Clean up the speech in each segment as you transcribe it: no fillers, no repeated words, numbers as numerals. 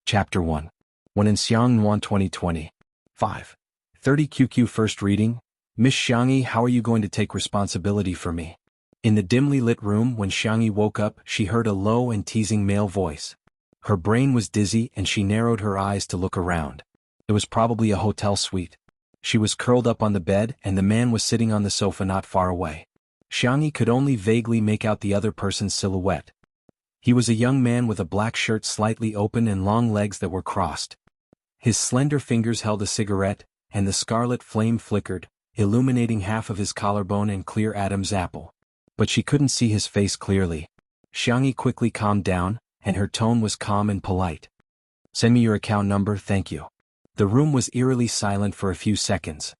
Chapter 1. When in Xianxia 2020. 5. 30 QQ First reading. Miss Xianxia, how are you going to take responsibility for me? In the dimly lit room when Xianxia woke up, she heard a low and teasing male voice. Her brain was dizzy and she narrowed her eyes to look around. It was probably a hotel suite. She was curled up on the bed and the man was sitting on the sofa not far away. Xianxia could only vaguely make out the other person's silhouette. He was a young man with a black shirt slightly open and long legs that were crossed. His slender fingers held a cigarette, and the scarlet flame flickered, illuminating half of his collarbone and clear Adam's apple. But she couldn't see his face clearly. Xianxia quickly calmed down, and her tone was calm and polite. "Send me your account number, thank you." The room was eerily silent for a few seconds.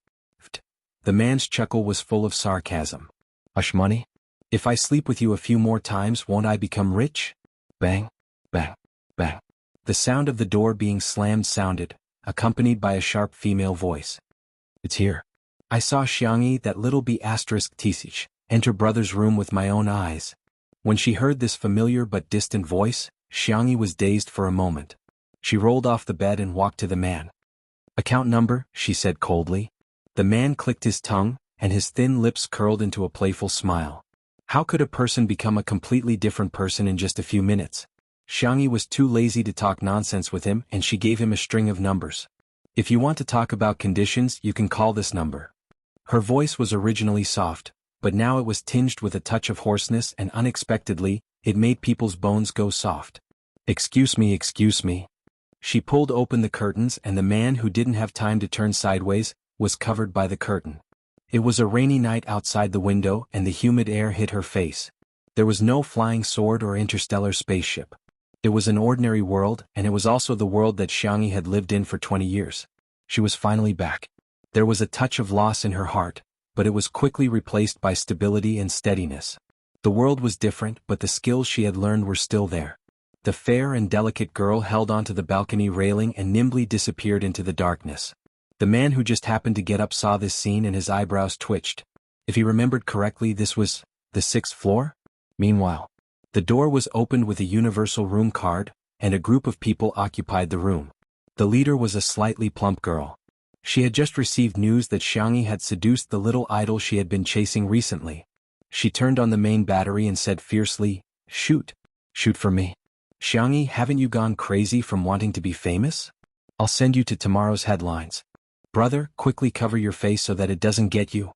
The man's chuckle was full of sarcasm. "Hush money? If I sleep with you a few more times, won't I become rich?" Bang, bang, bang. The sound of the door being slammed sounded, accompanied by a sharp female voice. "It's here. I saw Xianxia, that little B****, enter brother's room with my own eyes." When she heard this familiar but distant voice, Xianxia was dazed for a moment. She rolled off the bed and walked to the man. "Account number," she said coldly. The man clicked his tongue, and his thin lips curled into a playful smile. How could a person become a completely different person in just a few minutes? Xianxia was too lazy to talk nonsense with him and she gave him a string of numbers. "If you want to talk about conditions, you can call this number." Her voice was originally soft, but now it was tinged with a touch of hoarseness and unexpectedly, it made people's bones go soft. Excuse me. She pulled open the curtains and the man, who didn't have time to turn sideways, was covered by the curtain. It was a rainy night outside the window and the humid air hit her face. There was no flying sword or interstellar spaceship. It was an ordinary world, and it was also the world that Xianxia had lived in for 20 years. She was finally back. There was a touch of loss in her heart, but it was quickly replaced by stability and steadiness. The world was different, but the skills she had learned were still there. The fair and delicate girl held onto the balcony railing and nimbly disappeared into the darkness. The man who just happened to get up saw this scene and his eyebrows twitched. If he remembered correctly, this was the 6th floor? Meanwhile, the door was opened with a universal room card, and a group of people occupied the room. The leader was a slightly plump girl. She had just received news that Xianxia had seduced the little idol she had been chasing recently. She turned on the main battery and said fiercely, "Shoot. Shoot for me. Xianxia, haven't you gone crazy from wanting to be famous? I'll send you to tomorrow's headlines. Brother, quickly cover your face so that it doesn't get you."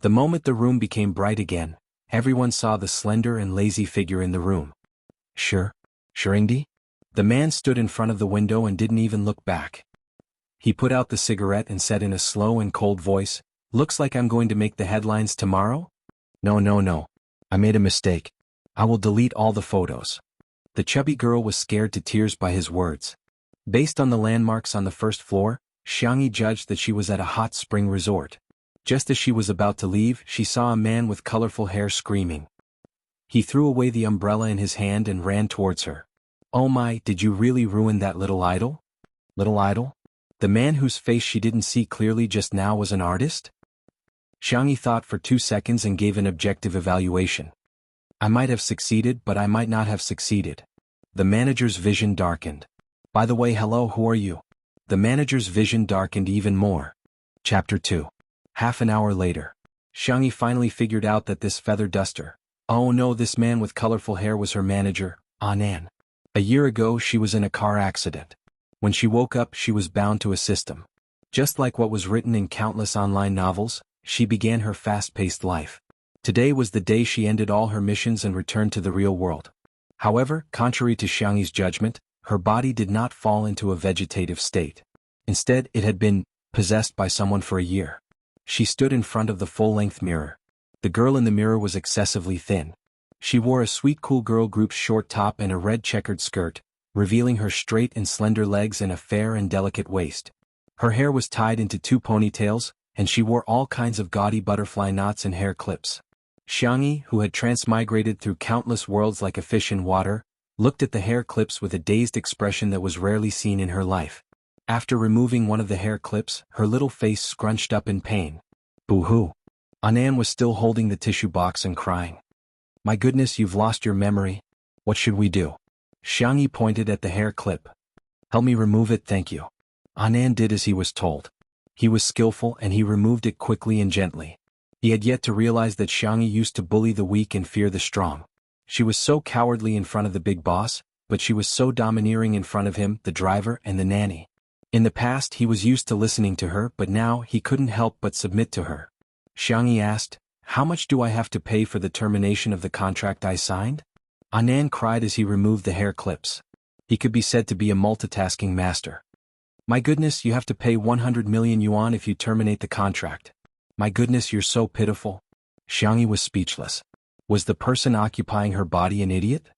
The moment the room became bright again, everyone saw the slender and lazy figure in the room. Sure Indy?" The man stood in front of the window and didn't even look back. He put out the cigarette and said in a slow and cold voice, "Looks like I'm going to make the headlines tomorrow?" No. I made a mistake. I will delete all the photos." The chubby girl was scared to tears by his words. Based on the landmarks on the 1st floor, Xianxia judged that she was at a hot spring resort. Just as she was about to leave, she saw a man with colorful hair screaming. He threw away the umbrella in his hand and ran towards her. "Oh my, did you really ruin that little idol?" Little idol? The man whose face she didn't see clearly just now was an artist? Xianxia thought for 2 seconds and gave an objective evaluation. "I might have succeeded, but I might not have succeeded." The manager's vision darkened. "By the way, hello, who are you?" The manager's vision darkened even more. Chapter 2. Half an hour later. Xianxia finally figured out that this feather duster. Oh no, this man with colorful hair was her manager, Anan. A year ago she was in a car accident. When she woke up she was bound to a system. Just like what was written in countless online novels, she began her fast-paced life. Today was the day she ended all her missions and returned to the real world. However, contrary to Xianxia's judgment, her body did not fall into a vegetative state. Instead, it had been possessed by someone for a year. She stood in front of the full-length mirror. The girl in the mirror was excessively thin. She wore a sweet cool girl group's short top and a red checkered skirt, revealing her straight and slender legs and a fair and delicate waist. Her hair was tied into 2 ponytails, and she wore all kinds of gaudy butterfly knots and hair clips. Xianxia, who had transmigrated through countless worlds like a fish in water, looked at the hair clips with a dazed expression that was rarely seen in her life. After removing one of the hair clips, her little face scrunched up in pain. Boo-hoo. Anan was still holding the tissue box and crying. "My goodness, you've lost your memory. What should we do?" Xianxia pointed at the hair clip. Help me remove it, thank you. Anand did as he was told. He was skillful and he removed it quickly and gently. He had yet to realize that Xianxia used to bully the weak and fear the strong. She was so cowardly in front of the big boss, but she was so domineering in front of him, the driver and the nanny. In the past he was used to listening to her, but now he couldn't help but submit to her. Xianxia asked, "How much do I have to pay for the termination of the contract I signed?" Anand cried as he removed the hair clips. He could be said to be a multitasking master. "My goodness, you have to pay 100 million yuan if you terminate the contract. My goodness, you're so pitiful." Xianxia was speechless. Was the person occupying her body an idiot?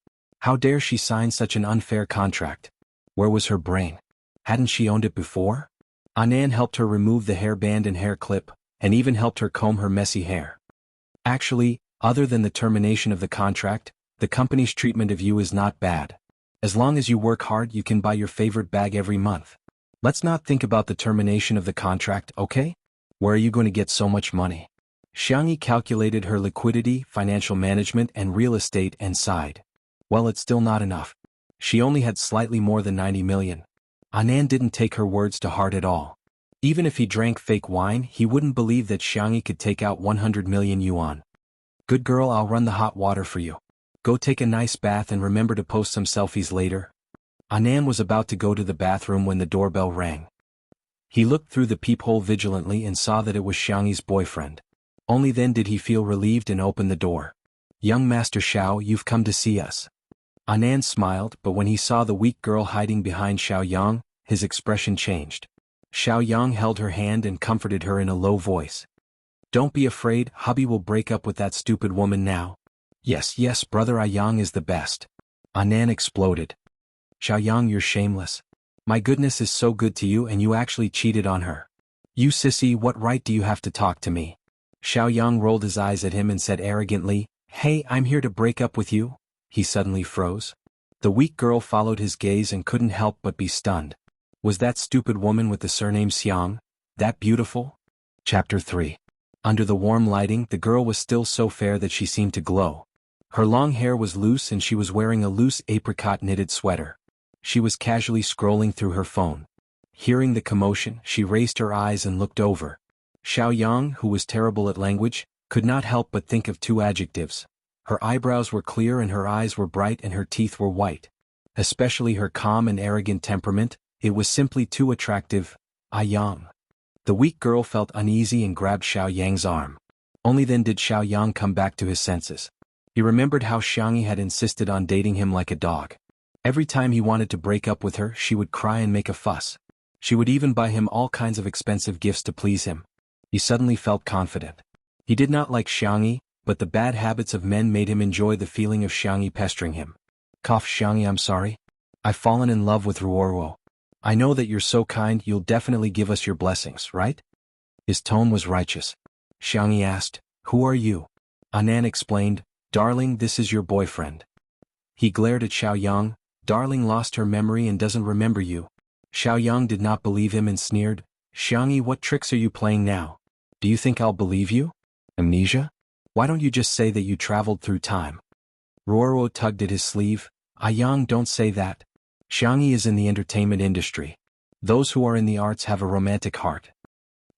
How dare she sign such an unfair contract? Where was her brain? Hadn't she owned it before? Anand helped her remove the hairband and hair clip, and even helped her comb her messy hair. "Actually, other than the termination of the contract, the company's treatment of you is not bad. As long as you work hard, you can buy your favorite bag every month. Let's not think about the termination of the contract, okay? Where are you going to get so much money?" Xianxia calculated her liquidity, financial management and real estate and sighed. Well, it's still not enough. She only had slightly more than 90 million. Anand didn't take her words to heart at all. Even if he drank fake wine, he wouldn't believe that Xianxia could take out 100 million yuan. "Good girl, I'll run the hot water for you. Go take a nice bath and remember to post some selfies later." Anand was about to go to the bathroom when the doorbell rang. He looked through the peephole vigilantly and saw that it was Xianxia's boyfriend. Only then did he feel relieved and open the door. "Young Master Xiao, you've come to see us." Anand smiled, but when he saw the weak girl hiding behind Xiaoyang, his expression changed. Xiaoyang held her hand and comforted her in a low voice. "Don't be afraid, hubby will break up with that stupid woman now." Yes, brother Ayang is the best." Anand exploded. "Xiaoyang, you're shameless. My goodness is so good to you and you actually cheated on her. You sissy, what right do you have to talk to me?" Xiaoyang rolled his eyes at him and said arrogantly, "Hey, I'm here to break up with you." He suddenly froze. The weak girl followed his gaze and couldn't help but be stunned. Was that stupid woman with the surname Xiang that beautiful? Chapter 3. Under the warm lighting, the girl was still so fair that she seemed to glow. Her long hair was loose and she was wearing a loose apricot knitted sweater. She was casually scrolling through her phone. Hearing the commotion, she raised her eyes and looked over. Xiaoyang, who was terrible at language, could not help but think of two adjectives. Her eyebrows were clear and her eyes were bright and her teeth were white. Especially her calm and arrogant temperament, it was simply too attractive. Ayang. The weak girl felt uneasy and grabbed Xiaoyang's arm. Only then did Xiaoyang come back to his senses. He remembered how Xianxia had insisted on dating him like a dog. Every time he wanted to break up with her, she would cry and make a fuss. She would even buy him all kinds of expensive gifts to please him. He suddenly felt confident. He did not like Xianxia, but the bad habits of men made him enjoy the feeling of Xianxia pestering him. "Xianxia, I'm sorry. I've fallen in love with Ruoruo. I know that you're so kind, you'll definitely give us your blessings, right?" His tone was righteous. Xianxia asked, "Who are you?" Anand explained, "Darling, this is your boyfriend." He glared at Xiaoyang. "Darling lost her memory and doesn't remember you." Xiaoyang did not believe him and sneered, "Xianxia, what tricks are you playing now? Do you think I'll believe you? Amnesia? Why don't you just say that you traveled through time?" Ruoruo tugged at his sleeve. "Ayang, don't say that. Xianxia is in the entertainment industry. Those who are in the arts have a romantic heart."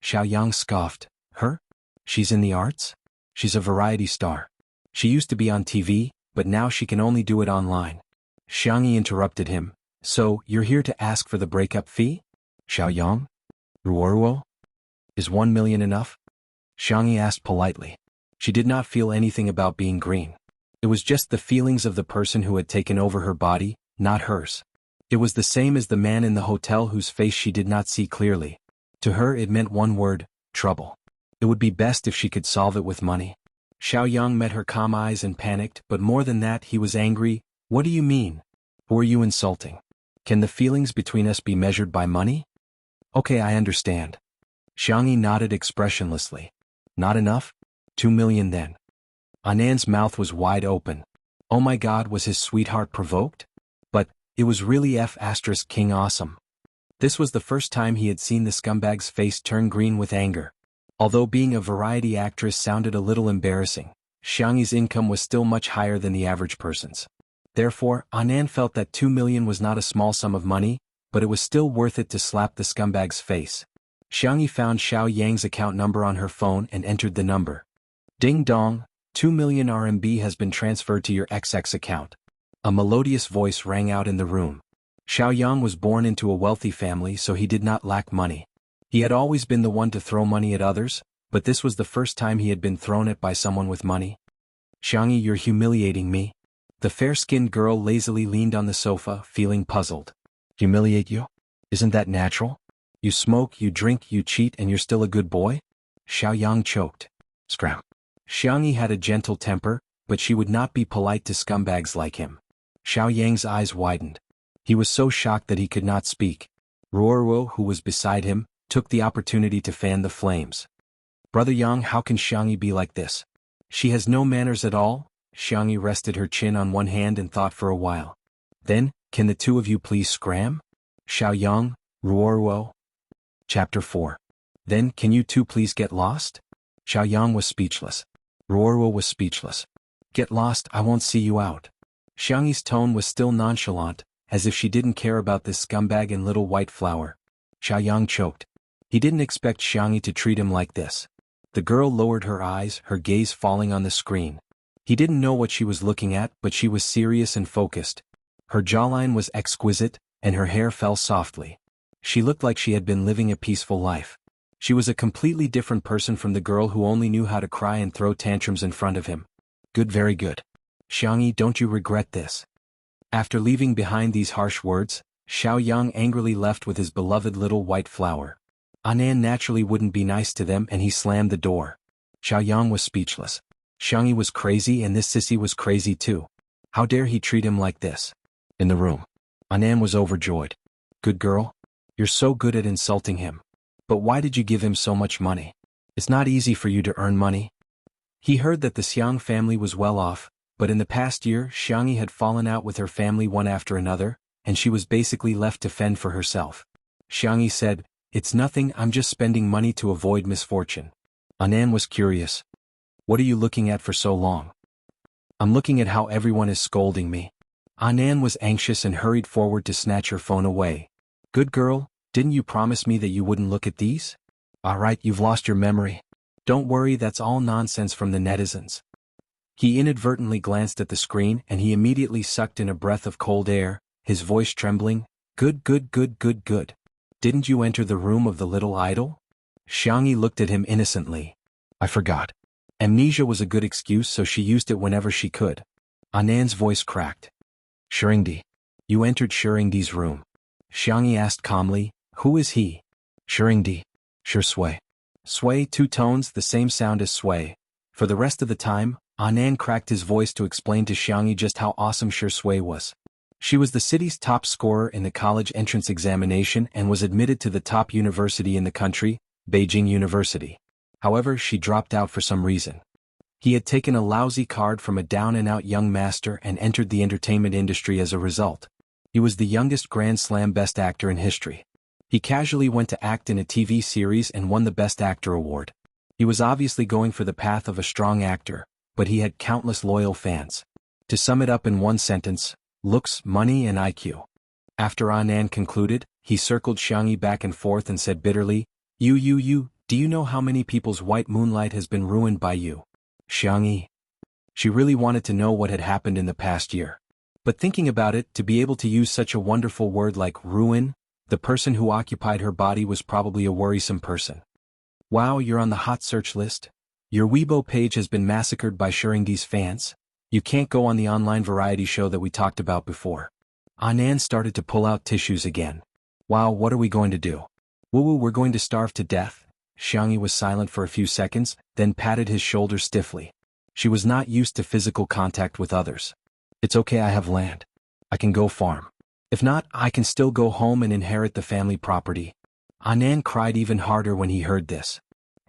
Xiaoyang scoffed. "Her? She's in the arts? She's a variety star. She used to be on TV, but now she can only do it online." Xianxia interrupted him. "So, you're here to ask for the breakup fee? Xiaoyang? Ruoruo? Is 1 million enough?" Xianxia asked politely. She did not feel anything about being green. It was just the feelings of the person who had taken over her body, not hers. It was the same as the man in the hotel whose face she did not see clearly. To her it meant one word, trouble. It would be best if she could solve it with money. Xiaoyang met her calm eyes and panicked, but more than that he was angry. "What do you mean? Who are you insulting? Can the feelings between us be measured by money?" "Okay, I understand." Xianxia nodded expressionlessly. "Not enough? 2 million then." Anand's mouth was wide open. Oh my God, was his sweetheart provoked? But, it was really King awesome. This was the first time he had seen the scumbag's face turn green with anger. Although being a variety actress sounded a little embarrassing, Xianxia's income was still much higher than the average person's. Therefore, Anand felt that 2 million was not a small sum of money, but it was still worth it to slap the scumbag's face. Xianxia found Xiao Yang's account number on her phone and entered the number. Ding dong, 2 million RMB has been transferred to your XX account. A melodious voice rang out in the room. Xiao Yang was born into a wealthy family, so he did not lack money. He had always been the one to throw money at others, but this was the first time he had been thrown at by someone with money. Xianxia, you're humiliating me. The fair-skinned girl lazily leaned on the sofa, feeling puzzled. Humiliate you? Isn't that natural? You smoke, you drink, you cheat, and you're still a good boy? Xiao Yang choked. Scram. Xianxia had a gentle temper, but she would not be polite to scumbags like him. Xiao Yang's eyes widened. He was so shocked that he could not speak. Ruoruo, who was beside him, took the opportunity to fan the flames. Brother Yang, how can Xianxia be like this? She has no manners at all. Xianxia rested her chin on one hand and thought for a while. Then, can the two of you please scram? Xiao Yang, Ruoruo. Chapter 4. Then, can you two please get lost? Xiao Yang was speechless. Ruoruo was speechless. Get lost, I won't see you out. Xianxia's tone was still nonchalant, as if she didn't care about this scumbag and little white flower. Xiao Yang choked. He didn't expect Xianxia to treat him like this. The girl lowered her eyes, her gaze falling on the screen. He didn't know what she was looking at, but she was serious and focused. Her jawline was exquisite, and her hair fell softly. She looked like she had been living a peaceful life. She was a completely different person from the girl who only knew how to cry and throw tantrums in front of him. Good, very good. Xianxia, don't you regret this? After leaving behind these harsh words, Xiao Yang angrily left with his beloved little white flower. Anan naturally wouldn't be nice to them, and he slammed the door. Xiao Yang was speechless. Xianxia was crazy, and this sissy was crazy too. How dare he treat him like this? In the room, Anan was overjoyed. Good girl. You're so good at insulting him. But why did you give him so much money? It's not easy for you to earn money. He heard that the Xiang family was well off, but in the past year Xianxia had fallen out with her family one after another, and she was basically left to fend for herself. Xianxia said, It's nothing, I'm just spending money to avoid misfortune. Anan was curious. What are you looking at for so long? I'm looking at how everyone is scolding me. Anan was anxious and hurried forward to snatch her phone away. Good girl, didn't you promise me that you wouldn't look at these? Alright, you've lost your memory. Don't worry, that's all nonsense from the netizens. He inadvertently glanced at the screen and he immediately sucked in a breath of cold air, his voice trembling. Good, good, good, good, good. Didn't you enter the room of the little idol? Xianxia looked at him innocently. I forgot. Amnesia was a good excuse, so she used it whenever she could. Anan's voice cracked. Shuringdi. You entered Shuringdi's room. Xianxia asked calmly, Who is he? Shuringdi. Sure Sui. Sui, two tones, the same sound as Sui. For the rest of the time, Anan cracked his voice to explain to Xianxia just how awesome Sure Sui was. She was the city's top scorer in the college entrance examination and was admitted to the top university in the country, Beijing University. However, she dropped out for some reason. He had taken a lousy card from a down-and-out young master and entered the entertainment industry as a result. He was the youngest Grand Slam Best Actor in history. He casually went to act in a TV series and won the Best Actor award. He was obviously going for the path of a strong actor, but he had countless loyal fans. To sum it up in one sentence, looks, money, and IQ. After Anan concluded, he circled Xianxia back and forth and said bitterly, You, do you know how many people's white moonlight has been ruined by you? Xianxia. She really wanted to know what had happened in the past year. But thinking about it, to be able to use such a wonderful word like ruin, the person who occupied her body was probably a worrisome person. Wow, you're on the hot search list? Your Weibo page has been massacred by Shuringdi's fans? You can't go on the online variety show that we talked about before. Anan started to pull out tissues again. Wow, what are we going to do? Woo, we're going to starve to death. Xianxia was silent for a few seconds, then patted his shoulder stiffly. She was not used to physical contact with others. It's okay, I have land. I can go farm. If not, I can still go home and inherit the family property. Anan cried even harder when he heard this.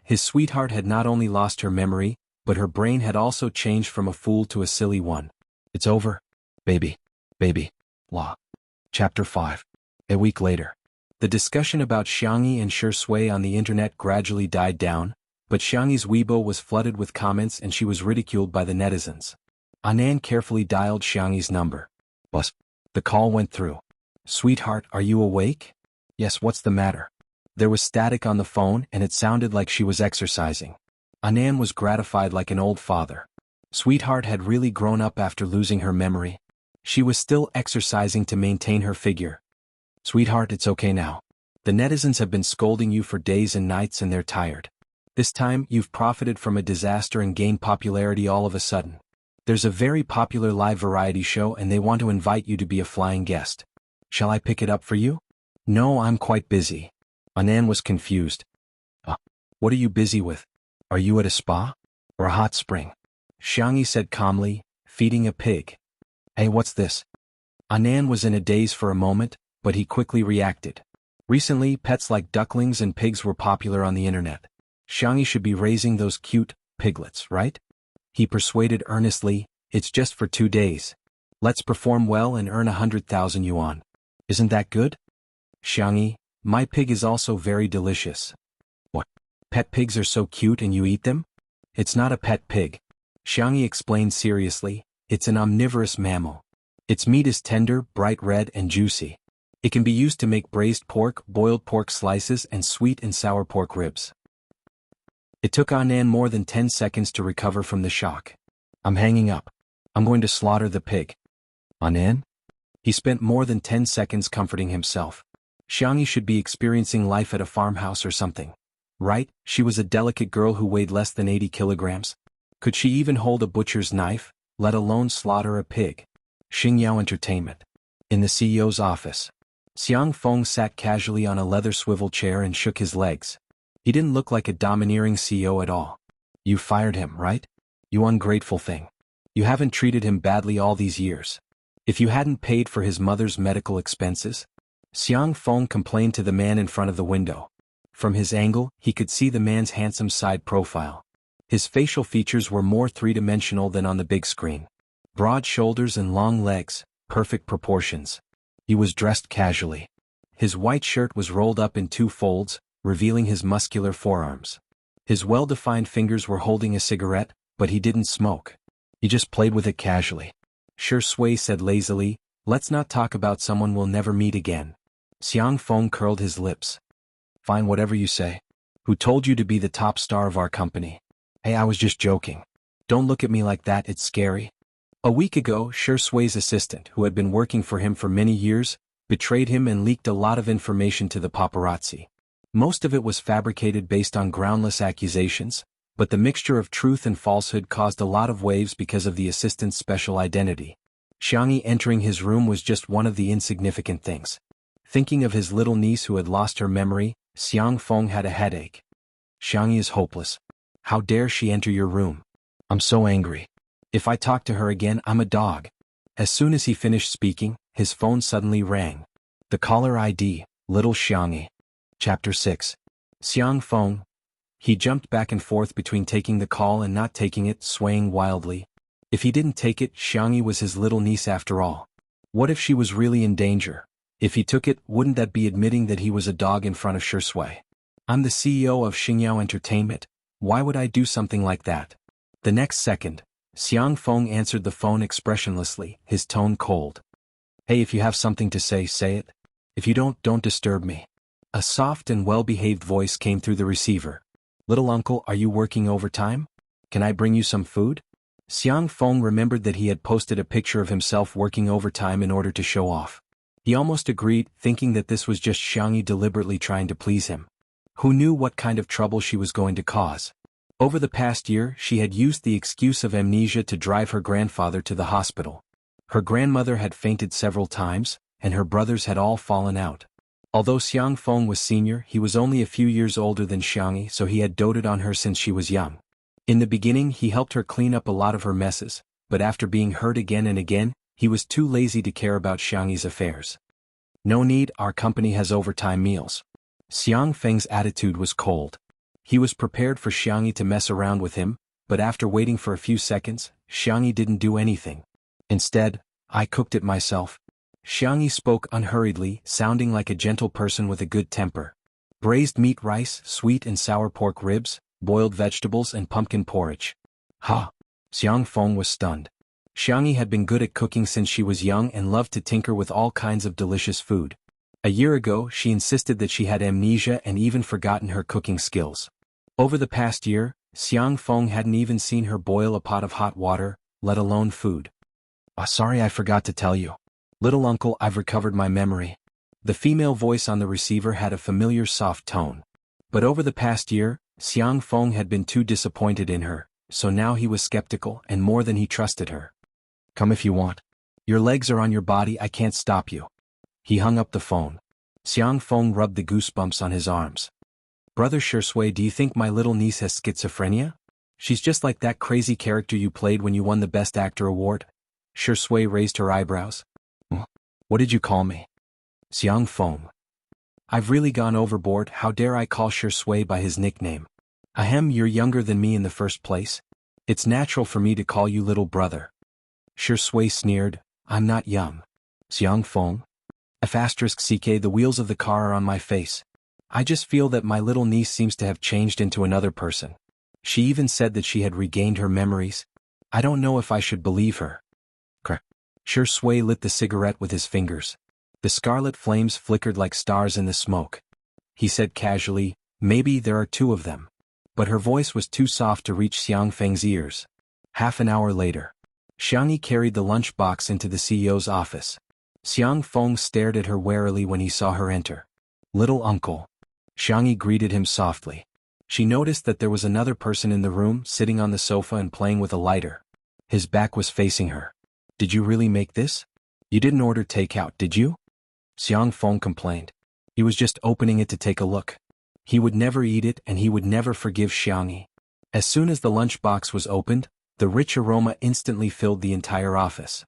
His sweetheart had not only lost her memory, but her brain had also changed from a fool to a silly one. It's over. Baby. Law. Chapter 5. A week later. The discussion about Xianxia and Sure Sui on the internet gradually died down, but Xianxia's Weibo was flooded with comments and she was ridiculed by the netizens. Anan carefully dialed Xianxia's number. Bus. The call went through. Sweetheart, are you awake? Yes, what's the matter? There was static on the phone and it sounded like she was exercising. Anand was gratified like an old father. Sweetheart had really grown up after losing her memory. She was still exercising to maintain her figure. Sweetheart, it's okay now. The netizens have been scolding you for days and nights and they're tired. This time, you've profited from a disaster and gained popularity all of a sudden. There's a very popular live variety show and they want to invite you to be a flying guest. Shall I pick it up for you? No, I'm quite busy. Anand was confused. What are you busy with? Are you at a spa? Or a hot spring? Xianxia said calmly, feeding a pig. Hey, what's this? Anand was in a daze for a moment, but he quickly reacted. Recently, pets like ducklings and pigs were popular on the internet. Xianxia should be raising those cute piglets, right? He persuaded earnestly, it's just for 2 days. Let's perform well and earn 100,000 yuan. Isn't that good? Xianxia, my pig is also very delicious. What? Pet pigs are so cute and you eat them? It's not a pet pig. Xianxia explained seriously, it's an omnivorous mammal. Its meat is tender, bright red and juicy. It can be used to make braised pork, boiled pork slices and sweet and sour pork ribs. It took Anand more than 10 seconds to recover from the shock. I'm hanging up. I'm going to slaughter the pig. Anand? He spent more than 10 seconds comforting himself. Xianxia should be experiencing life at a farmhouse or something. Right? She was a delicate girl who weighed less than 80 kilograms. Could she even hold a butcher's knife, let alone slaughter a pig? Xingyao Entertainment. In the CEO's office. Xiang Feng sat casually on a leather swivel chair and shook his legs. He didn't look like a domineering CEO at all. You fired him, right? You ungrateful thing. You haven't treated him badly all these years. If you hadn't paid for his mother's medical expenses? Xiang Feng complained to the man in front of the window. From his angle, he could see the man's handsome side profile. His facial features were more three-dimensional than on the big screen. Broad shoulders and long legs, perfect proportions. He was dressed casually. His white shirt was rolled up in 2 folds, revealing his muscular forearms. His well-defined fingers were holding a cigarette, but he didn't smoke. He just played with it casually. Shui said lazily, let's not talk about someone we'll never meet again. Xiang Feng curled his lips. Fine, whatever you say. Who told you to be the top star of our company? Hey, I was just joking. Don't look at me like that, it's scary. A week ago, Shui's assistant, who had been working for him for many years, betrayed him and leaked a lot of information to the paparazzi. Most of it was fabricated based on groundless accusations, but the mixture of truth and falsehood caused a lot of waves because of the assistant's special identity. Xianxia entering his room was just one of the insignificant things. Thinking of his little niece who had lost her memory, Xiang Feng had a headache. Xianxia is hopeless. How dare she enter your room? I'm so angry. If I talk to her again, I'm a dog. As soon as he finished speaking, his phone suddenly rang. The caller ID, Little Xianxia. Chapter 6. Xiang Feng. He jumped back and forth between taking the call and not taking it, swaying wildly. If he didn't take it, Xianxia was his little niece after all. What if she was really in danger? If he took it, wouldn't that be admitting that he was a dog in front of Shui? I'm the CEO of Xingyao Entertainment. Why would I do something like that? The next second, Xiang Feng answered the phone expressionlessly, his tone cold. Hey, if you have something to say, say it. If you don't disturb me. A soft and well-behaved voice came through the receiver. Little uncle, are you working overtime? Can I bring you some food? Xiang Feng remembered that he had posted a picture of himself working overtime in order to show off. He almost agreed, thinking that this was just Xianxia deliberately trying to please him. Who knew what kind of trouble she was going to cause? Over the past year, she had used the excuse of amnesia to drive her grandfather to the hospital. Her grandmother had fainted several times, and her brothers had all fallen out. Although Xiang Feng was senior, he was only a few years older than Xianxia, so he had doted on her since she was young. In the beginning, he helped her clean up a lot of her messes, but after being hurt again and again, he was too lazy to care about Xianxia's affairs. No need, our company has overtime meals. Xiang Feng's attitude was cold. He was prepared for Xianxia to mess around with him, but after waiting for a few seconds, Xianxia didn't do anything. Instead, I cooked it myself. Xianxia spoke unhurriedly, sounding like a gentle person with a good temper. Braised meat rice, sweet and sour pork ribs, boiled vegetables and pumpkin porridge. Ha! Xiang Feng was stunned. Xianxia had been good at cooking since she was young and loved to tinker with all kinds of delicious food. A year ago, she insisted that she had amnesia and even forgotten her cooking skills. Over the past year, Xiangfeng hadn't even seen her boil a pot of hot water, let alone food. Sorry, I forgot to tell you. Little uncle, I've recovered my memory. The female voice on the receiver had a familiar soft tone. But over the past year, Xiangfeng had been too disappointed in her, so now he was skeptical and more than he trusted her. Come if you want. Your legs are on your body, I can't stop you. He hung up the phone. Xiangfeng rubbed the goosebumps on his arms. Brother Shui, do you think my little niece has schizophrenia? She's just like that crazy character you played when you won the Best Actor award. Shui raised her eyebrows. What did you call me? Xiangfeng. I've really gone overboard, how dare I call Shui by his nickname. Ahem, you're younger than me in the first place. It's natural for me to call you little brother. Shui sneered, I'm not young. Xiangfeng. *CK the wheels of the car are on my face. I just feel that my little niece seems to have changed into another person. She even said that she had regained her memories. I don't know if I should believe her. Shui lit the cigarette with his fingers. The scarlet flames flickered like stars in the smoke. He said casually, maybe there are two of them. But her voice was too soft to reach Xiangfeng's ears. Half an hour later, Xianxia carried the lunch box into the CEO's office. Xiangfeng stared at her warily when he saw her enter. Little uncle. Xianxia greeted him softly. She noticed that there was another person in the room sitting on the sofa and playing with a lighter. His back was facing her. Did you really make this? You didn't order takeout, did you? Xiangfeng complained. He was just opening it to take a look. He would never eat it and he would never forgive Xianxia. As soon as the lunchbox was opened, the rich aroma instantly filled the entire office.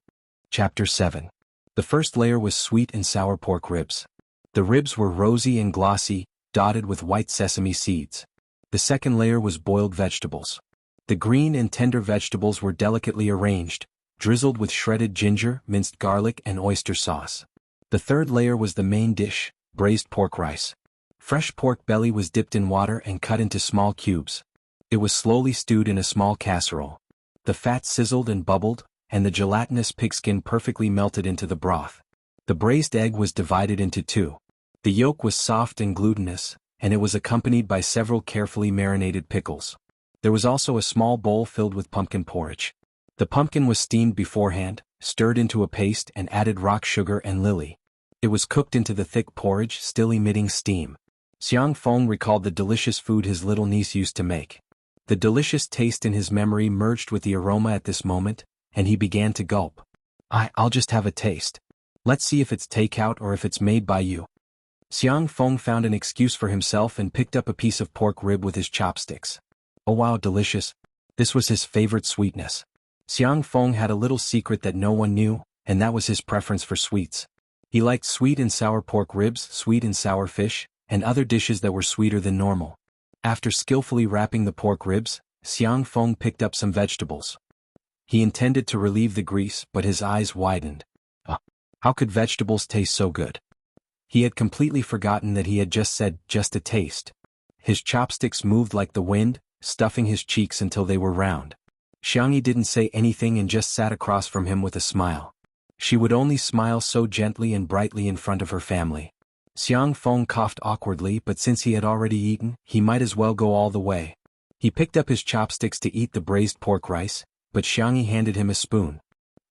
Chapter 7. The first layer was sweet and sour pork ribs. The ribs were rosy and glossy, dotted with white sesame seeds. The second layer was boiled vegetables. The green and tender vegetables were delicately arranged, drizzled with shredded ginger, minced garlic, and oyster sauce. The third layer was the main dish, braised pork rice. Fresh pork belly was dipped in water and cut into small cubes. It was slowly stewed in a small casserole. The fat sizzled and bubbled, and the gelatinous pigskin perfectly melted into the broth. The braised egg was divided into two. The yolk was soft and glutinous, and it was accompanied by several carefully marinated pickles. There was also a small bowl filled with pumpkin porridge. The pumpkin was steamed beforehand, stirred into a paste and added rock sugar and lily. It was cooked into the thick porridge, still emitting steam. Xiangfeng recalled the delicious food his little niece used to make. The delicious taste in his memory merged with the aroma at this moment, and he began to gulp. I'll just have a taste. Let's see if it's takeout or if it's made by you. Xiangfeng found an excuse for himself and picked up a piece of pork rib with his chopsticks. Oh wow, delicious. This was his favorite sweetness. Xiangfeng had a little secret that no one knew, and that was his preference for sweets. He liked sweet and sour pork ribs, sweet and sour fish, and other dishes that were sweeter than normal. After skillfully wrapping the pork ribs, Xiangfeng picked up some vegetables. He intended to relieve the grease, but his eyes widened. How could vegetables taste so good? He had completely forgotten that he had just said, just a taste. His chopsticks moved like the wind, stuffing his cheeks until they were round. Xianxia didn't say anything and just sat across from him with a smile. She would only smile so gently and brightly in front of her family. Xiangfeng coughed awkwardly, but since he had already eaten, he might as well go all the way. He picked up his chopsticks to eat the braised pork rice, but Xianxia handed him a spoon.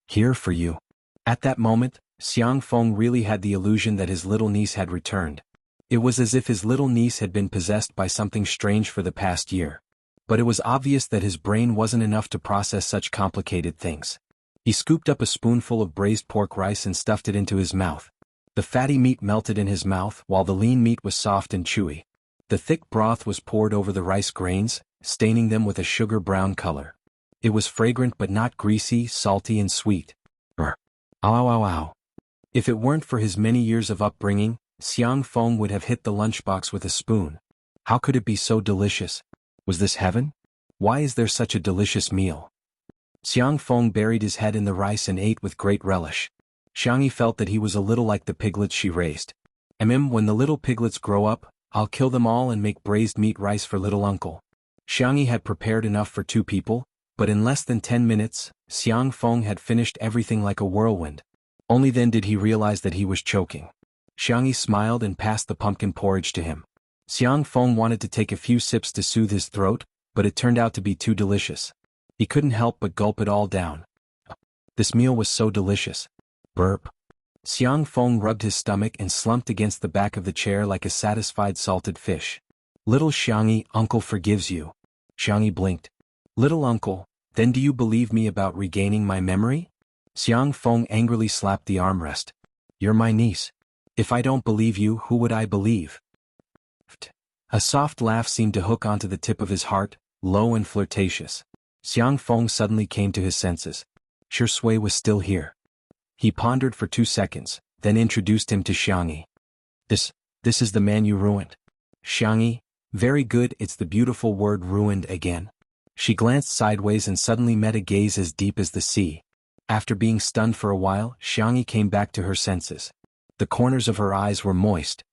Here for you. At that moment, Xiangfeng really had the illusion that his little niece had returned. It was as if his little niece had been possessed by something strange for the past year. But it was obvious that his brain wasn't enough to process such complicated things. He scooped up a spoonful of braised pork rice and stuffed it into his mouth. The fatty meat melted in his mouth while the lean meat was soft and chewy. The thick broth was poured over the rice grains, staining them with a sugar-brown color. It was fragrant but not greasy, salty and sweet. Ow, ow, ow. If it weren't for his many years of upbringing, Xiangfeng would have hit the lunchbox with a spoon. How could it be so delicious? Was this heaven? Why is there such a delicious meal? Xiangfeng buried his head in the rice and ate with great relish. Xianxia felt that he was a little like the piglets she raised. When the little piglets grow up, I'll kill them all and make braised meat rice for little uncle. Xianxia had prepared enough for 2 people, But in less than 10 minutes, Xiang Feng had finished everything like a whirlwind. Only then did he realize that he was choking. Xianxia smiled and passed the pumpkin porridge to him. Xiang Feng wanted to take a few sips to soothe his throat, but it turned out to be too delicious. He couldn't help but gulp it all down. This meal was so delicious. Burp. Xiang Feng rubbed his stomach and slumped against the back of the chair like a satisfied salted fish. Little Xianxia, uncle forgives you. Xianxia blinked. Little uncle, then do you believe me about regaining my memory? Xiang Feng angrily slapped the armrest. You're my niece. If I don't believe you, who would I believe? A soft laugh seemed to hook onto the tip of his heart, low and flirtatious. Xiang Feng suddenly came to his senses. Shui was still here. He pondered for 2 seconds, then introduced him to Xianxia. This is the man you ruined. Xianxia, very good, it's the beautiful word ruined again. She glanced sideways and suddenly met a gaze as deep as the sea. After being stunned for a while, Xianxia came back to her senses. The corners of her eyes were moist.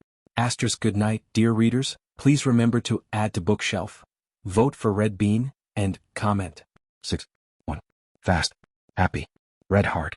Good night, dear readers, please remember to add to bookshelf, vote for Red Bean, and comment. 6. 1. Fast. Happy. Red Heart.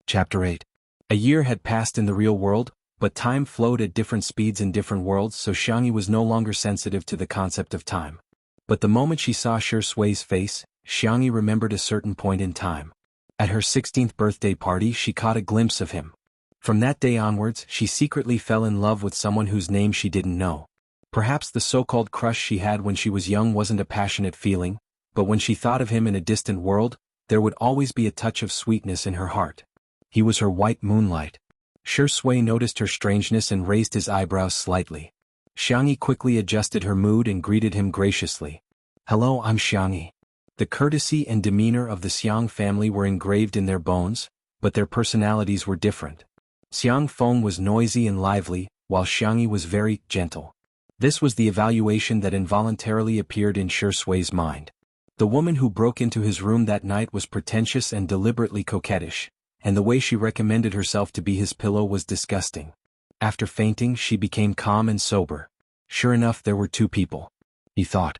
Chapter 8. A year had passed in the real world, but time flowed at different speeds in different worlds, so Xianxia was no longer sensitive to the concept of time. But the moment she saw Shui's face, Xianxia remembered a certain point in time. At her 16th birthday party she caught a glimpse of him. From that day onwards she secretly fell in love with someone whose name she didn't know. Perhaps the so-called crush she had when she was young wasn't a passionate feeling, but when she thought of him in a distant world, there would always be a touch of sweetness in her heart. He was her white moonlight. Shui noticed her strangeness and raised his eyebrows slightly. Xianxia quickly adjusted her mood and greeted him graciously. Hello, I'm Xianxia. The courtesy and demeanor of the Xiang family were engraved in their bones, but their personalities were different. Xiang Feng was noisy and lively, while Xianxia was very gentle. This was the evaluation that involuntarily appeared in Shui's mind. The woman who broke into his room that night was pretentious and deliberately coquettish, and the way she recommended herself to be his pillow was disgusting. After fainting, she became calm and sober. Sure enough, there were 2 people. He thought.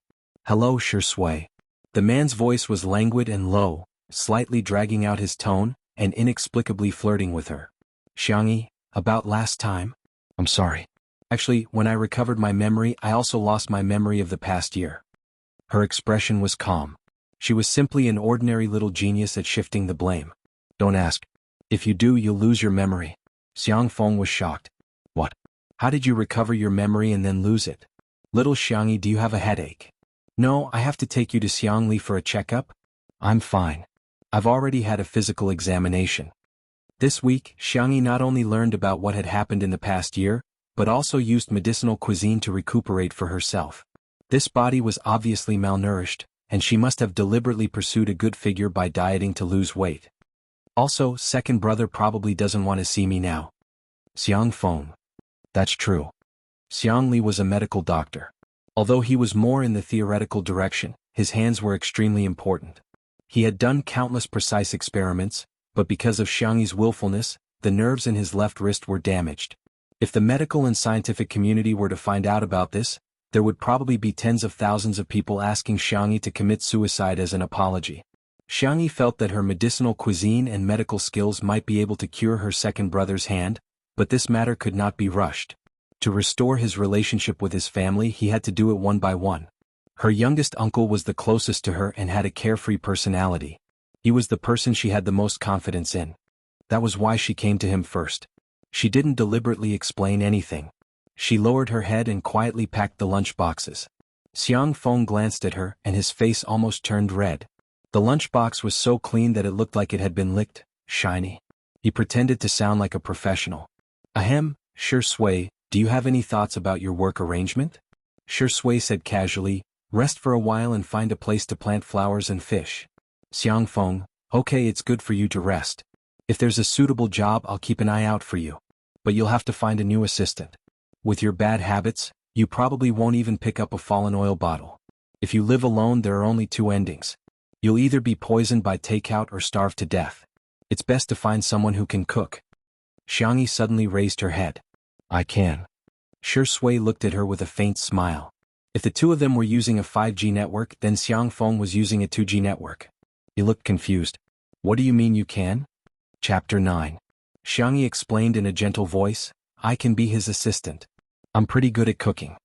Hello, Shui. The man's voice was languid and low, slightly dragging out his tone, and inexplicably flirting with her. Xianxia, about last time? I'm sorry. Actually, when I recovered my memory, I also lost my memory of the past year. Her expression was calm. She was simply an ordinary little genius at shifting the blame. Don't ask. If you do, you'll lose your memory. Xiang Feng was shocked. What? How did you recover your memory and then lose it? Little Xianxia, do you have a headache? No, I have to take you to Xiangli for a checkup? I'm fine. I've already had a physical examination. This week, Xianxia not only learned about what had happened in the past year, but also used medicinal cuisine to recuperate for herself. This body was obviously malnourished, and she must have deliberately pursued a good figure by dieting to lose weight. Also, second brother probably doesn't want to see me now. Xiang Feng. That's true. Xiangli was a medical doctor. Although he was more in the theoretical direction, his hands were extremely important. He had done countless precise experiments, but because of Xiangxi's willfulness, the nerves in his left wrist were damaged. If the medical and scientific community were to find out about this, there would probably be tens of thousands of people asking Xiangxia to commit suicide as an apology. Xiangxia felt that her medicinal cuisine and medical skills might be able to cure her second brother's hand, but this matter could not be rushed. To restore his relationship with his family, he had to do it one by one. Her youngest uncle was the closest to her and had a carefree personality. He was the person she had the most confidence in. That was why she came to him first. She didn't deliberately explain anything. She lowered her head and quietly packed the lunch boxes. Xiang Feng glanced at her and his face almost turned red. The lunchbox was so clean that it looked like it had been licked, shiny. He pretended to sound like a professional. Ahem, Shui, do you have any thoughts about your work arrangement? Shui said casually, rest for a while and find a place to plant flowers and fish. Xiang Feng, okay, it's good for you to rest. If there's a suitable job, I'll keep an eye out for you. But you'll have to find a new assistant. With your bad habits, you probably won't even pick up a fallen oil bottle. If you live alone, there are only 2 endings. You'll either be poisoned by takeout or starve to death. It's best to find someone who can cook. Xiangxia suddenly raised her head. I can. Shui looked at her with a faint smile. If the 2 of them were using a 5G network, then Xiang Feng was using a 2G network. He looked confused. What do you mean you can? Chapter 9. Xianxia explained in a gentle voice, I can be his assistant. I'm pretty good at cooking.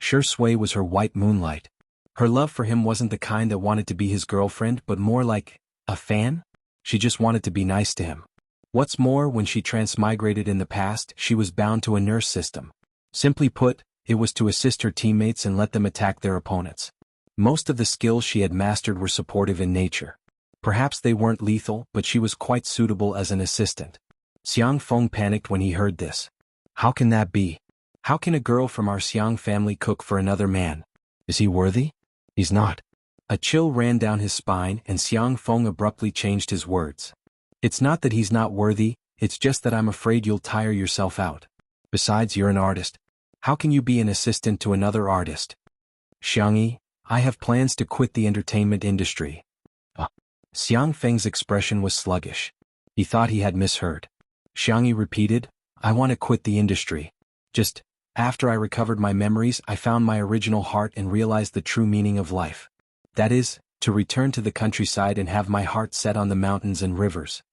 Shui was her white moonlight. Her love for him wasn't the kind that wanted to be his girlfriend but more like a fan. She just wanted to be nice to him. What's more, when she transmigrated in the past, she was bound to a nurse system. Simply put, it was to assist her teammates and let them attack their opponents. Most of the skills she had mastered were supportive in nature. Perhaps they weren't lethal, but she was quite suitable as an assistant. Xiang Feng panicked when he heard this. How can that be? How can a girl from our Xiang family cook for another man? Is he worthy? He's not. A chill ran down his spine and Xiang Feng abruptly changed his words. It's not that he's not worthy, it's just that I'm afraid you'll tire yourself out. Besides, you're an artist. How can you be an assistant to another artist? Xiangxia, I have plans to quit the entertainment industry. Xiang Feng's expression was sluggish. He thought he had misheard. Xiangxia repeated, I want to quit the industry. Just, after I recovered my memories, I found my original heart and realized the true meaning of life. That is, to return to the countryside and have my heart set on the mountains and rivers.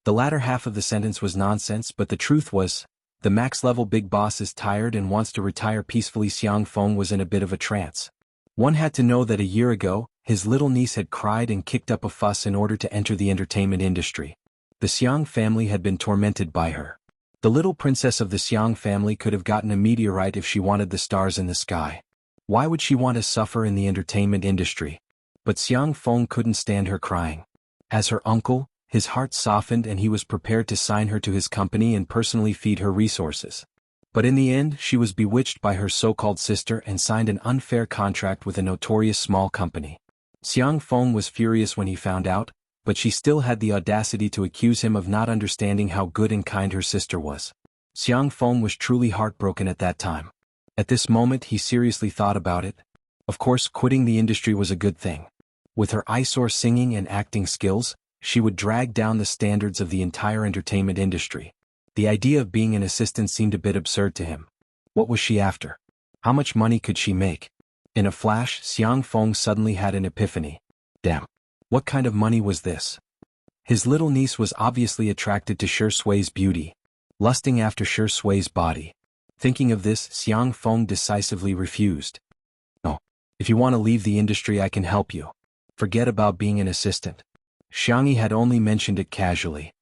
The latter half of the sentence was nonsense, but the truth was, the max-level big boss is tired and wants to retire peacefully. Xiang Feng was in a bit of a trance. One had to know that a year ago, his little niece had cried and kicked up a fuss in order to enter the entertainment industry. The Xiang family had been tormented by her. The little princess of the Xiang family could have gotten a meteorite if she wanted the stars in the sky. Why would she want to suffer in the entertainment industry? But Xiang Feng couldn't stand her crying. As her uncle, his heart softened and he was prepared to sign her to his company and personally feed her resources. But in the end, she was bewitched by her so-called sister and signed an unfair contract with a notorious small company. Xiang Feng was furious when he found out, but she still had the audacity to accuse him of not understanding how good and kind her sister was. Xiang Feng was truly heartbroken at that time. At this moment he seriously thought about it. Of course, quitting the industry was a good thing. With her eyesore singing and acting skills, she would drag down the standards of the entire entertainment industry. The idea of being an assistant seemed a bit absurd to him. What was she after? How much money could she make? In a flash, Xiang Feng suddenly had an epiphany. Damn. What kind of money was this? His little niece was obviously attracted to Shui's beauty, lusting after Shui's body. Thinking of this, Xiang Feng decisively refused. No. If you want to leave the industry, I can help you. Forget about being an assistant. Xiangxia had only mentioned it casually.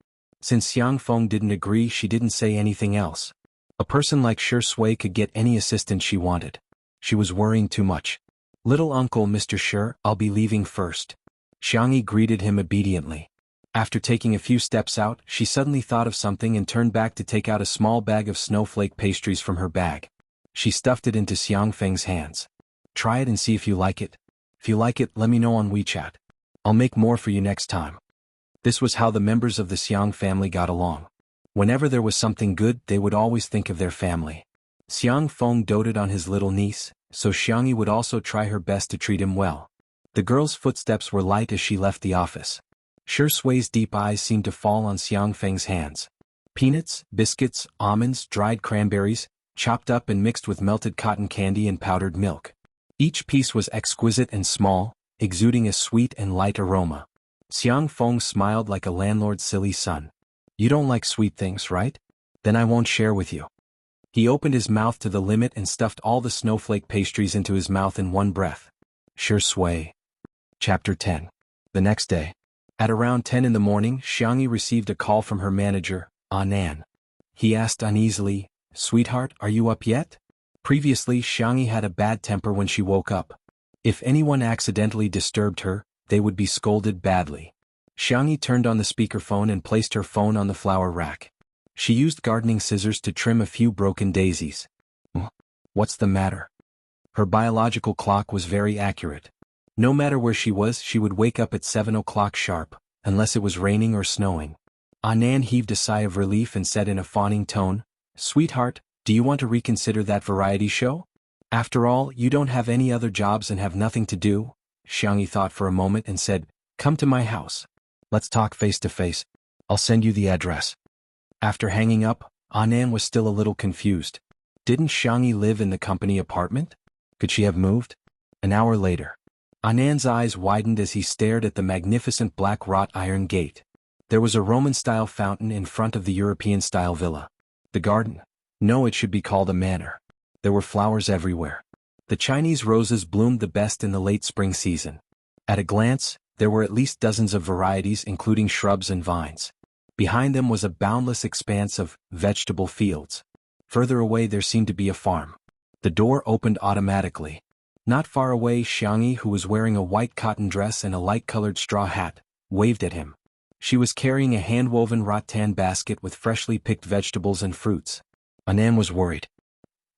Since Xiang Feng didn't agree, she didn't say anything else. A person like Shui could get any assistant she wanted. She was worrying too much. Little uncle Mr. Shu, I'll be leaving first. Xiangxia greeted him obediently. After taking a few steps out, she suddenly thought of something and turned back to take out a small bag of snowflake pastries from her bag. She stuffed it into Xiang Feng's hands. Try it and see if you like it. If you like it, let me know on WeChat. I'll make more for you next time. This was how the members of the Xiang family got along. Whenever there was something good, they would always think of their family. Xiang Feng doted on his little niece, so Xiangxia would also try her best to treat him well. The girl's footsteps were light as she left the office. Shui's deep eyes seemed to fall on Xiang Feng's hands. Peanuts, biscuits, almonds, dried cranberries, chopped up and mixed with melted cotton candy and powdered milk. Each piece was exquisite and small, exuding a sweet and light aroma. Xiang Feng smiled like a landlord's silly son. You don't like sweet things, right? Then I won't share with you. He opened his mouth to the limit and stuffed all the snowflake pastries into his mouth in one breath. Shui. Chapter 10. The next day. At around 10 in the morning, Xiangxia received a call from her manager, Nan. He asked uneasily, Sweetheart, are you up yet? Previously, Xiangxia had a bad temper when she woke up. If anyone accidentally disturbed her, they would be scolded badly. Xiangxia turned on the speakerphone and placed her phone on the flower rack. She used gardening scissors to trim a few broken daisies. What's the matter? Her biological clock was very accurate. No matter where she was, she would wake up at 7 o'clock sharp, unless it was raining or snowing. Nan heaved a sigh of relief and said in a fawning tone, Sweetheart, do you want to reconsider that variety show? After all, you don't have any other jobs and have nothing to do. Xiangxia thought for a moment and said, Come to my house. Let's talk face to face. I'll send you the address. After hanging up, Nan was still a little confused. Didn't Xiangxia live in the company apartment? Could she have moved? An hour later. Anand's eyes widened as he stared at the magnificent black wrought iron gate. There was a Roman-style fountain in front of the European-style villa. The garden? No, it should be called a manor. There were flowers everywhere. The Chinese roses bloomed the best in the late spring season. At a glance, there were at least dozens of varieties including shrubs and vines. Behind them was a boundless expanse of vegetable fields. Further away there seemed to be a farm. The door opened automatically. Not far away, Xianxia, who was wearing a white cotton dress and a light-colored straw hat, waved at him. She was carrying a hand-woven rattan basket with freshly picked vegetables and fruits. Anand was worried.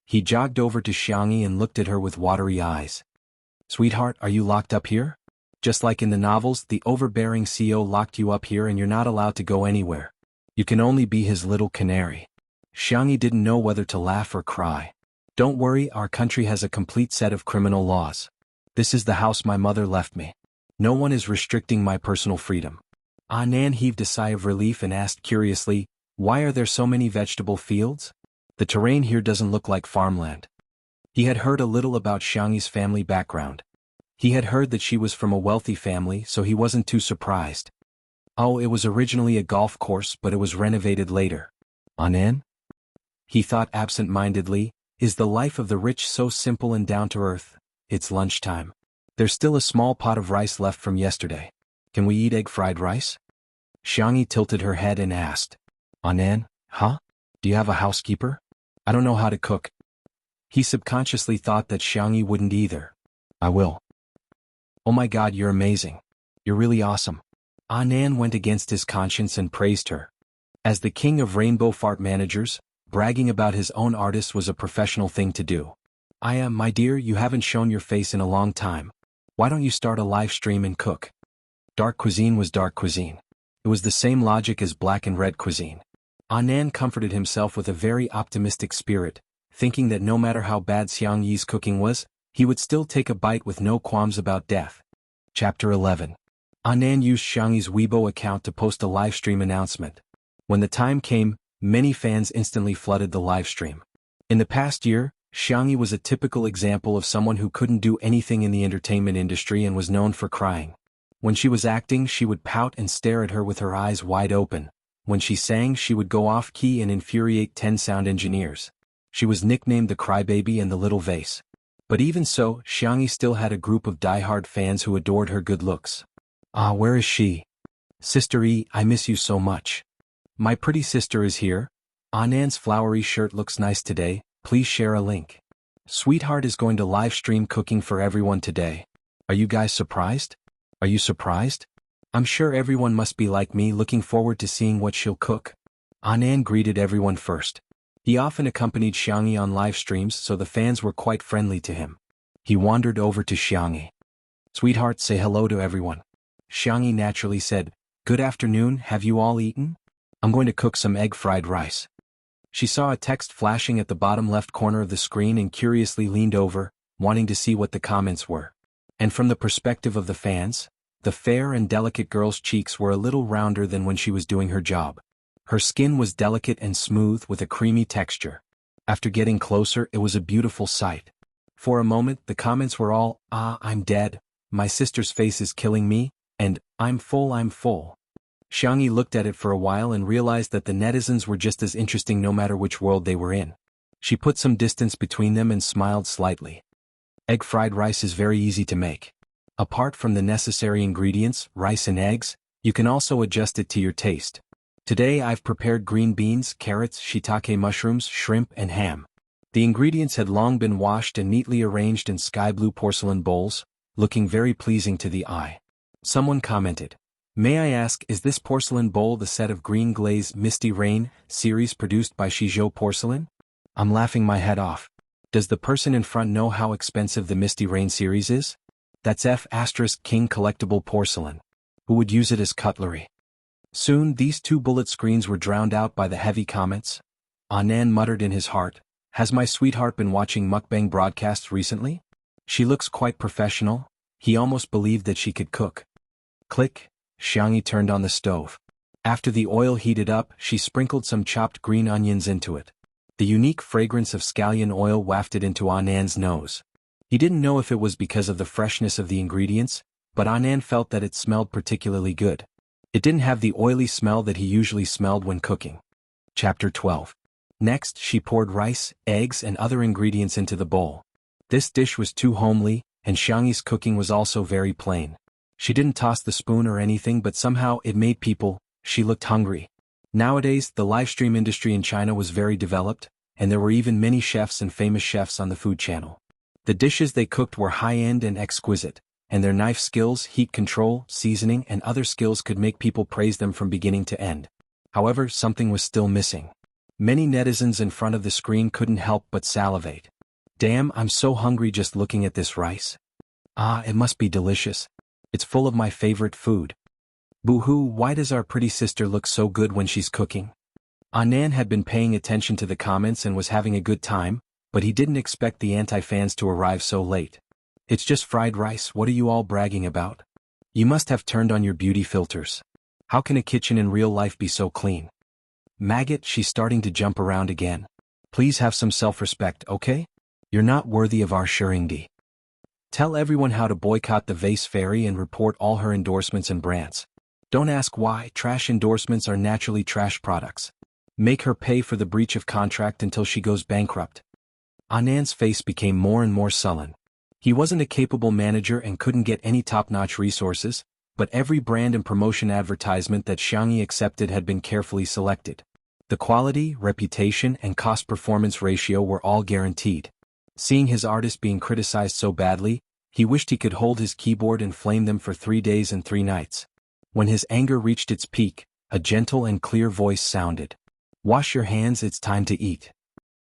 He jogged over to Xianxia and looked at her with watery eyes. "Sweetheart, are you locked up here? Just like in the novels, the overbearing CEO locked you up here and you're not allowed to go anywhere. You can only be his little canary." Xianxia didn't know whether to laugh or cry. "Don't worry, our country has a complete set of criminal laws. This is the house my mother left me. No one is restricting my personal freedom." Anand heaved a sigh of relief and asked curiously, "Why are there so many vegetable fields? The terrain here doesn't look like farmland." He had heard a little about Xianxia's family background. He had heard that she was from a wealthy family, so he wasn't too surprised. "Oh, it was originally a golf course, but it was renovated later." "Anand?" He thought absent-mindedly, "Is the life of the rich so simple and down-to-earth? It's lunchtime. There's still a small pot of rice left from yesterday. Can we eat egg-fried rice?" Xianxia tilted her head and asked, "Anand, huh? Do you have a housekeeper? I don't know how to cook." He subconsciously thought that Xianxia wouldn't either. "I will." "Oh my God, you're amazing. You're really awesome." Anand went against his conscience and praised her. As the king of rainbow fart managers, bragging about his own artists was a professional thing to do. My dear, you haven't shown your face in a long time. Why don't you start a live stream and cook?" Dark cuisine was dark cuisine. It was the same logic as black and red cuisine. Anand comforted himself with a very optimistic spirit, thinking that no matter how bad Xiangyi's cooking was, he would still take a bite with no qualms about death. Chapter 11. Anand used Xiangyi's Weibo account to post a livestream announcement. When the time came, many fans instantly flooded the livestream. In the past year, Xianxia was a typical example of someone who couldn't do anything in the entertainment industry and was known for crying. When she was acting, she would pout and stare at her with her eyes wide open. When she sang, she would go off-key and infuriate 10 sound engineers. She was nicknamed the Crybaby and the Little Vase. But even so, Xianxia still had a group of die-hard fans who adored her good looks. "Ah, where is she? Sister E, I miss you so much. My pretty sister is here. Anand's flowery shirt looks nice today, please share a link. Sweetheart is going to live stream cooking for everyone today. Are you guys surprised? Are you surprised? I'm sure everyone must be like me, looking forward to seeing what she'll cook." Anand greeted everyone first. He often accompanied Xianxia on live streams, so the fans were quite friendly to him. He wandered over to Xianxia. "Sweetheart, say hello to everyone." Xianxia naturally said, "Good afternoon, have you all eaten? I'm going to cook some egg-fried rice." She saw a text flashing at the bottom left corner of the screen and curiously leaned over, wanting to see what the comments were. And from the perspective of the fans, the fair and delicate girl's cheeks were a little rounder than when she was doing her job. Her skin was delicate and smooth with a creamy texture. After getting closer, it was a beautiful sight. For a moment, the comments were all, "Ah, I'm dead, my sister's face is killing me," and I'm full. Xianxia looked at it for a while and realized that the netizens were just as interesting no matter which world they were in. She put some distance between them and smiled slightly. Egg-fried rice is very easy to make. Apart from the necessary ingredients, rice and eggs, you can also adjust it to your taste. Today I've prepared green beans, carrots, shiitake mushrooms, shrimp, and ham. The ingredients had long been washed and neatly arranged in sky-blue porcelain bowls, looking very pleasing to the eye. Someone commented, "May I ask, is this porcelain bowl the set of Green Glaze Misty Rain series produced by Shizhou Porcelain?" I'm laughing my head off. Does the person in front know how expensive the Misty Rain series is? That's F*King collectible porcelain. Who would use it as cutlery? Soon these two bullet screens were drowned out by the heavy comments. Anand muttered in his heart, "Has my sweetheart been watching mukbang broadcasts recently? She looks quite professional." He almost believed that she could cook. Click, Xianxia turned on the stove. After the oil heated up, she sprinkled some chopped green onions into it. The unique fragrance of scallion oil wafted into Anand's nose. He didn't know if it was because of the freshness of the ingredients, but Anand felt that it smelled particularly good. It didn't have the oily smell that he usually smelled when cooking. Chapter 12. Next, she poured rice, eggs and other ingredients into the bowl. This dish was too homely, and Xianxia's cooking was also very plain. She didn't toss the spoon or anything, but somehow it made she looked hungry. Nowadays, the livestream industry in China was very developed, and there were even many chefs and famous chefs on the food channel. The dishes they cooked were high-end and exquisite, and their knife skills, heat control, seasoning and other skills could make people praise them from beginning to end. However, something was still missing. Many netizens in front of the screen couldn't help but salivate. Damn, I'm so hungry just looking at this rice. Ah, it must be delicious. It's full of my favorite food. Boo-hoo, why does our pretty sister look so good when she's cooking? Anand had been paying attention to the comments and was having a good time, but he didn't expect the anti-fans to arrive so late. It's just fried rice, what are you all bragging about? You must have turned on your beauty filters. How can a kitchen in real life be so clean? Maggot, she's starting to jump around again. Please have some self-respect, okay? You're not worthy of our Shurindi. Tell everyone how to boycott the Vase Fairy and report all her endorsements and brands. Don't ask why, trash endorsements are naturally trash products. Make her pay for the breach of contract until she goes bankrupt. Anand's face became more and more sullen. He wasn't a capable manager and couldn't get any top-notch resources, but every brand and promotion advertisement that Xianxia accepted had been carefully selected. The quality, reputation, and cost-performance ratio were all guaranteed. Seeing his artist being criticized so badly, he wished he could hold his keyboard and flame them for 3 days and 3 nights. When his anger reached its peak, a gentle and clear voice sounded. Wash your hands, it's time to eat.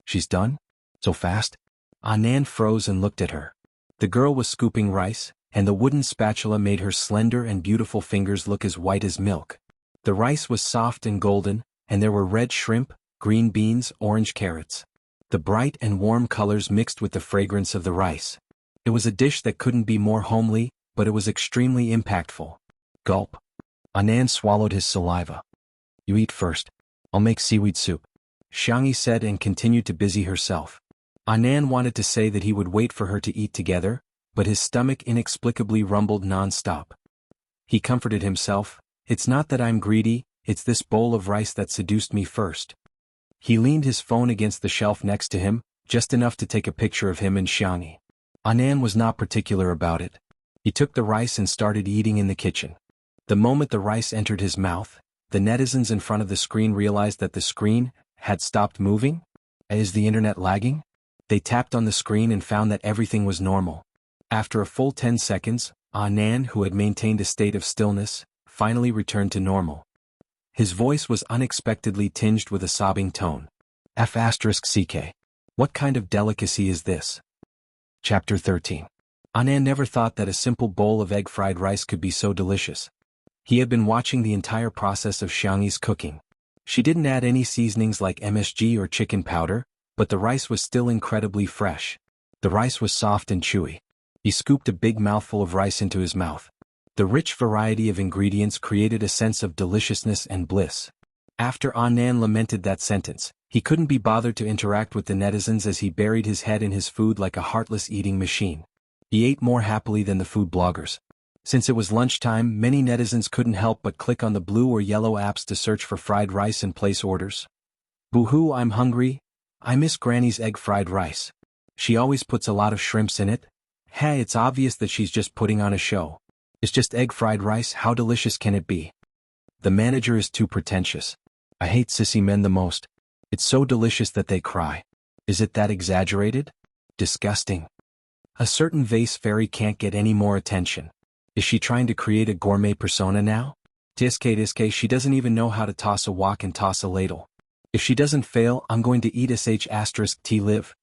She's done? So fast? Anand froze and looked at her. The girl was scooping rice, and the wooden spatula made her slender and beautiful fingers look as white as milk. The rice was soft and golden, and there were red shrimp, green beans, orange carrots. The bright and warm colors mixed with the fragrance of the rice. It was a dish that couldn't be more homely, but it was extremely impactful. Gulp. Anand swallowed his saliva. You eat first. I'll make seaweed soup, Xianxia said and continued to busy herself. Anand wanted to say that he would wait for her to eat together, but his stomach inexplicably rumbled non-stop. He comforted himself, it's not that I'm greedy, it's this bowl of rice that seduced me first. He leaned his phone against the shelf next to him, just enough to take a picture of him and Xianxia. Anand was not particular about it. He took the rice and started eating in the kitchen. The moment the rice entered his mouth, the netizens in front of the screen realized that the screen had stopped moving. Is the internet lagging? They tapped on the screen and found that everything was normal. After a full 10 seconds, Anand, who had maintained a state of stillness, finally returned to normal. His voice was unexpectedly tinged with a sobbing tone. F***ck. What kind of delicacy is this? Chapter 13. Anand never thought that a simple bowl of egg-fried rice could be so delicious. He had been watching the entire process of Xianxia's cooking. She didn't add any seasonings like MSG or chicken powder, but the rice was still incredibly fresh. The rice was soft and chewy. He scooped a big mouthful of rice into his mouth. The rich variety of ingredients created a sense of deliciousness and bliss. After Anand lamented that sentence, he couldn't be bothered to interact with the netizens as he buried his head in his food like a heartless eating machine. He ate more happily than the food bloggers. Since it was lunchtime, many netizens couldn't help but click on the blue or yellow apps to search for fried rice and place orders. Boo-hoo, I'm hungry. I miss Granny's egg-fried rice. She always puts a lot of shrimps in it. Hey, it's obvious that she's just putting on a show. It's just egg-fried rice, how delicious can it be? The manager is too pretentious. I hate sissy men the most. It's so delicious that they cry. Is it that exaggerated? Disgusting. A certain vase fairy can't get any more attention. Is she trying to create a gourmet persona now? Tiske, she doesn't even know how to toss a wok and toss a ladle. If she doesn't fail, I'm going to eat sh*t live.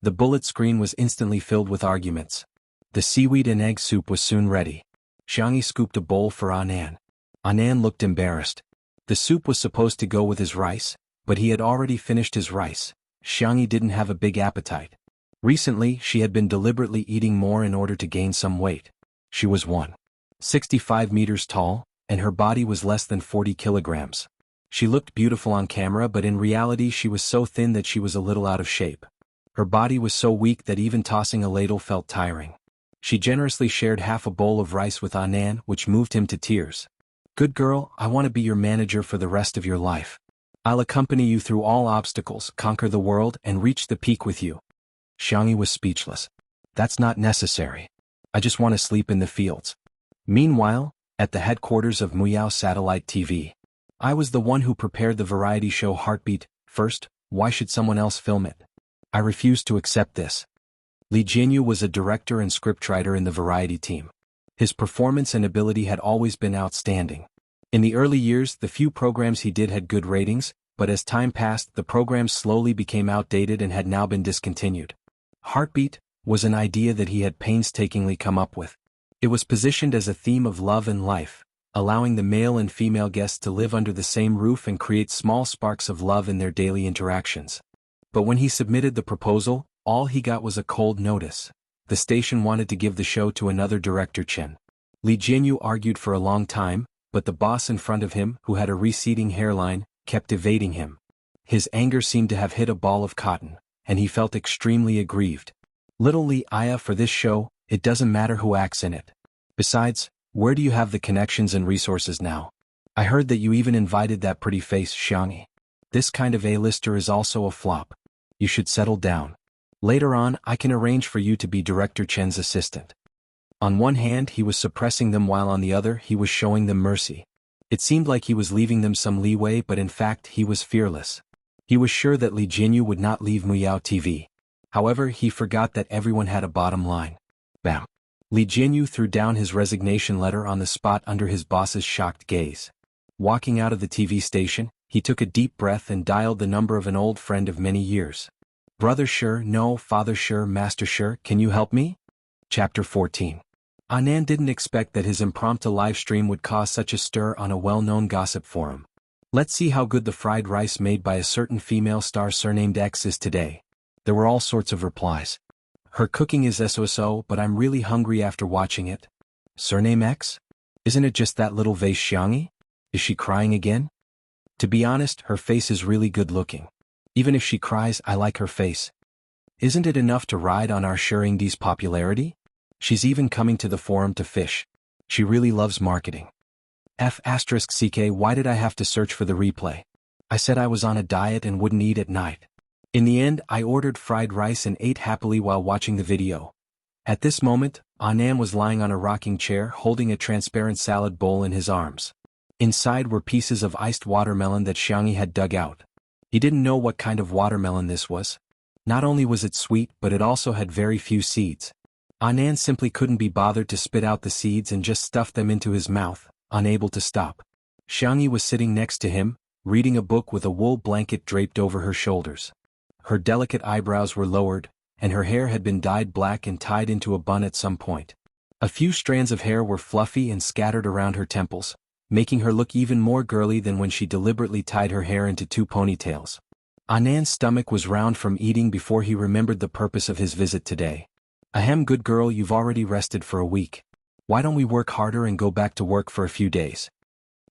The bullet screen was instantly filled with arguments. The seaweed and egg soup was soon ready. Xianxia scooped a bowl for Anand. Anand looked embarrassed. The soup was supposed to go with his rice, but he had already finished his rice. Xianxia didn't have a big appetite. Recently, she had been deliberately eating more in order to gain some weight. She was 165 meters tall, and her body was less than 40 kilograms. She looked beautiful on camera, but in reality she was so thin that she was a little out of shape. Her body was so weak that even tossing a ladle felt tiring. She generously shared half a bowl of rice with Anand, which moved him to tears. "Good girl, I want to be your manager for the rest of your life. I'll accompany you through all obstacles, conquer the world, and reach the peak with you." Xianxia was speechless. "That's not necessary. I just want to sleep in the fields." Meanwhile, at the headquarters of Muyao Satellite TV. "I was the one who prepared the variety show Heartbeat first. Why should someone else film it? I refuse to accept this." Li Jianyu was a director and scriptwriter in the variety team. His performance and ability had always been outstanding. In the early years, the few programs he did had good ratings, but as time passed, the programs slowly became outdated and had now been discontinued. Heartbeat was an idea that he had painstakingly come up with. It was positioned as a theme of love and life, allowing the male and female guests to live under the same roof and create small sparks of love in their daily interactions. But when he submitted the proposal, all he got was a cold notice. The station wanted to give the show to another director, Chen. Li Jianyu argued for a long time, but the boss in front of him, who had a receding hairline, kept evading him. His anger seemed to have hit a ball of cotton, and he felt extremely aggrieved. "Little Li Aya, for this show, it doesn't matter who acts in it. Besides, where do you have the connections and resources now? I heard that you even invited that pretty face Xianxia. This kind of A-lister is also a flop. You should settle down. Later on, I can arrange for you to be Director Chen's assistant." On one hand, he was suppressing them, while on the other, he was showing them mercy. It seemed like he was leaving them some leeway, but in fact, he was fearless. He was sure that Li Jianyu would not leave Muyao TV. However, he forgot that everyone had a bottom line. Bam! Li Jianyu threw down his resignation letter on the spot under his boss's shocked gaze. Walking out of the TV station, he took a deep breath and dialed the number of an old friend of many years. "Brother Sure, no, Father Sure, Master Sure, can you help me?" Chapter 14. Anand didn't expect that his impromptu live stream would cause such a stir on a well-known gossip forum. "Let's see how good the fried rice made by a certain female star surnamed X is today." There were all sorts of replies. "Her cooking is so-so, but I'm really hungry after watching it." "Surname X? Isn't it just that little vase Xianxia? Is she crying again?" "To be honest, her face is really good looking. Even if she cries, I like her face. Isn't it enough to ride on our Shuringdi's popularity? She's even coming to the forum to fish. She really loves marketing." F***CK, why did I have to search for the replay? I said I was on a diet and wouldn't eat at night. In the end, I ordered fried rice and ate happily while watching the video. At this moment, Anand was lying on a rocking chair holding a transparent salad bowl in his arms. Inside were pieces of iced watermelon that Xianxia had dug out. He didn't know what kind of watermelon this was. Not only was it sweet, but it also had very few seeds. Anand simply couldn't be bothered to spit out the seeds and just stuffed them into his mouth, unable to stop. Xianxia was sitting next to him, reading a book with a wool blanket draped over her shoulders. Her delicate eyebrows were lowered, and her hair had been dyed black and tied into a bun at some point. A few strands of hair were fluffy and scattered around her temples, making her look even more girly than when she deliberately tied her hair into two ponytails. Anand's stomach was round from eating before he remembered the purpose of his visit today. "Ahem, good girl, you've already rested for a week. Why don't we work harder and go back to work for a few days?"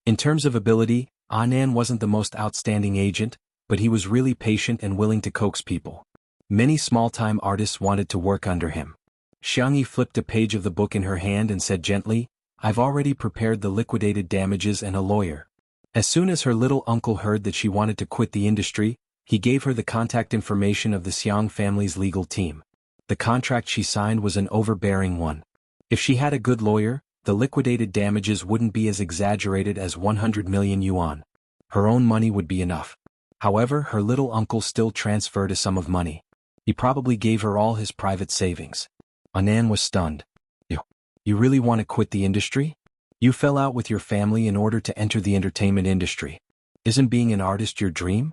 In terms of ability, Anand wasn't the most outstanding agent, but he was really patient and willing to coax people. Many small-time artists wanted to work under him. Xianxia flipped a page of the book in her hand and said gently, "I've already prepared the liquidated damages and a lawyer." As soon as her little uncle heard that she wanted to quit the industry, he gave her the contact information of the Xiang family's legal team. The contract she signed was an overbearing one. If she had a good lawyer, the liquidated damages wouldn't be as exaggerated as 100 million yuan. Her own money would be enough. However, her little uncle still transferred a sum of money. He probably gave her all his private savings. Anand was stunned. You really want to quit the industry? You fell out with your family in order to enter the entertainment industry. Isn't being an artist your dream?"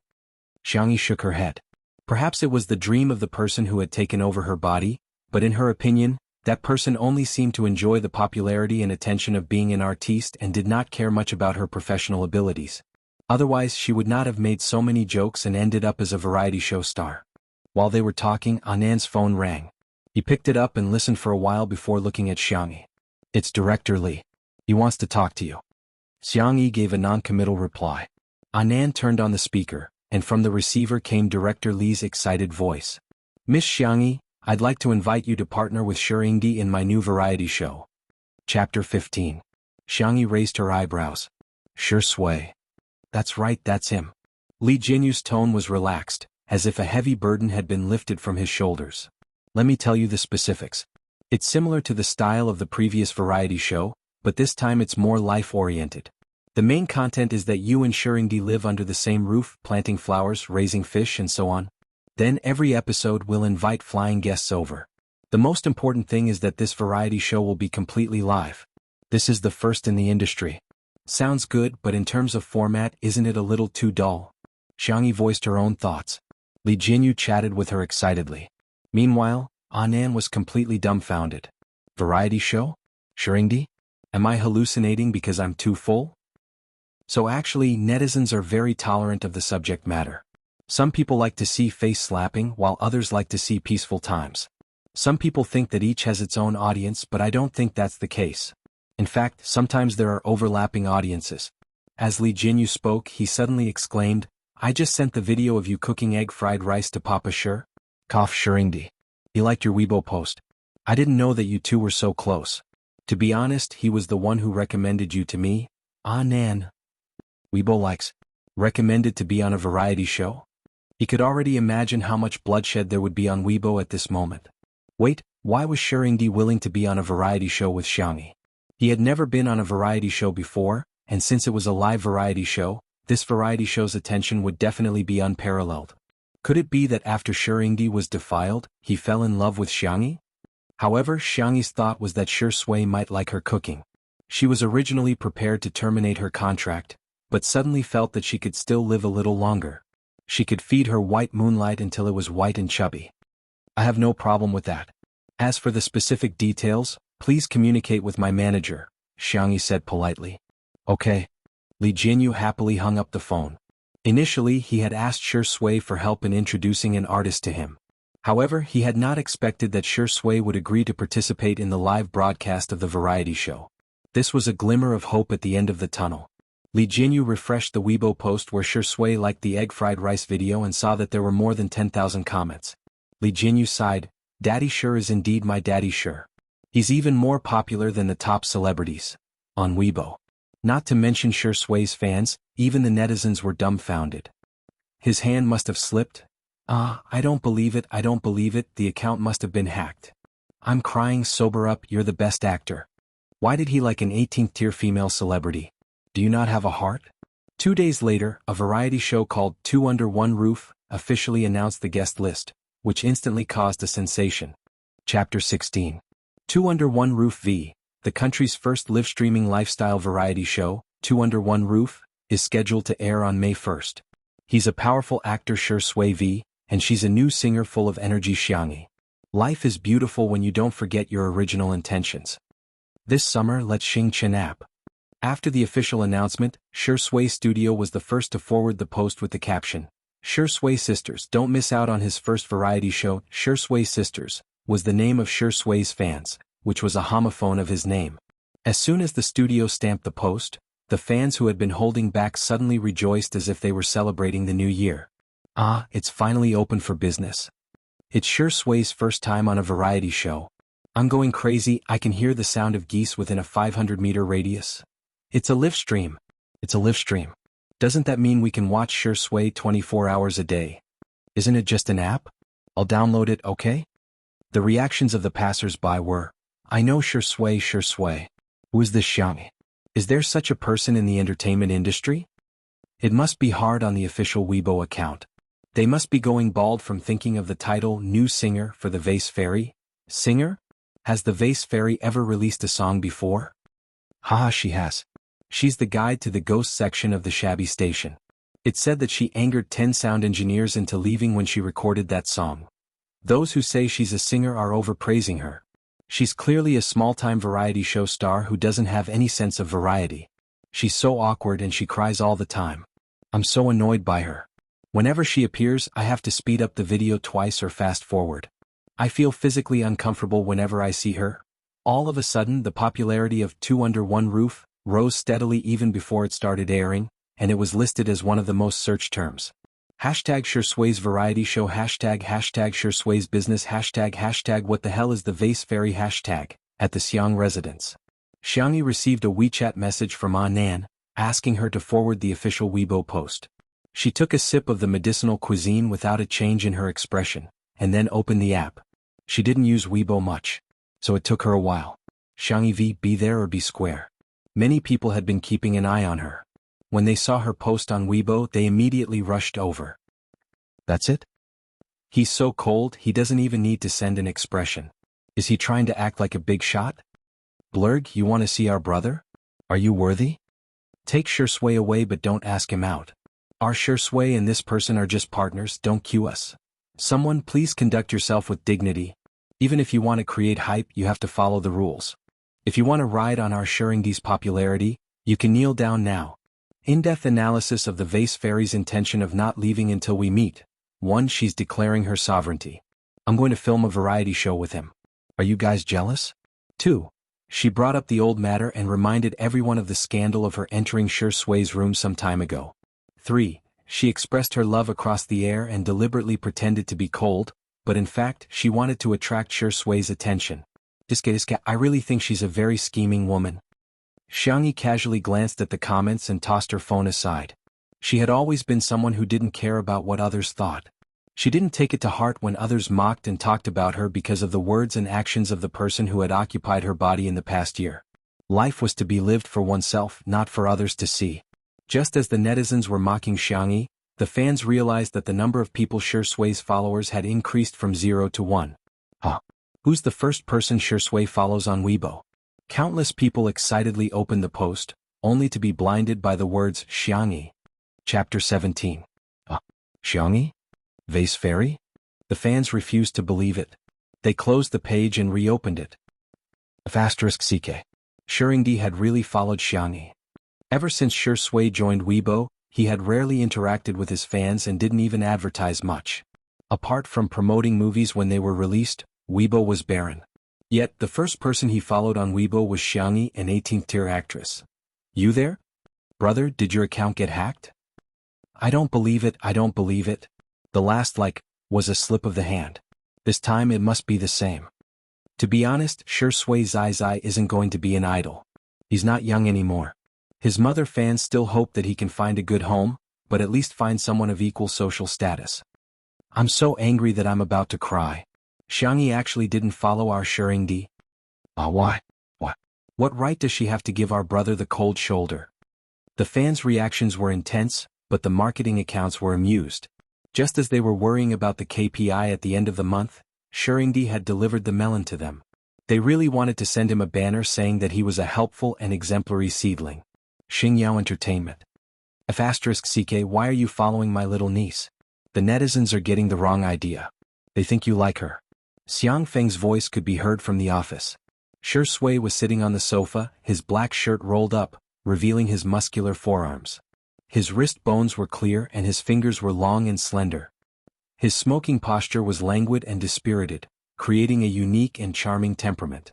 Xianxia shook her head. Perhaps it was the dream of the person who had taken over her body, but in her opinion, that person only seemed to enjoy the popularity and attention of being an artiste and did not care much about her professional abilities. Otherwise, she would not have made so many jokes and ended up as a variety show star. While they were talking, Anand's phone rang. He picked it up and listened for a while before looking at Xianxia. "It's Director Li. He wants to talk to you." Xianxia gave a non-committal reply. Anand turned on the speaker, and from the receiver came Director Li's excited voice. Miss Xianxia, I'd like to invite you to partner with Shirindi in my new variety show. Chapter 15. Xianxia raised her eyebrows. Shui. That's right, that's him. Li Jinyu's tone was relaxed, as if a heavy burden had been lifted from his shoulders. Let me tell you the specifics. It's similar to the style of the previous variety show, but this time it's more life-oriented. The main content is that you and Shirindi live under the same roof, planting flowers, raising fish, and so on. Then every episode will invite flying guests over. The most important thing is that this variety show will be completely live. This is the first in the industry. Sounds good, but in terms of format, isn't it a little too dull? Xianxia voiced her own thoughts. Li Jinyu chatted with her excitedly. Meanwhile, Anan was completely dumbfounded. Variety show? Shirindi? Am I hallucinating because I'm too full? So actually, netizens are very tolerant of the subject matter. Some people like to see face slapping while others like to see peaceful times. Some people think that each has its own audience, but I don't think that's the case. In fact, sometimes there are overlapping audiences. As Li Jinyu spoke, he suddenly exclaimed, I just sent the video of you cooking egg fried rice to Papa Shir. Cough Shirindi. He liked your Weibo post. I didn't know that you two were so close. To be honest, he was the one who recommended you to me. Ah Nan. Weibo likes. Recommended to be on a variety show? He could already imagine how much bloodshed there would be on Weibo at this moment. Wait, why was Shirindi willing to be on a variety show with Xianxia? He had never been on a variety show before, and since it was a live variety show, this variety show's attention would definitely be unparalleled. Could it be that after Shirindi was defiled, he fell in love with Xianxia? However, Xiangxia's thought was that Shui might like her cooking. She was originally prepared to terminate her contract, but suddenly felt that she could still live a little longer. She could feed her white moonlight until it was white and chubby. I have no problem with that. As for the specific details, please communicate with my manager, Xianxia said politely. Okay. Li Jinyu happily hung up the phone. Initially, he had asked Shui for help in introducing an artist to him. However, he had not expected that Shui would agree to participate in the live broadcast of the variety show. This was a glimmer of hope at the end of the tunnel. Li Jinyu refreshed the Weibo post where Shui liked the egg fried rice video and saw that there were more than 10,000 comments. Li Jinyu sighed, Daddy Shir is indeed my Daddy Shir. He's even more popular than the top celebrities. On Weibo. Not to mention Shui's fans, even the netizens were dumbfounded. His hand must have slipped. I don't believe it, the account must have been hacked. I'm crying, sober up, you're the best actor. Why did he like an 18th tier female celebrity? Do you not have a heart? 2 days later, a variety show called Two Under One Roof officially announced the guest list, which instantly caused a sensation. Chapter 16. Two Under One Roof v. The country's first live-streaming lifestyle variety show, Two Under One Roof, is scheduled to air on May 1st. He's a powerful actor Shui v, and she's a new singer full of energy Xianxia. Life is beautiful when you don't forget your original intentions. This summer let's Xianxia nap. After the official announcement, Shui Studio was the first to forward the post with the caption, Shui Sisters, don't miss out on his first variety show. Shui Sisters was the name of Shui's fans, which was a homophone of his name. As soon as the studio stamped the post, the fans who had been holding back suddenly rejoiced as if they were celebrating the new year. It's finally open for business. It's Shui's first time on a variety show. I'm going crazy, I can hear the sound of geese within a 500-meter radius. It's a live stream. It's a live stream. Doesn't that mean we can watch Shui 24 hours a day? Isn't it just an app? I'll download it, okay? The reactions of the passers-by were, I know Shui. Who is this Xianxia? Is there such a person in the entertainment industry? It must be hard on the official Weibo account. They must be going bald from thinking of the title New Singer for the Vase Fairy. Singer? Has the Vase Fairy ever released a song before? Haha, she has. She's the guide to the ghost section of the shabby station. It said that she angered 10 sound engineers into leaving when she recorded that song. Those who say she's a singer are overpraising her. She's clearly a small-time variety show star who doesn't have any sense of variety. She's so awkward and she cries all the time. I'm so annoyed by her. Whenever she appears, I have to speed up the video twice or fast forward. I feel physically uncomfortable whenever I see her. All of a sudden, the popularity of Two Under One Roof rose steadily even before it started airing, and it was listed as one of the most searched terms. Hashtag Shurshui's variety show hashtag Shurshui's business hashtag what the hell is the vase fairy hashtag, at the Xiang residence. Xiangyi received a WeChat message from Nan, asking her to forward the official Weibo post. She took a sip of the medicinal cuisine without a change in her expression, and then opened the app. She didn't use Weibo much, so it took her a while. Xiangyi be there or be square. Many people had been keeping an eye on her. When they saw her post on Weibo, they immediately rushed over. That's it? He's so cold, he doesn't even need to send an expression. Is he trying to act like a big shot? Blurg, you want to see our brother? Are you worthy? Take Shurshui away but don't ask him out. Our Shurshui and this person are just partners, don't cue us. Someone please conduct yourself with dignity. Even if you want to create hype, you have to follow the rules. If you want to ride on our Shuringdi's popularity, you can kneel down now. In-depth analysis of the vase fairy's intention of not leaving until we meet. 1. She's declaring her sovereignty. I'm going to film a variety show with him. Are you guys jealous? 2. She brought up the old matter and reminded everyone of the scandal of her entering Shurshui's room some time ago. 3. She expressed her love across the air and deliberately pretended to be cold, but in fact she wanted to attract Shurshui's attention. I really think she's a very scheming woman. Xiangyi casually glanced at the comments and tossed her phone aside. She had always been someone who didn't care about what others thought. She didn't take it to heart when others mocked and talked about her because of the words and actions of the person who had occupied her body in the past year. Life was to be lived for oneself, not for others to see. Just as the netizens were mocking Xiangyi, the fans realized that the number of people Shurshui's followers had increased from 0 to 1. Who's the first person Shurshui follows on Weibo? Countless people excitedly opened the post, only to be blinded by the words Xiangyi. Chapter 17. Xiangyi? Vase fairy? The fans refused to believe it. They closed the page and reopened it. *CK. Shuringdi had really followed Xiangyi. Ever since Shurshui joined Weibo, he had rarely interacted with his fans and didn't even advertise much. Apart from promoting movies when they were released, Weibo was barren. Yet, the first person he followed on Weibo was Xiangyi, an 18th-tier actress. You there? Brother, did your account get hacked? I don't believe it. The last like was a slip of the hand. This time it must be the same. To be honest, Shurshui Zai isn't going to be an idol. He's not young anymore. His mother fans still hope that he can find a good home, but at least find someone of equal social status. I'm so angry that I'm about to cry. Xiangyi actually didn't follow our Shuringdi. Why? What right does she have to give our brother the cold shoulder? The fans' reactions were intense, but the marketing accounts were amused. Just as they were worrying about the KPI at the end of the month, Shuringdi had delivered the melon to them. They really wanted to send him a banner saying that he was a helpful and exemplary seedling. Xingyao Entertainment. *CK. Why are you following my little niece? The netizens are getting the wrong idea. They think you like her. Xiang Feng's voice could be heard from the office. Shurshui was sitting on the sofa, his black shirt rolled up, revealing his muscular forearms. His wrist bones were clear and his fingers were long and slender. His smoking posture was languid and dispirited, creating a unique and charming temperament.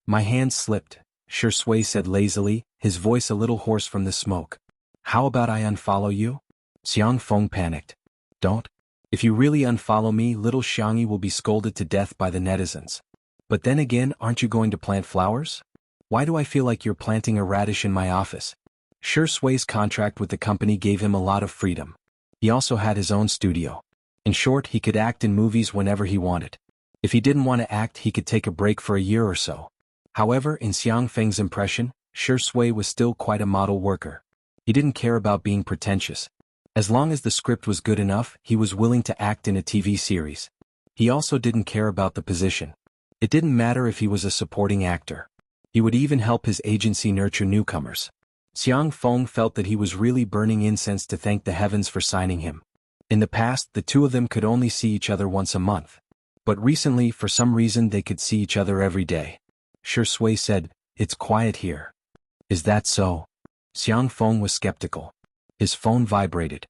My hand slipped, Shurshui said lazily, his voice a little hoarse from the smoke. How about I unfollow you? Xiang Feng panicked. Don't. If you really unfollow me, little Xiangyi will be scolded to death by the netizens. But then again, aren't you going to plant flowers? Why do I feel like you're planting a radish in my office? Shurshui's contract with the company gave him a lot of freedom. He also had his own studio. In short, he could act in movies whenever he wanted. If he didn't want to act, he could take a break for a year or so. However, in Xiang Feng's impression, Shurshui was still quite a model worker. He didn't care about being pretentious. As long as the script was good enough, he was willing to act in a TV series. He also didn't care about the position. It didn't matter if he was a supporting actor. He would even help his agency nurture newcomers. Xiang Feng felt that he was really burning incense to thank the heavens for signing him. In the past, the two of them could only see each other once a month. But recently, for some reason, they could see each other every day. Shurshui said, "It's quiet here." Is that so? Xiang Feng was skeptical. His phone vibrated.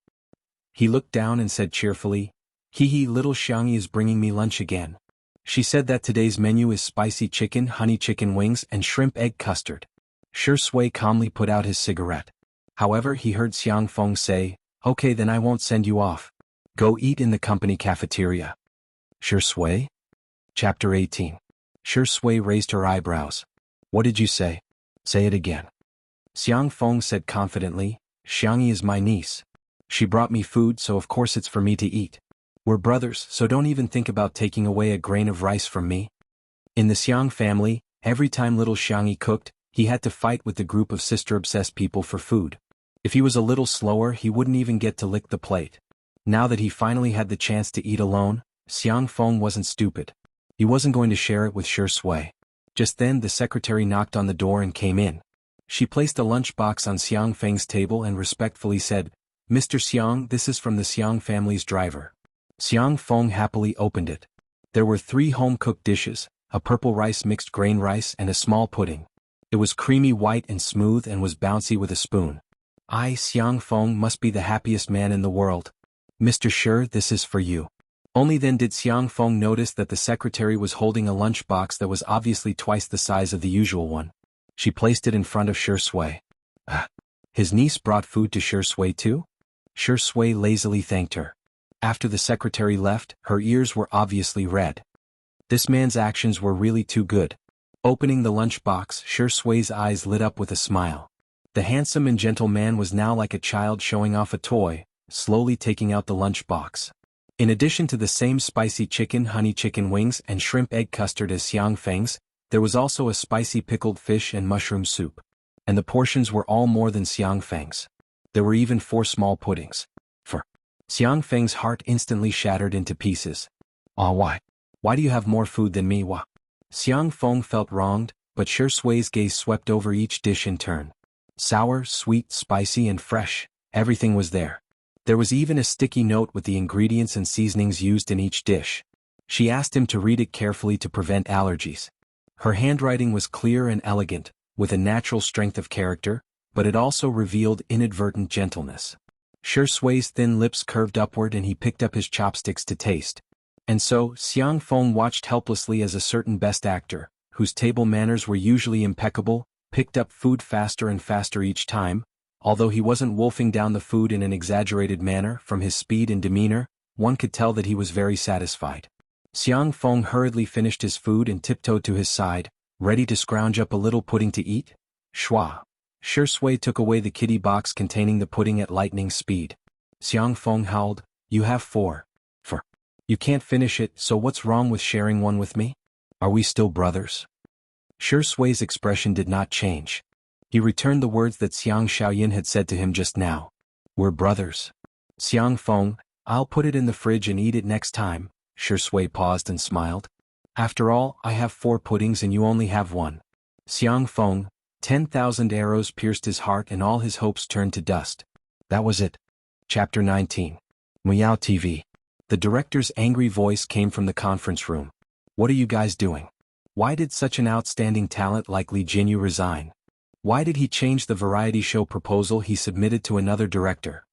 He looked down and said cheerfully, "Hee, little Xiangyi is bringing me lunch again. She said that today's menu is spicy chicken, honey chicken wings, and shrimp egg custard." Shurshui calmly put out his cigarette. However, he heard Xiang Feng say, "Okay, then I won't send you off. Go eat in the company cafeteria. Sure Sui? Chapter 18. Sure Sui raised her eyebrows. What did you say? Say it again. Xiang Feng said confidently, Xiangyi is my niece. She brought me food, so of course it's for me to eat. We're brothers, so don't even think about taking away a grain of rice from me. In the Xiang family, every time little Xiangyi cooked, he had to fight with the group of sister-obsessed people for food. If he was a little slower, he wouldn't even get to lick the plate. Now that he finally had the chance to eat alone, Xiang Feng wasn't stupid. He wasn't going to share it with Sure Sui. Just then the secretary knocked on the door and came in. She placed a lunchbox on Xiang Feng's table and respectfully said, Mr. Xiang, this is from the Xiang family's driver. Xiang Feng happily opened it. There were 3 home-cooked dishes, a purple rice mixed grain rice and a small pudding. It was creamy white and smooth and was bouncy with a spoon. I, Xiang Feng, must be the happiest man in the world. Mr. Sure, this is for you. Only then did Xiang Feng notice that the secretary was holding a lunchbox that was obviously twice the size of the usual one. She placed it in front of Sure Sui. His niece brought food to Sure Sui too? Sure Sui lazily thanked her. After the secretary left, her ears were obviously red. This man's actions were really too good. Opening the lunchbox, Sure Sui's eyes lit up with a smile. The handsome and gentle man was now like a child showing off a toy, slowly taking out the lunchbox. In addition to the same spicy chicken, honey chicken wings and shrimp egg custard as Xiang Feng's, there was also a spicy pickled fish and mushroom soup. And the portions were all more than Xiang Feng's. There were even 4 small puddings. For Xiang Feng's heart instantly shattered into pieces. Why? Why do you have more food than me? Wah? Xiang Feng felt wronged, but Sure Sui's gaze swept over each dish in turn. Sour, sweet, spicy and fresh, everything was there. There was even a sticky note with the ingredients and seasonings used in each dish. She asked him to read it carefully to prevent allergies. Her handwriting was clear and elegant, with a natural strength of character, but it also revealed inadvertent gentleness. Sure Sui's thin lips curved upward and he picked up his chopsticks to taste. And so, Xiang Feng watched helplessly as a certain best actor, whose table manners were usually impeccable, picked up food faster and faster each time. Although he wasn't wolfing down the food in an exaggerated manner, from his speed and demeanor, one could tell that he was very satisfied. Xiang Feng hurriedly finished his food and tiptoed to his side, ready to scrounge up a little pudding to eat. Shua. Sure Sui took away the kitty box containing the pudding at lightning speed. Xiang Feng howled, You have 4. You can't finish it, so what's wrong with sharing one with me? Are we still brothers? Sure Sui's expression did not change. He returned the words that Xiang Xiaoyan had said to him just now. We're brothers. Xiang Feng, I'll put it in the fridge and eat it next time. Sure Sui paused and smiled. After all, I have 4 puddings and you only have 1. Xiang Feng, 10,000 arrows pierced his heart and all his hopes turned to dust. That was it. Chapter 19. Miao TV. The director's angry voice came from the conference room. What are you guys doing? Why did such an outstanding talent like Li Jinyu resign? Why did he change the variety show proposal he submitted to another director?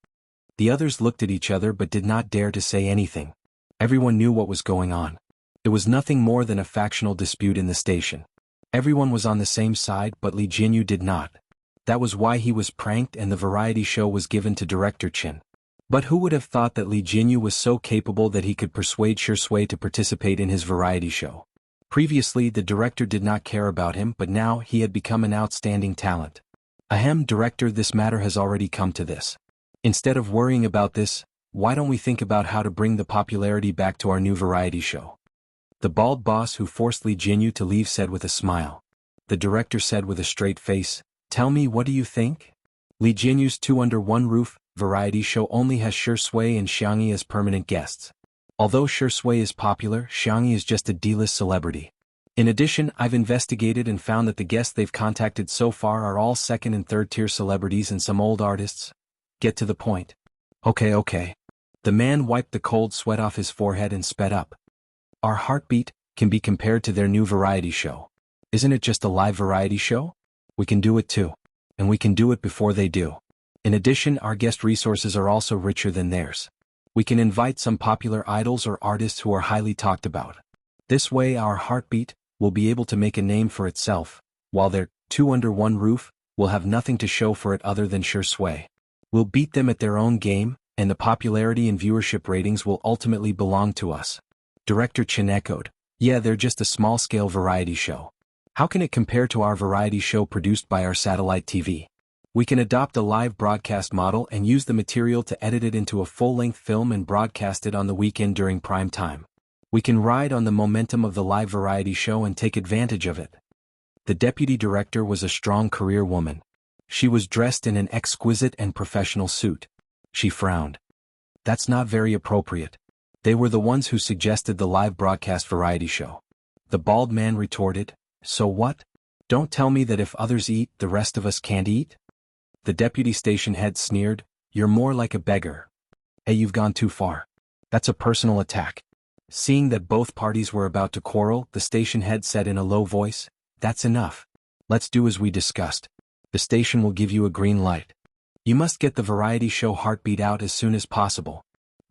The others looked at each other but did not dare to say anything. Everyone knew what was going on. It was nothing more than a factional dispute in the station. Everyone was on the same side but Li Jinyu did not. That was why he was pranked and the variety show was given to Director Qin. But who would have thought that Li Jinyu was so capable that he could persuade Sure Sui to participate in his variety show? Previously the director did not care about him, but now he had become an outstanding talent. Ahem, director, this matter has already come to this. Instead of worrying about this, why don't we think about how to bring the popularity back to our new variety show? The bald boss who forced Li Jinyu to leave said with a smile. The director said with a straight face, Tell me, what do you think? Li Jinyu's 2 Under One Roof variety show only has Sure Sui and Xiangyi as permanent guests. Although Sure Sui is popular, Xiangyi is just a D-list celebrity. In addition, I've investigated and found that the guests they've contacted so far are all 2nd and 3rd tier celebrities and some old artists. Get to the point. Okay. The man wiped the cold sweat off his forehead and sped up. Our heartbeat can be compared to their new variety show. Isn't it just a live variety show? We can do it too. And we can do it before they do. In addition, our guest resources are also richer than theirs. We can invite some popular idols or artists who are highly talked about. This way our heartbeat will be able to make a name for itself, while their 2 Under One Roof will have nothing to show for it other than Sure Sui. We'll beat them at their own game, and the popularity and viewership ratings will ultimately belong to us. Director Chen echoed, yeah, they're just a small-scale variety show. How can it compare to our variety show produced by our satellite TV? We can adopt a live broadcast model and use the material to edit it into a full-length film and broadcast it on the weekend during prime time. We can ride on the momentum of the live variety show and take advantage of it. The deputy director was a strong career woman. She was dressed in an exquisite and professional suit. She frowned. That's not very appropriate. They were the ones who suggested the live broadcast variety show. The bald man retorted, so what? Don't tell me that if others eat, the rest of us can't eat? The deputy station head sneered, you're more like a beggar. Hey, you've gone too far. That's a personal attack. Seeing that both parties were about to quarrel, the station head said in a low voice, that's enough. Let's do as we discussed. The station will give you a green light. You must get the variety show Heartbeat out as soon as possible.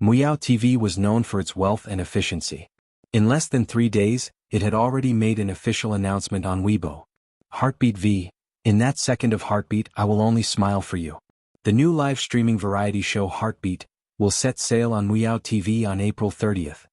Muyao TV was known for its wealth and efficiency. In less than 3 days, it had already made an official announcement on Weibo. Heartbeat V. In that second of Heartbeat, I will only smile for you. The new live streaming variety show Heartbeat will set sail on Muyao TV on April 30th.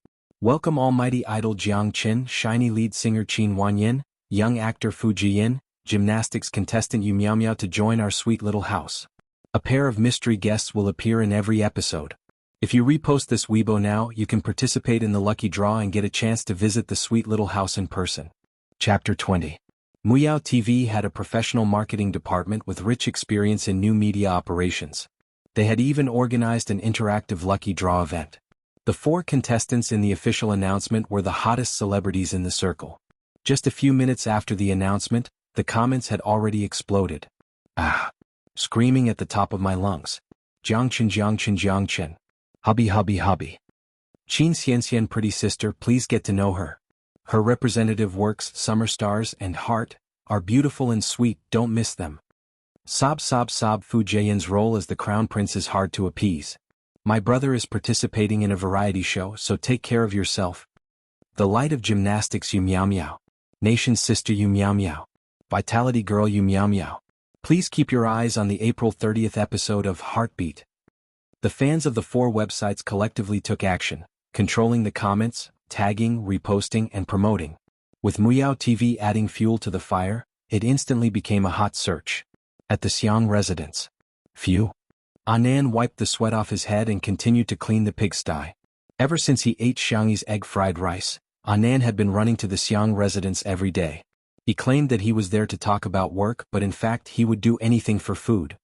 Welcome almighty idol Jiang Qin, shiny lead singer Qin Wanyin, young actor Fu Jiyin, gymnastics contestant Yu Miao Miao to join our sweet little house. A pair of mystery guests will appear in every episode. If you repost this Weibo now, you can participate in the lucky draw and get a chance to visit the sweet little house in person. Chapter 20. Muyao TV had a professional marketing department with rich experience in new media operations. They had even organized an interactive lucky draw event. The 4 contestants in the official announcement were the hottest celebrities in the circle. Just a few minutes after the announcement, the comments had already exploded. Ah! Screaming at the top of my lungs. Jiangchen Jiangchen Jiangchen. Hubby hubby hubby. Xianxia, pretty sister, please get to know her. Her representative works, Summer Stars and Heart, are beautiful and sweet, don't miss them. Sob sob sob. Fu Jian's role as the crown prince is hard to appease. My brother is participating in a variety show, so take care of yourself. The light of gymnastics Yu Miao Miao. Nation's sister Yu Miao Miao. Vitality girl Yu Miao Miao. Please keep your eyes on the April 30th episode of Heartbeat. The fans of the 4 websites collectively took action, controlling the comments, tagging, reposting, and promoting. With Muyao TV adding fuel to the fire, it instantly became a hot search. At the Xiang residence. Phew. Anan wiped the sweat off his head and continued to clean the pigsty. Ever since he ate Xiangyi's egg-fried rice, Anan had been running to the Xiang residence every day. He claimed that he was there to talk about work, but in fact he would do anything for food.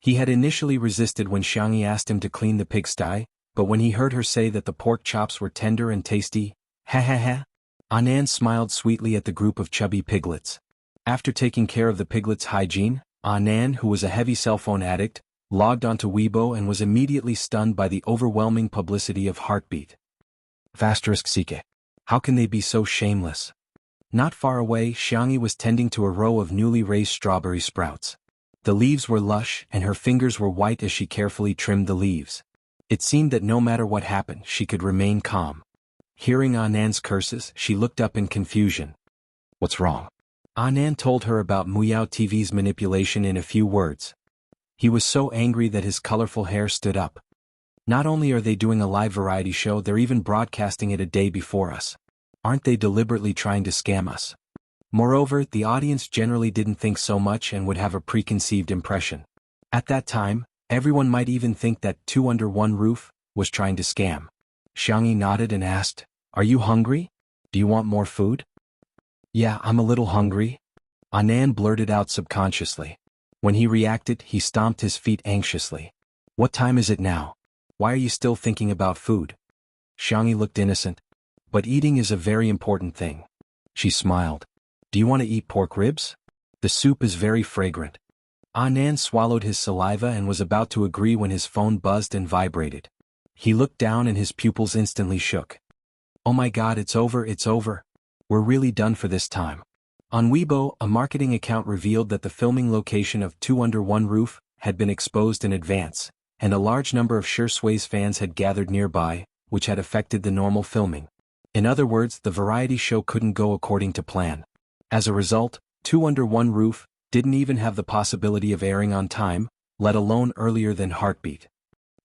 He had initially resisted when Xiangyi asked him to clean the pigsty, but when he heard her say that the pork chops were tender and tasty, ha ha ha, Anan smiled sweetly at the group of chubby piglets. After taking care of the piglets' hygiene, Anan, who was a heavy cell phone addict, logged onto Weibo and was immediately stunned by the overwhelming publicity of Heartbeat. *Seeke. How can they be so shameless? Not far away, Xiangyi was tending to a row of newly raised strawberry sprouts. The leaves were lush, and her fingers were white as she carefully trimmed the leaves. It seemed that no matter what happened, she could remain calm. Hearing Anan's curses, she looked up in confusion. What's wrong? Anan told her about Muyao TV's manipulation in a few words. He was so angry that his colorful hair stood up. Not only are they doing a live variety show, they're even broadcasting it a day before us. Aren't they deliberately trying to scam us? Moreover, the audience generally didn't think so much and would have a preconceived impression. At that time, everyone might even think that 2 Under One Roof was trying to scam. Xiangyi nodded and asked, Are you hungry? Do you want more food? Yeah, I'm a little hungry. Anan blurted out subconsciously. When he reacted, he stomped his feet anxiously. What time is it now? Why are you still thinking about food? Xiangyi looked innocent. But eating is a very important thing. She smiled. Do you want to eat pork ribs? The soup is very fragrant. Anan swallowed his saliva and was about to agree when his phone buzzed and vibrated. He looked down and his pupils instantly shook. Oh my god, it's over, it's over. We're really done for this time. On Weibo, a marketing account revealed that the filming location of 2 Under One Roof had been exposed in advance, and a large number of Shui's fans had gathered nearby, which had affected the normal filming. In other words, the variety show couldn't go according to plan. As a result, 2 Under One Roof didn't even have the possibility of airing on time, let alone earlier than Heartbeat.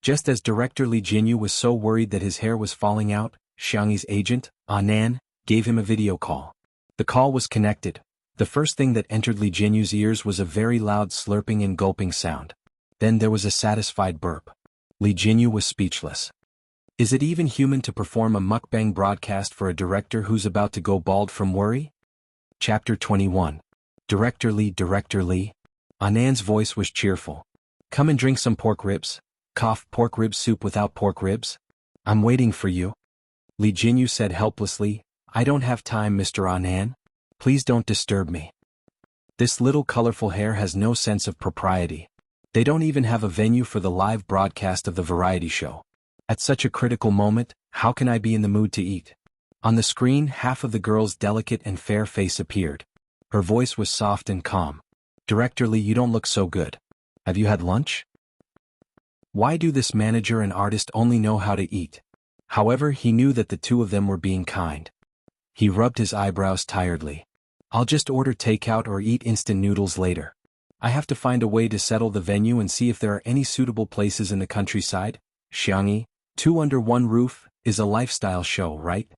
Just as director Li Jinyu was so worried that his hair was falling out, Xianxi's agent, Nan, gave him a video call. The call was connected. The first thing that entered Li Jinyu's ears was a very loud slurping and gulping sound. Then there was a satisfied burp. Li Jinyu was speechless. Is it even human to perform a mukbang broadcast for a director who's about to go bald from worry? Chapter 21. Director Li. Anan's voice was cheerful. Come and drink some pork ribs. Cough, pork rib soup without pork ribs? I'm waiting for you. Li Jinyu said helplessly, I don't have time, Mr. Anan. Please don't disturb me. This little colorful hair has no sense of propriety. They don't even have a venue for the live broadcast of the variety show. At such a critical moment, how can I be in the mood to eat? On the screen, half of the girl's delicate and fair face appeared. Her voice was soft and calm. Director Li, you don't look so good. Have you had lunch? Why do this manager and artist only know how to eat? However, he knew that the two of them were being kind. He rubbed his eyebrows tiredly. I'll just order takeout or eat instant noodles later. I have to find a way to settle the venue and see if there are any suitable places in the countryside. Xianxia, 2 Under One Roof, is a lifestyle show, right?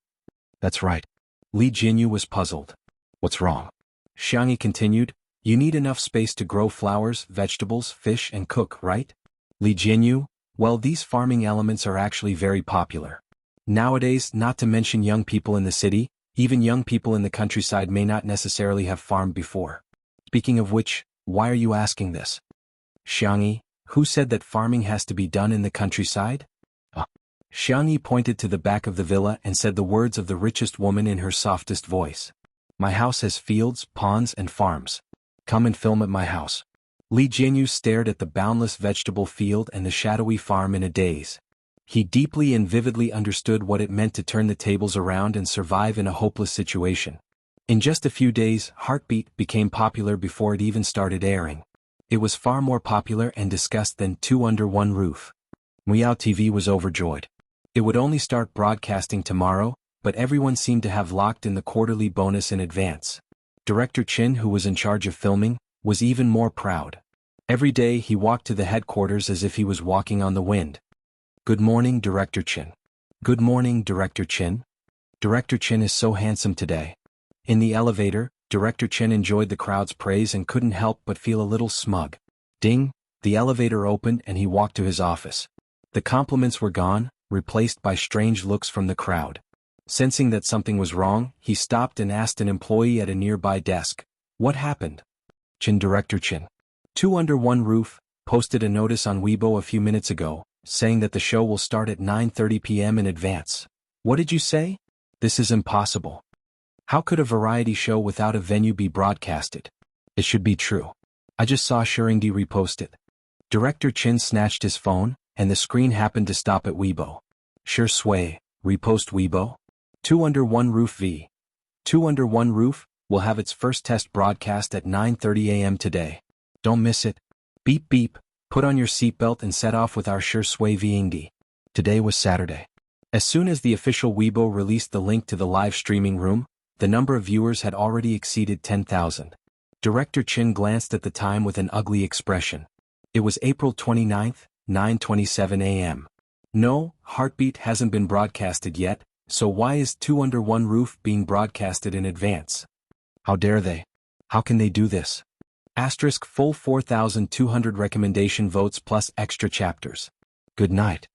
That's right. Li Jinyu was puzzled. What's wrong? Xianxia continued, you need enough space to grow flowers, vegetables, fish and cook, right? Li Jinyu, well, these farming elements are actually very popular. Nowadays, not to mention young people in the city, even young people in the countryside may not necessarily have farmed before. Speaking of which, why are you asking this? Xianxia, who said that farming has to be done in the countryside? Xianxia pointed to the back of the villa and said the words of the richest woman in her softest voice. My house has fields, ponds and farms. Come and film at my house. Li Jinyu stared at the boundless vegetable field and the shadowy farm in a daze. He deeply and vividly understood what it meant to turn the tables around and survive in a hopeless situation. In just a few days, Heartbeat became popular before it even started airing. It was far more popular and discussed than 2 Under One Roof. Miao TV was overjoyed. It would only start broadcasting tomorrow, but everyone seemed to have locked in the quarterly bonus in advance. Director Chin, who was in charge of filming, was even more proud. Every day he walked to the headquarters as if he was walking on the wind. Good morning, Director Chin. Good morning, Director Chin. Director Chin is so handsome today. In the elevator, Director Chin enjoyed the crowd's praise and couldn't help but feel a little smug. Ding, the elevator opened and he walked to his office. The compliments were gone, replaced by strange looks from the crowd. Sensing that something was wrong, he stopped and asked an employee at a nearby desk, what happened? Chin, Director Chin. 2 Under One Roof posted a notice on Weibo a few minutes ago, saying that the show will start at 9:30 p.m. in advance. What did you say? This is impossible. How could a variety show without a venue be broadcasted? It should be true. I just saw Shuringdi repost it. Director Chin snatched his phone, and the screen happened to stop at Weibo. Sure Sway, repost Weibo? 2 Under One Roof v. 2 Under One Roof will have its first test broadcast at 9:30 a.m. today. Don't miss it. Beep beep, put on your seatbelt and set off with our Sure Sway Viingdi. Today was Saturday. As soon as the official Weibo released the link to the live streaming room, the number of viewers had already exceeded 10,000. Director Chin glanced at the time with an ugly expression. It was April 29th, 9:27 a.m. No, Heartbeat hasn't been broadcasted yet, so why is 2 Under One Roof being broadcasted in advance? How dare they? How can they do this? Asterisk full 4,200 recommendation votes plus extra chapters. Good night.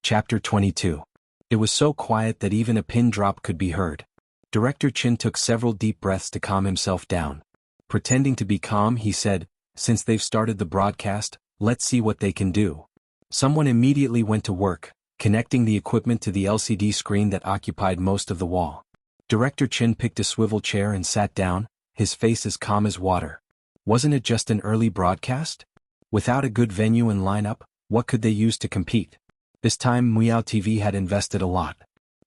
Chapter 22. It was so quiet that even a pin drop could be heard. Director Chin took several deep breaths to calm himself down. Pretending to be calm, he said, since they've started the broadcast, let's see what they can do. Someone immediately went to work, connecting the equipment to the LCD screen that occupied most of the wall. Director Chin picked a swivel chair and sat down, his face as calm as water. Wasn't it just an early broadcast? Without a good venue and lineup, what could they use to compete? This time Miao TV had invested a lot.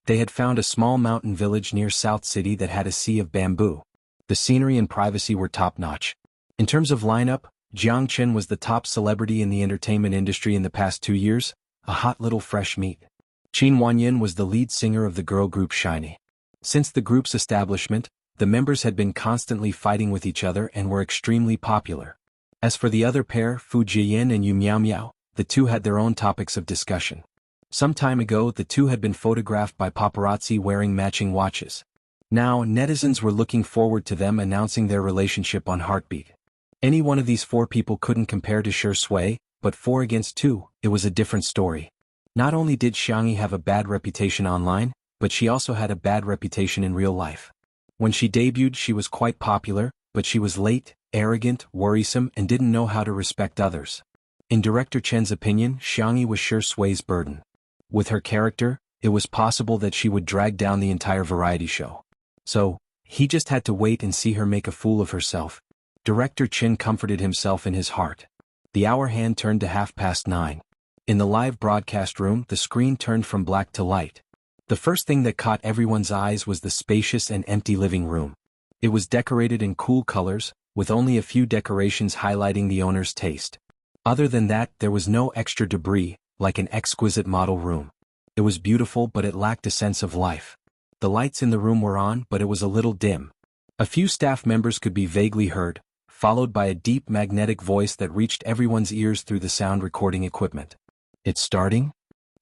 They had found a small mountain village near South City that had a sea of bamboo. The scenery and privacy were top-notch. In terms of lineup, Jiang Chen was the top celebrity in the entertainment industry in the past 2 years, a hot little fresh meat. Qin Wanyin was the lead singer of the girl group Shiny. Since the group's establishment, the members had been constantly fighting with each other and were extremely popular. As for the other pair, Fu Jiyin and Yu Miao Miao, the two had their own topics of discussion. Some time ago, the two had been photographed by paparazzi wearing matching watches. Now, netizens were looking forward to them announcing their relationship on Heartbeat. Any one of these four people couldn't compare to Shui, but 4 against 2, it was a different story. Not only did Xianxia have a bad reputation online, but she also had a bad reputation in real life. When she debuted, she was quite popular, but she was late, arrogant, worrisome, and didn't know how to respect others. In Director Chen's opinion, Xianxia was Shui's burden. With her character, it was possible that she would drag down the entire variety show. So, he just had to wait and see her make a fool of herself. Director Chen comforted himself in his heart. The hour hand turned to 9:30. In the live broadcast room, the screen turned from black to light. The first thing that caught everyone's eyes was the spacious and empty living room. It was decorated in cool colors, with only a few decorations highlighting the owner's taste. Other than that, there was no extra debris, like an exquisite model room. It was beautiful, but it lacked a sense of life. The lights in the room were on, but it was a little dim. A few staff members could be vaguely heard, followed by a deep magnetic voice that reached everyone's ears through the sound recording equipment. It's starting?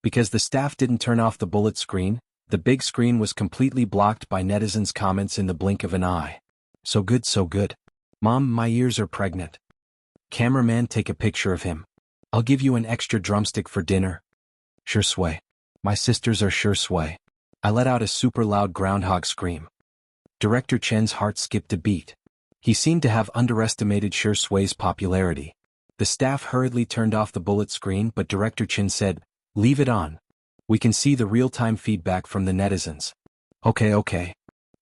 Because the staff didn't turn off the bullet screen, the big screen was completely blocked by netizens' comments in the blink of an eye. So good, so good. Mom, my ears are pregnant. Cameraman, take a picture of him. I'll give you an extra drumstick for dinner. Shui. My sisters are Shui. I let out a super loud groundhog scream. Director Chen's heart skipped a beat. He seemed to have underestimated Shui's popularity. The staff hurriedly turned off the bullet screen, but Director Chen said, "Leave it on. We can see the real-time feedback from the netizens." Okay.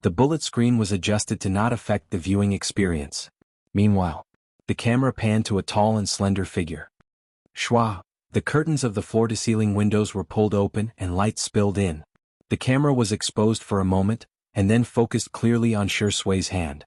The bullet screen was adjusted to not affect the viewing experience. Meanwhile, the camera panned to a tall and slender figure. Schwa. The curtains of the floor-to-ceiling windows were pulled open and light spilled in. The camera was exposed for a moment, and then focused clearly on Shui's hand.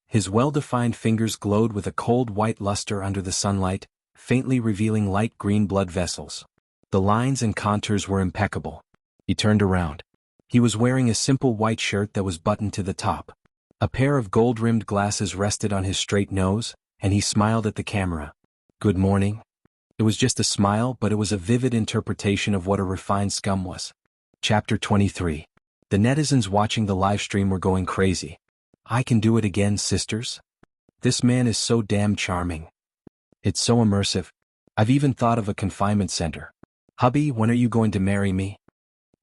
His well-defined fingers glowed with a cold white luster under the sunlight, faintly revealing light green blood vessels. The lines and contours were impeccable. He turned around. He was wearing a simple white shirt that was buttoned to the top. A pair of gold-rimmed glasses rested on his straight nose, and he smiled at the camera. Good morning. It was just a smile, but it was a vivid interpretation of what a refined scum was. Chapter 23. The netizens watching the live stream were going crazy. I can do it again, sisters. This man is so damn charming. It's so immersive. I've even thought of a confinement center. Hubby, when are you going to marry me?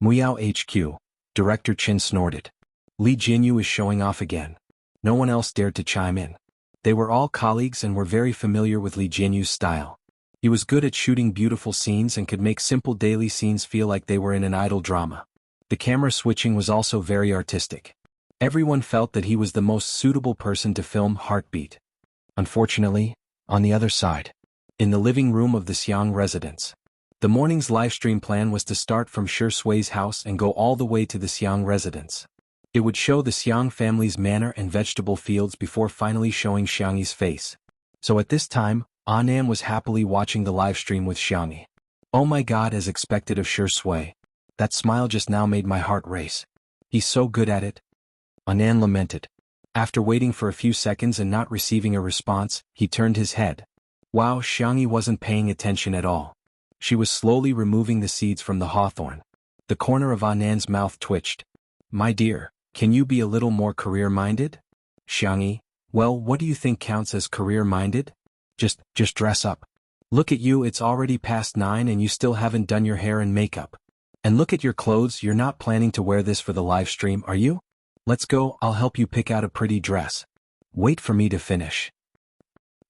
Muyao HQ. Director Chin snorted. Li Jianghu is showing off again. No one else dared to chime in. They were all colleagues and were very familiar with Li Jianghu's style. He was good at shooting beautiful scenes and could make simple daily scenes feel like they were in an idol drama. The camera switching was also very artistic. Everyone felt that he was the most suitable person to film Heartbeat. Unfortunately, on the other side, in the living room of the Xiang residence, the morning's livestream plan was to start from Shui's house and go all the way to the Xiang residence. It would show the Xiang family's manor and vegetable fields before finally showing Xiangxi's face. So at this time, Anam was happily watching the livestream with Xiangxia. Oh my god, as expected of Shui. That smile just now made my heart race. He's so good at it. Anand lamented. After waiting for a few seconds and not receiving a response, he turned his head. Wow, Xiangxia wasn't paying attention at all. She was slowly removing the seeds from the hawthorn. The corner of Anand's mouth twitched. My dear, can you be a little more career-minded? Xiangxia, well, what do you think counts as career-minded? Just dress up. Look at you, it's already past 9 and you still haven't done your hair and makeup. And look at your clothes, you're not planning to wear this for the live stream, are you? Let's go, I'll help you pick out a pretty dress. Wait for me to finish.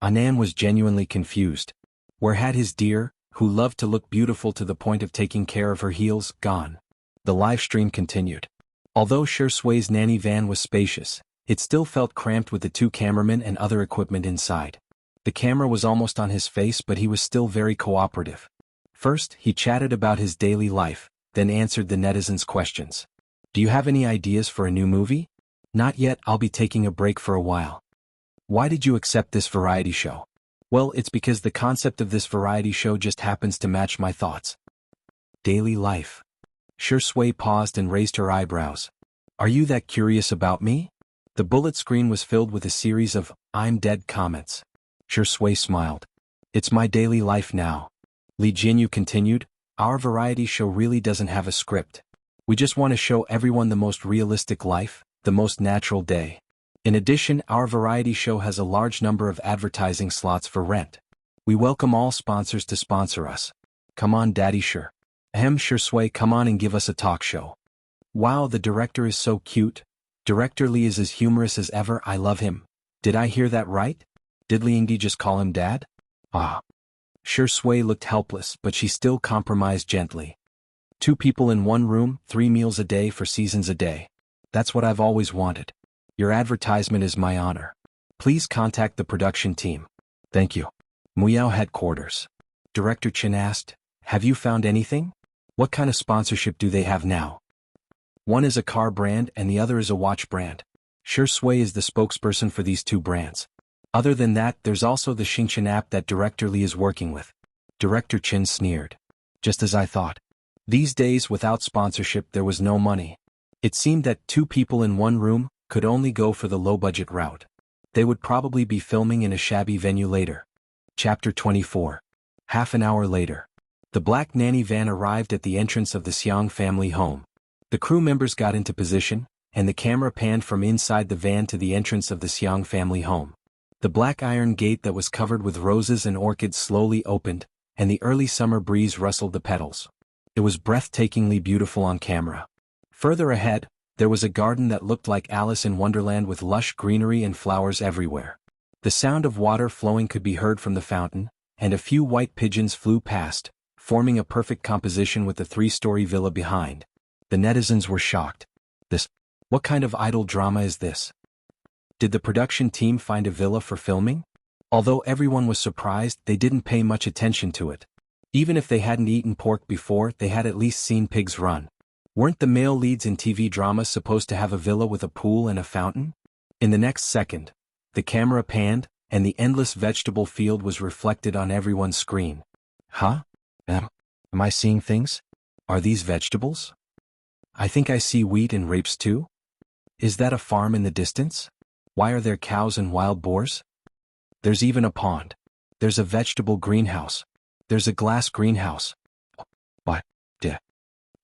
Anand was genuinely confused. Where had his dear, who loved to look beautiful to the point of taking care of her heels, gone? The live stream continued. Although Shui's nanny van was spacious, it still felt cramped with the 2 cameramen and other equipment inside. The camera was almost on his face, but he was still very cooperative. First, he chatted about his daily life, then answered the netizens' questions. Do you have any ideas for a new movie? Not yet, I'll be taking a break for a while. Why did you accept this variety show? Well, it's because the concept of this variety show just happens to match my thoughts. Daily life. Shui paused and raised her eyebrows. Are you that curious about me? The bullet screen was filled with a series of I'm dead comments. Shui smiled. It's my daily life now. Li Jinyu continued, our variety show really doesn't have a script. We just want to show everyone the most realistic life, the most natural day. In addition, our variety show has a large number of advertising slots for rent. We welcome all sponsors to sponsor us. Come on, Daddy Sure. Sure Sway, come on and give us a talk show. Wow, the director is so cute. Director Li is as humorous as ever, I love him. Did I hear that right? Did Liangdi just call him Dad? Ah. Sure Sway looked helpless, but she still compromised gently. 2 people in 1 room, 3 meals a day for seasons a day. That's what I've always wanted. Your advertisement is my honor. Please contact the production team. Thank you. Muyao headquarters. Director Chen asked, have you found anything? What kind of sponsorship do they have now? One is a car brand and the other is a watch brand. Sure Sway is the spokesperson for these 2 brands. Other than that, there's also the Xianxia app that Director Li is working with. Director Chen sneered. Just as I thought. These days without sponsorship there was no money. It seemed that 2 people in 1 room could only go for the low-budget route. They would probably be filming in a shabby venue later. Chapter 24. Half an hour later. The black nanny van arrived at the entrance of the Xiang family home. The crew members got into position, and the camera panned from inside the van to the entrance of the Xiang family home. The black iron gate that was covered with roses and orchids slowly opened, and the early summer breeze rustled the petals. It was breathtakingly beautiful on camera. Further ahead, there was a garden that looked like Alice in Wonderland with lush greenery and flowers everywhere. The sound of water flowing could be heard from the fountain, and a few white pigeons flew past, forming a perfect composition with the 3-story villa behind. The netizens were shocked. What kind of idol drama is this? Did the production team find a villa for filming? Although everyone was surprised, they didn't pay much attention to it. Even if they hadn't eaten pork before, they had at least seen pigs run. Weren't the male leads in TV dramas supposed to have a villa with a pool and a fountain? In the next second, the camera panned, and the endless vegetable field was reflected on everyone's screen. Huh? Am I seeing things? Are these vegetables? I think I see wheat and rapes too. Is that a farm in the distance? Why are there cows and wild boars? There's even a pond. There's a vegetable greenhouse. There's a glass greenhouse. What?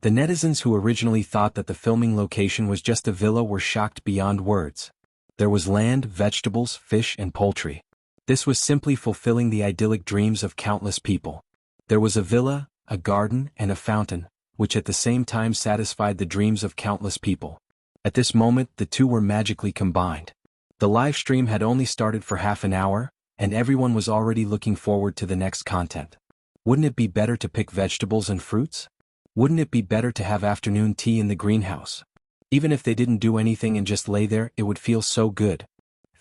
The netizens who originally thought that the filming location was just a villa were shocked beyond words. There was land, vegetables, fish, and poultry. This was simply fulfilling the idyllic dreams of countless people. There was a villa, a garden, and a fountain, which at the same time satisfied the dreams of countless people. At this moment, the 2 were magically combined. The live stream had only started for half an hour, and everyone was already looking forward to the next content. Wouldn't it be better to pick vegetables and fruits? Wouldn't it be better to have afternoon tea in the greenhouse? Even if they didn't do anything and just lay there, it would feel so good.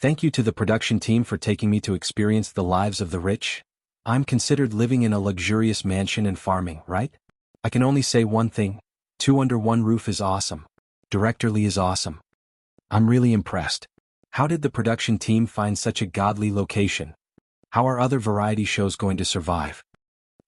Thank you to the production team for taking me to experience the lives of the rich. I'm considered living in a luxurious mansion and farming, right? I can only say one thing. 2 under 1 roof is awesome. Director Li is awesome. I'm really impressed. How did the production team find such a godly location? How are other variety shows going to survive?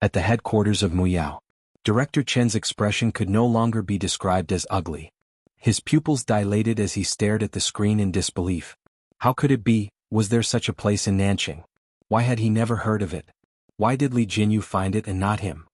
At the headquarters of Muyao, Director Chen's expression could no longer be described as ugly. His pupils dilated as he stared at the screen in disbelief. How could it be? Was there such a place in Nanqing? Why had he never heard of it? Why did Li Jinyu find it and not him?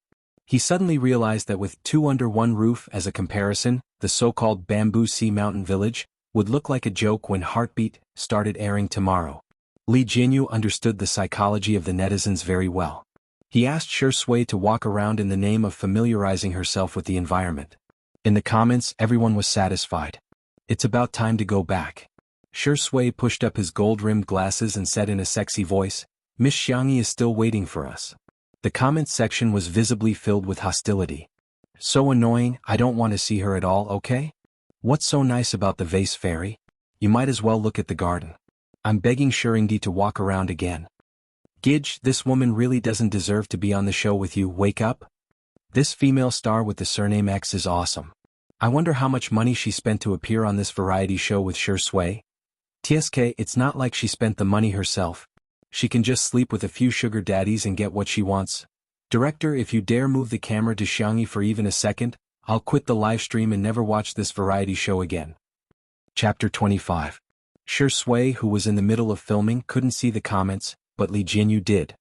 He suddenly realized that with 2 under 1 roof as a comparison, the so-called Bamboo Sea Mountain Village would look like a joke when Heartbeat started airing tomorrow. Li Jinyu understood the psychology of the netizens very well. He asked Sure Sway to walk around in the name of familiarizing herself with the environment. In the comments, everyone was satisfied. It's about time to go back. Sure Sway pushed up his gold-rimmed glasses and said in a sexy voice, Miss Xianxia is still waiting for us. The comments section was visibly filled with hostility. So annoying, I don't want to see her at all, okay? What's so nice about the vase fairy? You might as well look at the garden. I'm begging Shurindi to walk around again. Gidge, this woman really doesn't deserve to be on the show with you, wake up. This female star with the surname X is awesome. I wonder how much money she spent to appear on this variety show with Sure Sway. TSK, it's not like she spent the money herself. She can just sleep with a few sugar daddies and get what she wants. Director, if you dare move the camera to Xianxia for even a second, I'll quit the live stream and never watch this variety show again. Chapter 25. Sure Sway, who was in the middle of filming, couldn't see the comments, but Li Jinyu did.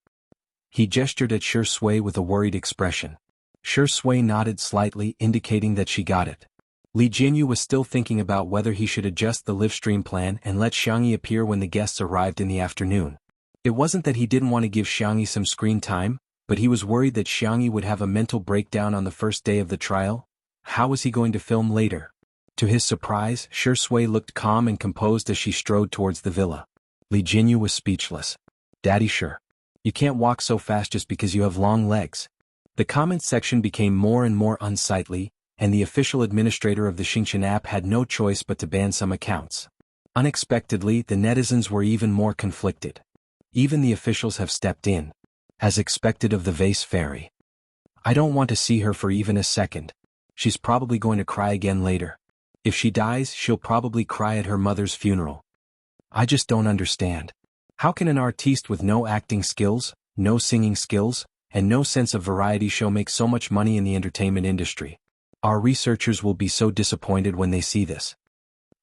He gestured at Shi Sui with a worried expression. Shi Sui nodded slightly, indicating that she got it. Li Jinyu was still thinking about whether he should adjust the livestream plan and let Xianxia appear when the guests arrived in the afternoon. It wasn't that he didn't want to give Xianxia some screen time, but he was worried that Xianxia would have a mental breakdown on the first day of the trial. How was he going to film later? To his surprise, Shi Sui looked calm and composed as she strode towards the villa. Li Jinyu was speechless. Daddy Shi, you can't walk so fast just because you have long legs. The comments section became more and more unsightly, and the official administrator of the Xianxia app had no choice but to ban some accounts. Unexpectedly, the netizens were even more conflicted. Even the officials have stepped in. As expected of the vase fairy. I don't want to see her for even a second. She's probably going to cry again later. If she dies, she'll probably cry at her mother's funeral. I just don't understand. How can an artiste with no acting skills, no singing skills, and no sense of variety show make so much money in the entertainment industry? Our researchers will be so disappointed when they see this.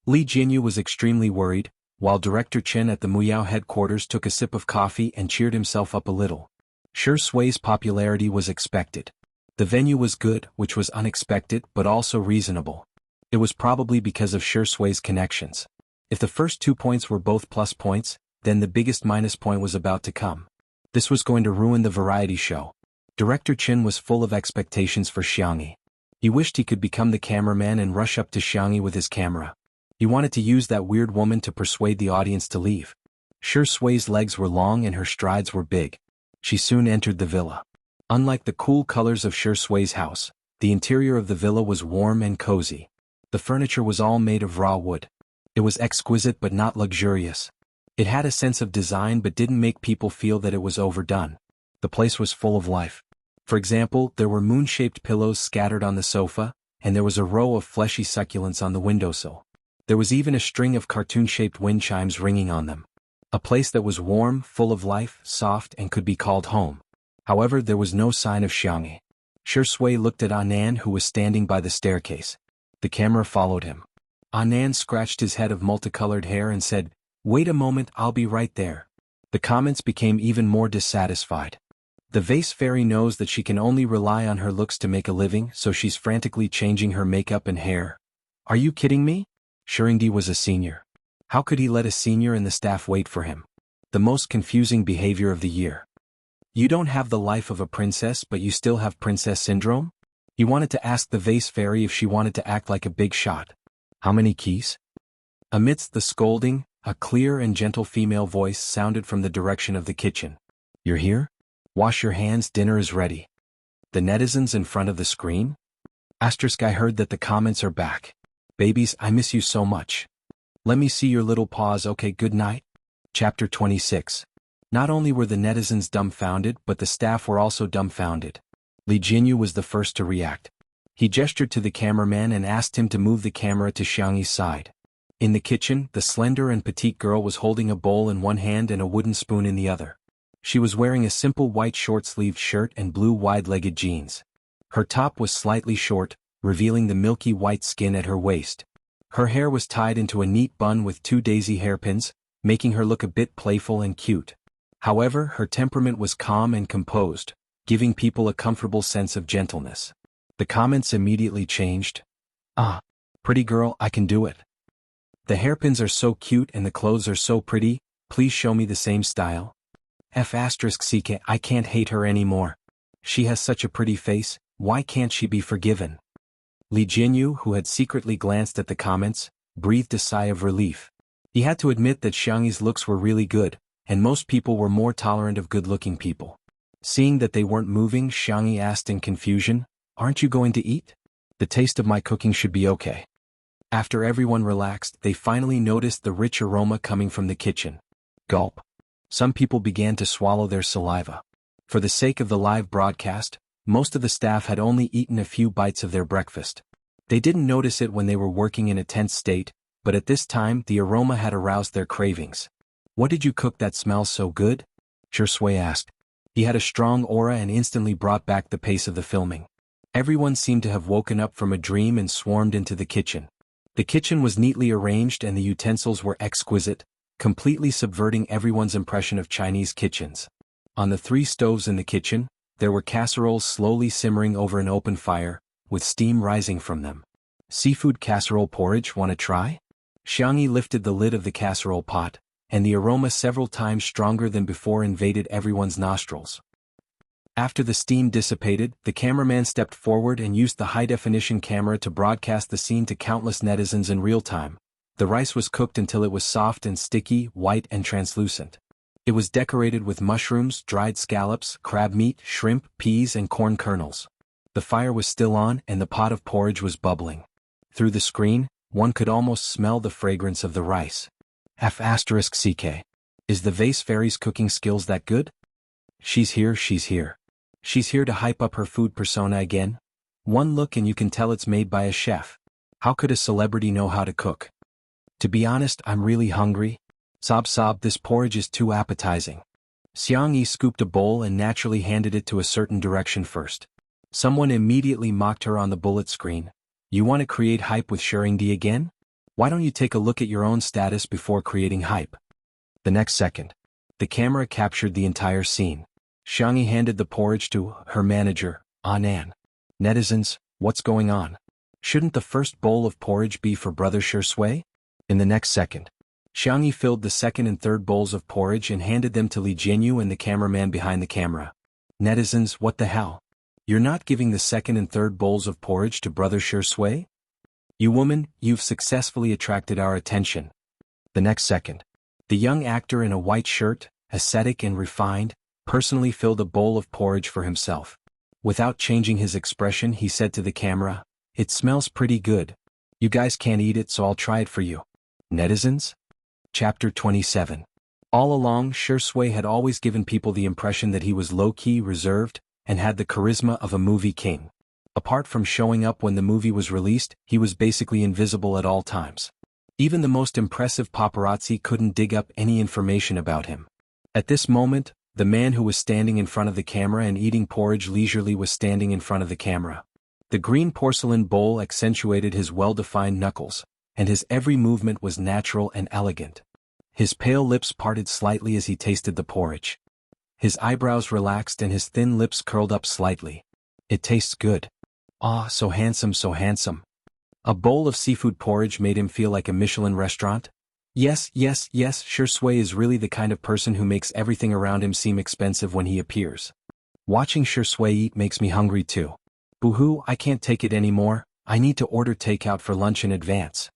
Li Jinyu was extremely worried, while Director Chen at the Muyao headquarters took a sip of coffee and cheered himself up a little. Shi Sui's popularity was expected. The venue was good, which was unexpected but also reasonable. It was probably because of Shi Sui's connections. If the first 2 points were both plus points, then the biggest minus point was about to come. This was going to ruin the variety show. Director Chen was full of expectations for Xianxia. He wished he could become the cameraman and rush up to Xianxia with his camera. He wanted to use that weird woman to persuade the audience to leave. Shi Sui's legs were long and her strides were big. She soon entered the villa. Unlike the cool colors of Shi Sui's house, the interior of the villa was warm and cozy. The furniture was all made of raw wood. It was exquisite but not luxurious. It had a sense of design but didn't make people feel that it was overdone. The place was full of life. For example, there were moon-shaped pillows scattered on the sofa, and there was a row of fleshy succulents on the windowsill. There was even a string of cartoon-shaped wind chimes ringing on them. A place that was warm, full of life, soft, and could be called home. However, there was no sign of Xianxia. Shi Sui looked at Anan, who was standing by the staircase. The camera followed him. Anan scratched his head of multicolored hair and said, "Wait a moment, I'll be right there." The comments became even more dissatisfied. The vase fairy knows that she can only rely on her looks to make a living, so she's frantically changing her makeup and hair. Are you kidding me? Shurindi was a senior. How could he let a senior and the staff wait for him? The most confusing behavior of the year. You don't have the life of a princess but you still have princess syndrome? He wanted to ask the vase fairy if she wanted to act like a big shot. How many keys? Amidst the scolding, a clear and gentle female voice sounded from the direction of the kitchen. You're here? Wash your hands, dinner is ready. The netizens in front of the screen? I heard that the comments are back. Babies, I miss you so much. Let me see your little paws, okay, good night. Chapter 26. Not only were the netizens dumbfounded, but the staff were also dumbfounded. Li Jinyu was the first to react. He gestured to the cameraman and asked him to move the camera to Xianxi's side. In the kitchen, the slender and petite girl was holding a bowl in one hand and a wooden spoon in the other. She was wearing a simple white short-sleeved shirt and blue wide-legged jeans. Her top was slightly short, revealing the milky white skin at her waist. Her hair was tied into a neat bun with 2 daisy hairpins, making her look a bit playful and cute. However, her temperament was calm and composed, giving people a comfortable sense of gentleness. The comments immediately changed. Ah, pretty girl, I can do it. The hairpins are so cute and the clothes are so pretty, please show me the same style. F***ck, I can't hate her anymore. She has such a pretty face, why can't she be forgiven? Li Jinyu, who had secretly glanced at the comments, breathed a sigh of relief. He had to admit that Xianxi's looks were really good, and most people were more tolerant of good-looking people. Seeing that they weren't moving, Xianxia asked in confusion, "Aren't you going to eat? The taste of my cooking should be okay." After everyone relaxed, they finally noticed the rich aroma coming from the kitchen. Gulp. Some people began to swallow their saliva. For the sake of the live broadcast, most of the staff had only eaten a few bites of their breakfast. They didn't notice it when they were working in a tense state, but at this time the aroma had aroused their cravings. "What did you cook that smells so good?" Shi Sui asked. He had a strong aura and instantly brought back the pace of the filming. Everyone seemed to have woken up from a dream and swarmed into the kitchen. The kitchen was neatly arranged and the utensils were exquisite, completely subverting everyone's impression of Chinese kitchens. On the 3 stoves in the kitchen, there were casseroles slowly simmering over an open fire, with steam rising from them. Seafood casserole porridge, wanna try? Xianxia lifted the lid of the casserole pot, and the aroma several times stronger than before invaded everyone's nostrils. After the steam dissipated, the cameraman stepped forward and used the high-definition camera to broadcast the scene to countless netizens in real time. The rice was cooked until it was soft and sticky, white and translucent. It was decorated with mushrooms, dried scallops, crab meat, shrimp, peas and corn kernels. The fire was still on and the pot of porridge was bubbling. Through the screen, one could almost smell the fragrance of the rice. F***CK. Is the Vase Fairy's cooking skills that good? She's here. She's here to hype up her food persona again. One look and you can tell it's made by a chef. How could a celebrity know how to cook? To be honest, I'm really hungry. Sob, this porridge is too appetizing. Xianxia scooped a bowl and naturally handed it to a certain direction first. Someone immediately mocked her on the bullet screen. You want to create hype with Xianxia again? Why don't you take a look at your own status before creating hype? The next second, the camera captured the entire scene. Xianxia handed the porridge to her manager, Anan. Netizens, what's going on? Shouldn't the first bowl of porridge be for Brother Shui? In the next second, Xianxia filled the second and third bowls of porridge and handed them to Jianghu and the cameraman behind the camera. Netizens, what the hell? You're not giving the second and third bowls of porridge to Brother Shui? You woman, you've successfully attracted our attention. The next second, the young actor in a white shirt, ascetic and refined, personally filled a bowl of porridge for himself. Without changing his expression, he said to the camera, "It smells pretty good. You guys can't eat it, so I'll try it for you." Netizens? Chapter 27. All along, Shui had always given people the impression that he was low-key, reserved, and had the charisma of a movie king. Apart from showing up when the movie was released, he was basically invisible at all times. Even the most impressive paparazzi couldn't dig up any information about him. At this moment, the man who was standing in front of the camera and eating porridge leisurely was standing in front of the camera. The green porcelain bowl accentuated his well-defined knuckles, and his every movement was natural and elegant. His pale lips parted slightly as he tasted the porridge. His eyebrows relaxed and his thin lips curled up slightly. It tastes good. Ah, so handsome, so handsome. A bowl of seafood porridge made him feel like a Michelin restaurant. Yes, Shui is really the kind of person who makes everything around him seem expensive when he appears. Watching Shui eat makes me hungry too. Boo-hoo, I can't take it anymore. I need to order takeout for lunch in advance.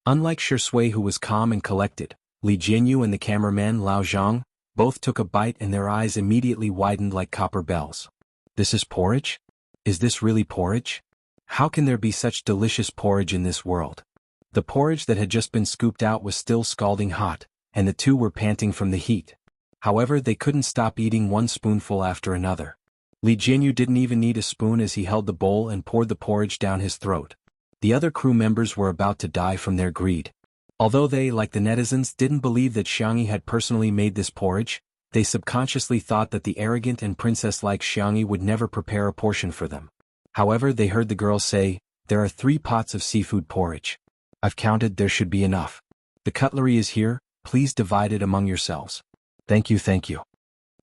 Unlike Shui, who was calm and collected, Jianghu and the cameraman Lao Zhang both took a bite and their eyes immediately widened like copper bells. This is porridge? Is this really porridge? How can there be such delicious porridge in this world? The porridge that had just been scooped out was still scalding hot, and the two were panting from the heat. However, they couldn't stop eating one spoonful after another. Jianghu didn't even need a spoon as he held the bowl and poured the porridge down his throat. The other crew members were about to die from their greed. Although they, like the netizens, didn't believe that Xianxia had personally made this porridge, they subconsciously thought that the arrogant and princess-like Xianxia would never prepare a portion for them. However, they heard the girl say, "There are 3 pots of seafood porridge. I've counted, there should be enough. The cutlery is here, please divide it among yourselves." Thank you.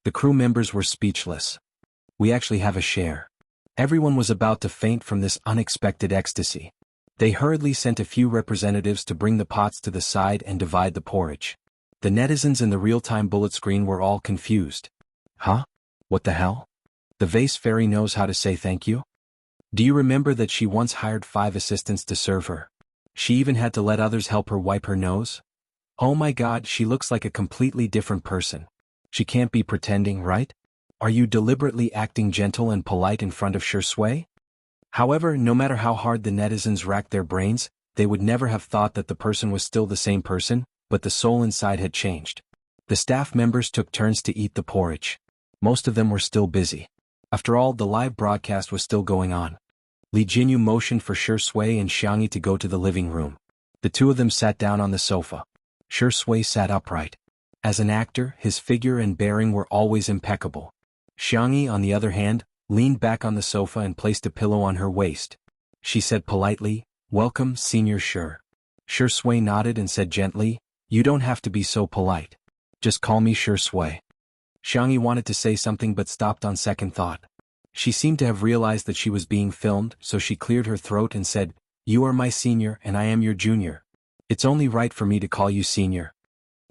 The crew members were speechless. We actually have a share. Everyone was about to faint from this unexpected ecstasy. They hurriedly sent a few representatives to bring the pots to the side and divide the porridge. The netizens in the real-time bullet screen were all confused. Huh? What the hell? The Vase Fairy knows how to say thank you? Do you remember that she once hired 5 assistants to serve her? She even had to let others help her wipe her nose? Oh my god, she looks like a completely different person. She can't be pretending, right? Are you deliberately acting gentle and polite in front of Shui? However, no matter how hard the netizens racked their brains, they would never have thought that the person was still the same person, but the soul inside had changed. The staff members took turns to eat the porridge. Most of them were still busy. After all, the live broadcast was still going on. Jianghu motioned for Shui and Xianxia to go to the living room. The two of them sat down on the sofa. Shui sat upright. As an actor, his figure and bearing were always impeccable. Xianxia, on the other hand, leaned back on the sofa and placed a pillow on her waist. She said politely, "Welcome, Senior Shui." Shui nodded and said gently, "You don't have to be so polite. Just call me Shui." Xianxia wanted to say something but stopped on second thought. She seemed to have realized that she was being filmed, so she cleared her throat and said, "You are my senior and I am your junior. It's only right for me to call you senior."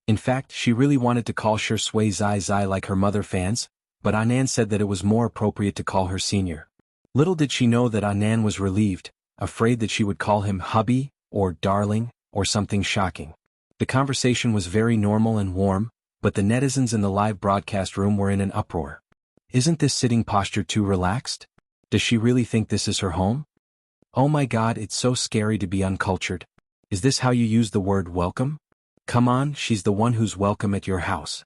In fact, she really wanted to call Shui Zai Zai like her mother fans, but Anan said that it was more appropriate to call her senior. Little did she know that Anan was relieved, afraid that she would call him hubby, or darling, or something shocking. The conversation was very normal and warm, but the netizens in the live broadcast room were in an uproar. Isn't this sitting posture too relaxed? Does she really think this is her home? Oh my god, it's so scary to be uncultured. Is this how you use the word welcome? Come on, she's the one who's welcome at your house.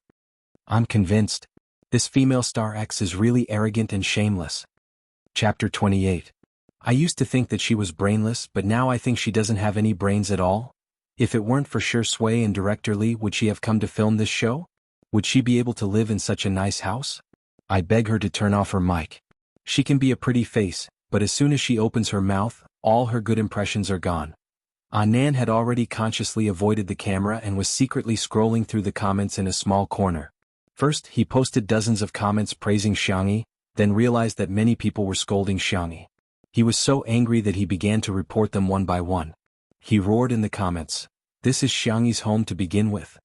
I'm convinced. This female star X is really arrogant and shameless. Chapter 28. I used to think that she was brainless, but now I think she doesn't have any brains at all. If it weren't for Shui and Director Lee, would she have come to film this show? Would she be able to live in such a nice house? I beg her to turn off her mic. She can be a pretty face, but as soon as she opens her mouth, all her good impressions are gone. Anan had already consciously avoided the camera and was secretly scrolling through the comments in a small corner. First, he posted dozens of comments praising Xianxia, then realized that many people were scolding Xianxia. He was so angry that he began to report them one by one. He roared in the comments, "This is Xianxia's home to begin with."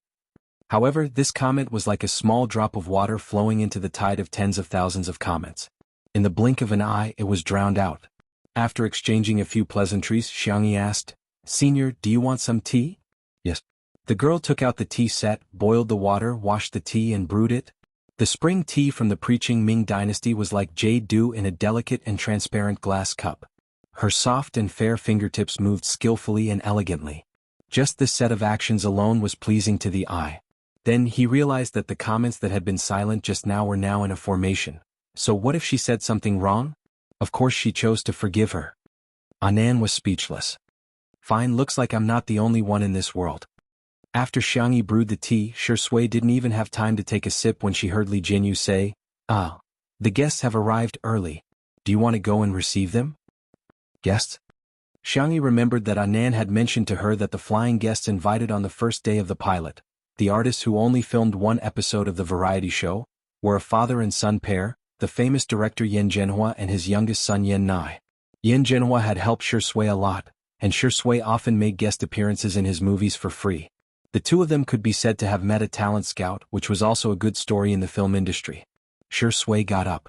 However, this comment was like a small drop of water flowing into the tide of tens of thousands of comments. In the blink of an eye, it was drowned out. After exchanging a few pleasantries, Xianxia asked, "Senior, do you want some tea?" "Yes." The girl took out the tea set, boiled the water, washed the tea and brewed it. The spring tea from the preaching Ming dynasty was like jade dew in a delicate and transparent glass cup. Her soft and fair fingertips moved skillfully and elegantly. Just this set of actions alone was pleasing to the eye. Then he realized that the comments that had been silent just now were now in a formation. So what if she said something wrong? Of course she chose to forgive her. Anan was speechless. Fine, looks like I'm not the only one in this world. After Xianxia brewed the tea, Shui didn't even have time to take a sip when she heard Li Jinyu say, "Ah, the guests have arrived early. Do you want to go and receive them?" Guests? Xianxia remembered that Anan had mentioned to her that the flying guests invited on the first day of the pilot, the artists who only filmed one episode of the variety show, were a father and son pair, the famous director Yan Zhenhua and his youngest son Yan Nai. Yan Zhenhua had helped Shui a lot, and Shui often made guest appearances in his movies for free. The two of them could be said to have met a talent scout, which was also a good story in the film industry. Shui got up.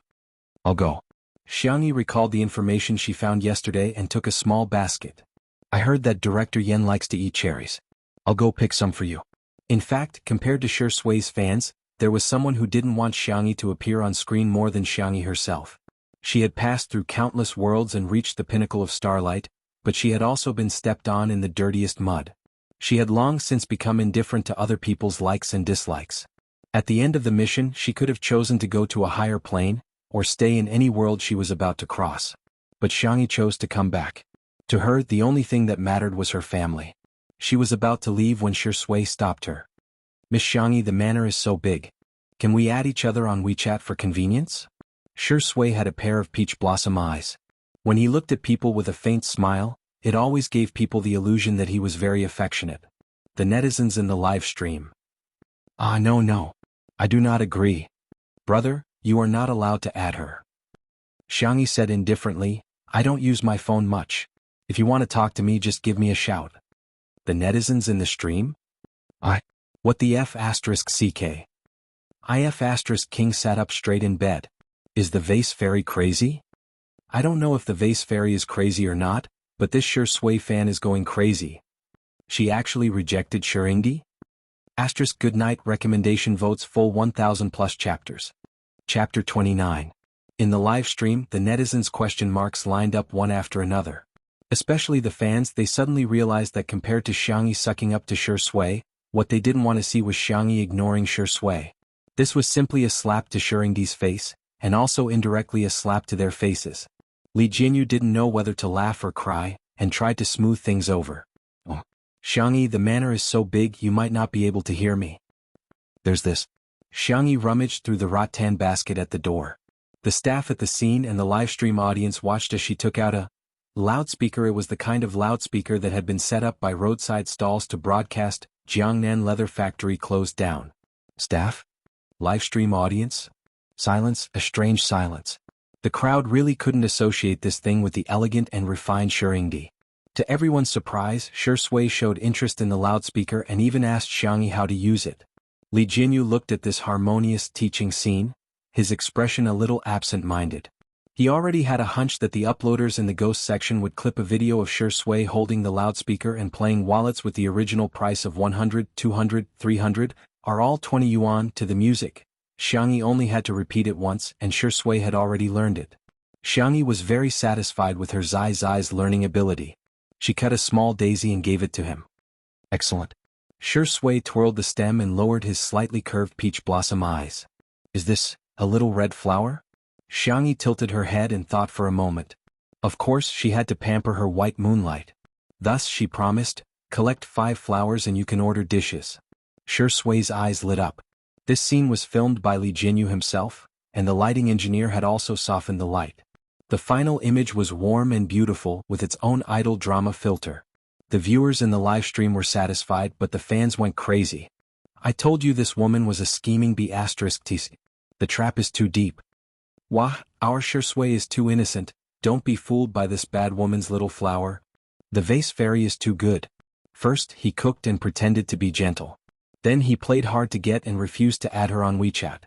"I'll go." Xianxia recalled the information she found yesterday and took a small basket. "I heard that Director Yan likes to eat cherries. I'll go pick some for you." In fact, compared to Shui's fans, there was someone who didn't want Xianxia to appear on screen more than Xianxia herself. She had passed through countless worlds and reached the pinnacle of starlight, but she had also been stepped on in the dirtiest mud. She had long since become indifferent to other people's likes and dislikes. At the end of the mission, she could have chosen to go to a higher plane, or stay in any world she was about to cross. But Xianxia chose to come back. To her, the only thing that mattered was her family. She was about to leave when Shui stopped her. "Miss Xianxia, the manor is so big. Can we add each other on WeChat for convenience?" Shui had a pair of peach blossom eyes. When he looked at people with a faint smile, it always gave people the illusion that he was very affectionate. The netizens in the live stream. "Ah, no. I do not agree. Brother, you are not allowed to add her." Xianxia said indifferently, "I don't use my phone much. If you want to talk to me, just give me a shout." The netizens in the stream? What the F***? CK. IF** King sat up straight in bed. Is the vase fairy crazy? I don't know if the vase fairy is crazy or not, but this Shui fan is going crazy. She actually rejected Xianxia? Good night. Recommendation votes full 1000 plus chapters. Chapter 29. In the live stream, the netizens' question marks lined up one after another. Especially the fans, they suddenly realized that compared to Xianxia sucking up to Shui, what they didn't want to see was Xianxia ignoring Shui. This was simply a slap to Xianxia's face, and also indirectly a slap to their faces. Li Jinyu didn't know whether to laugh or cry, and tried to smooth things over. "Oh, Xianxia, the manor is so big you might not be able to hear me. There's this." Xianxia rummaged through the rattan basket at the door. The staff at the scene and the livestream audience watched as she took out a loudspeaker. It was the kind of loudspeaker that had been set up by roadside stalls to broadcast Jiangnan leather factory closed down. Staff? Livestream audience? Silence, a strange silence. The crowd really couldn't associate this thing with the elegant and refined Xianxia. To everyone's surprise, Shui showed interest in the loudspeaker and even asked Xianxia how to use it. Li Jinyu looked at this harmonious teaching scene, his expression a little absent-minded. He already had a hunch that the uploaders in the ghost section would clip a video of Shui holding the loudspeaker and playing wallets with the original price of 100, 200, 300, are all 20 yuan to the music. Xianxia only had to repeat it once and Shui had already learned it. Xianxia was very satisfied with her Zai's learning ability. She cut a small daisy and gave it to him. Excellent. Shui twirled the stem and lowered his slightly curved peach blossom eyes. Is this a little red flower? Xianxia tilted her head and thought for a moment. Of course she had to pamper her white moonlight. Thus she promised, collect 5 flowers and you can order dishes. Shui's eyes lit up. This scene was filmed by Li Jinyu himself, and the lighting engineer had also softened the light. The final image was warm and beautiful with its own idle drama filter. The viewers in the live stream were satisfied but the fans went crazy. I told you this woman was a scheming B*TC. The trap is too deep. Wah, our Shui is too innocent, don't be fooled by this bad woman's little flower. The vase fairy is too good. First he cooked and pretended to be gentle. Then he played hard to get and refused to add her on WeChat.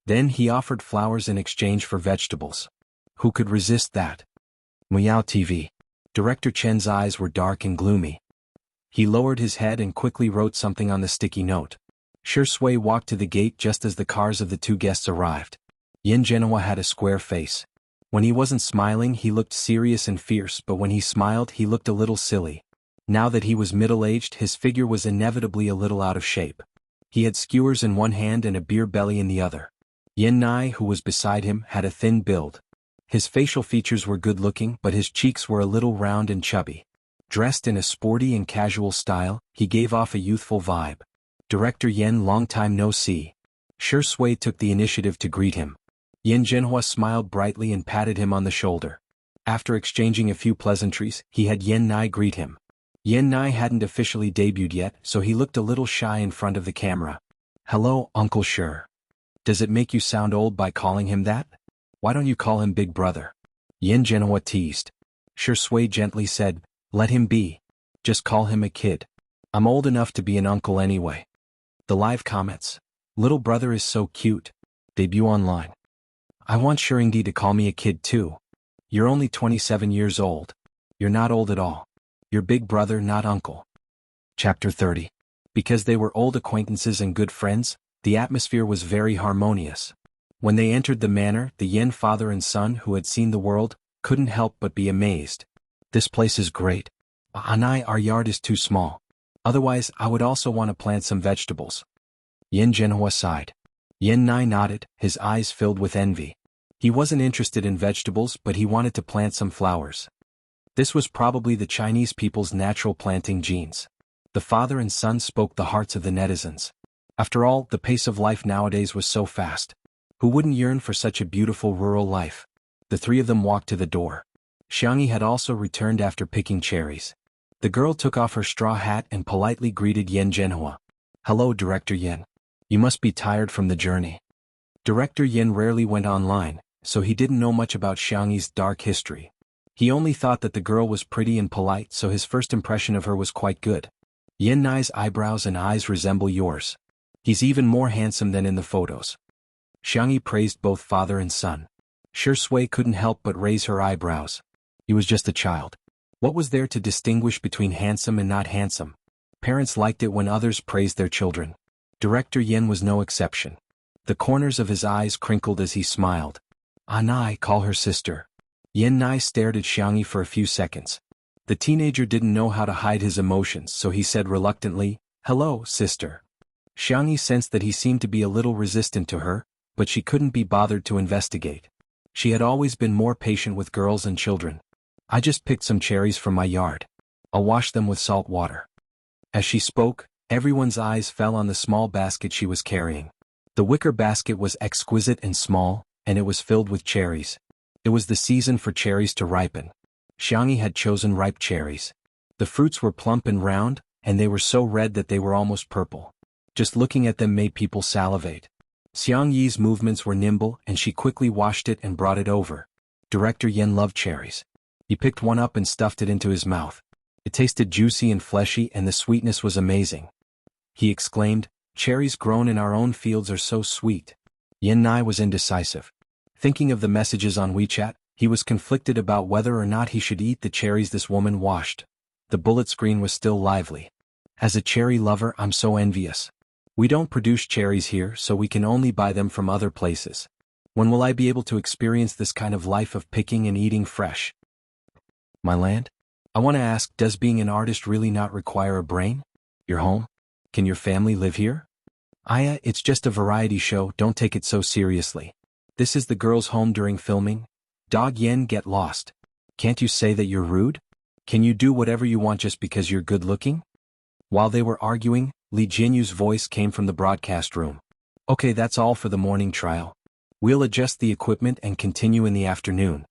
Then he offered flowers in exchange for vegetables. Who could resist that? Meow TV. Director Chen's eyes were dark and gloomy. He lowered his head and quickly wrote something on the sticky note. Shui walked to the gate just as the cars of the 2 guests arrived. Jianghu had a square face. When he wasn't smiling he looked serious and fierce, but when he smiled he looked a little silly. Now that he was middle-aged his figure was inevitably a little out of shape. He had skewers in one hand and a beer belly in the other. Xianxia, who was beside him, had a thin build. His facial features were good-looking but his cheeks were a little round and chubby. Dressed in a sporty and casual style, he gave off a youthful vibe. Director Yen, long time no see. Shui took the initiative to greet him. Jianghu smiled brightly and patted him on the shoulder. After exchanging a few pleasantries, he had Xianxia greet him. Xianxia hadn't officially debuted yet, so he looked a little shy in front of the camera. Hello, Uncle Shi. Does it make you sound old by calling him that? Why don't you call him Big Brother? Jianghu teased. Shui gently said, let him be. Just call him a kid. I'm old enough to be an uncle anyway. The live comments. Little brother is so cute. Debut online. I want Xianxia to call me a kid too. You're only 27 years old. You're not old at all. You're big brother, not uncle. Chapter 30. Because they were old acquaintances and good friends, the atmosphere was very harmonious. When they entered the manor, the Yen father and son who had seen the world, couldn't help but be amazed. This place is great. Anai, our yard is too small. Otherwise I would also want to plant some vegetables. Jianghu sighed. Xianxia nodded, his eyes filled with envy. He wasn't interested in vegetables but he wanted to plant some flowers. This was probably the Chinese people's natural planting genes. The father and son spoke the hearts of the netizens. After all, the pace of life nowadays was so fast. Who wouldn't yearn for such a beautiful rural life? The 3 of them walked to the door. Xianxia had also returned after picking cherries. The girl took off her straw hat and politely greeted Jianghu. Hello, Director Yen. You must be tired from the journey. Director Yen rarely went online, so he didn't know much about Xianxia's dark history. He only thought that the girl was pretty and polite, so his first impression of her was quite good. Xianxia's eyebrows and eyes resemble yours. He's even more handsome than in the photos. Xianxia praised both father and son. Shui couldn't help but raise her eyebrows. He was just a child. What was there to distinguish between handsome and not handsome? Parents liked it when others praised their children. Director Yen was no exception. The corners of his eyes crinkled as he smiled. Anai, call her sister. Xianxia stared at Xianxia for a few seconds. The teenager didn't know how to hide his emotions, so he said reluctantly, hello, sister. Xianxia sensed that he seemed to be a little resistant to her, but she couldn't be bothered to investigate. She had always been more patient with girls and children. I just picked some cherries from my yard. I'll wash them with salt water. As she spoke, everyone's eyes fell on the small basket she was carrying. The wicker basket was exquisite and small, and it was filled with cherries. It was the season for cherries to ripen. Xianxia had chosen ripe cherries. The fruits were plump and round, and they were so red that they were almost purple. Just looking at them made people salivate. Xiangyi's movements were nimble and she quickly washed it and brought it over. Director Yen loved cherries. He picked one up and stuffed it into his mouth. It tasted juicy and fleshy and the sweetness was amazing. He exclaimed, "Cherries grown in our own fields are so sweet." Yen Nai was indecisive. Thinking of the messages on WeChat, he was conflicted about whether or not he should eat the cherries this woman washed. The bullet screen was still lively. As a cherry lover, I'm so envious. We don't produce cherries here, so we can only buy them from other places. When will I be able to experience this kind of life of picking and eating fresh? My land? I want to ask, does being an artist really not require a brain? Your home? Can your family live here? Aya, it's just a variety show, don't take it so seriously. This is the girl's home during filming. Dog Yen, get lost. Can't you say that you're rude? Can you do whatever you want just because you're good looking? While they were arguing, Li Jianyu's voice came from the broadcast room. Okay, that's all for the morning trial. We'll adjust the equipment and continue in the afternoon.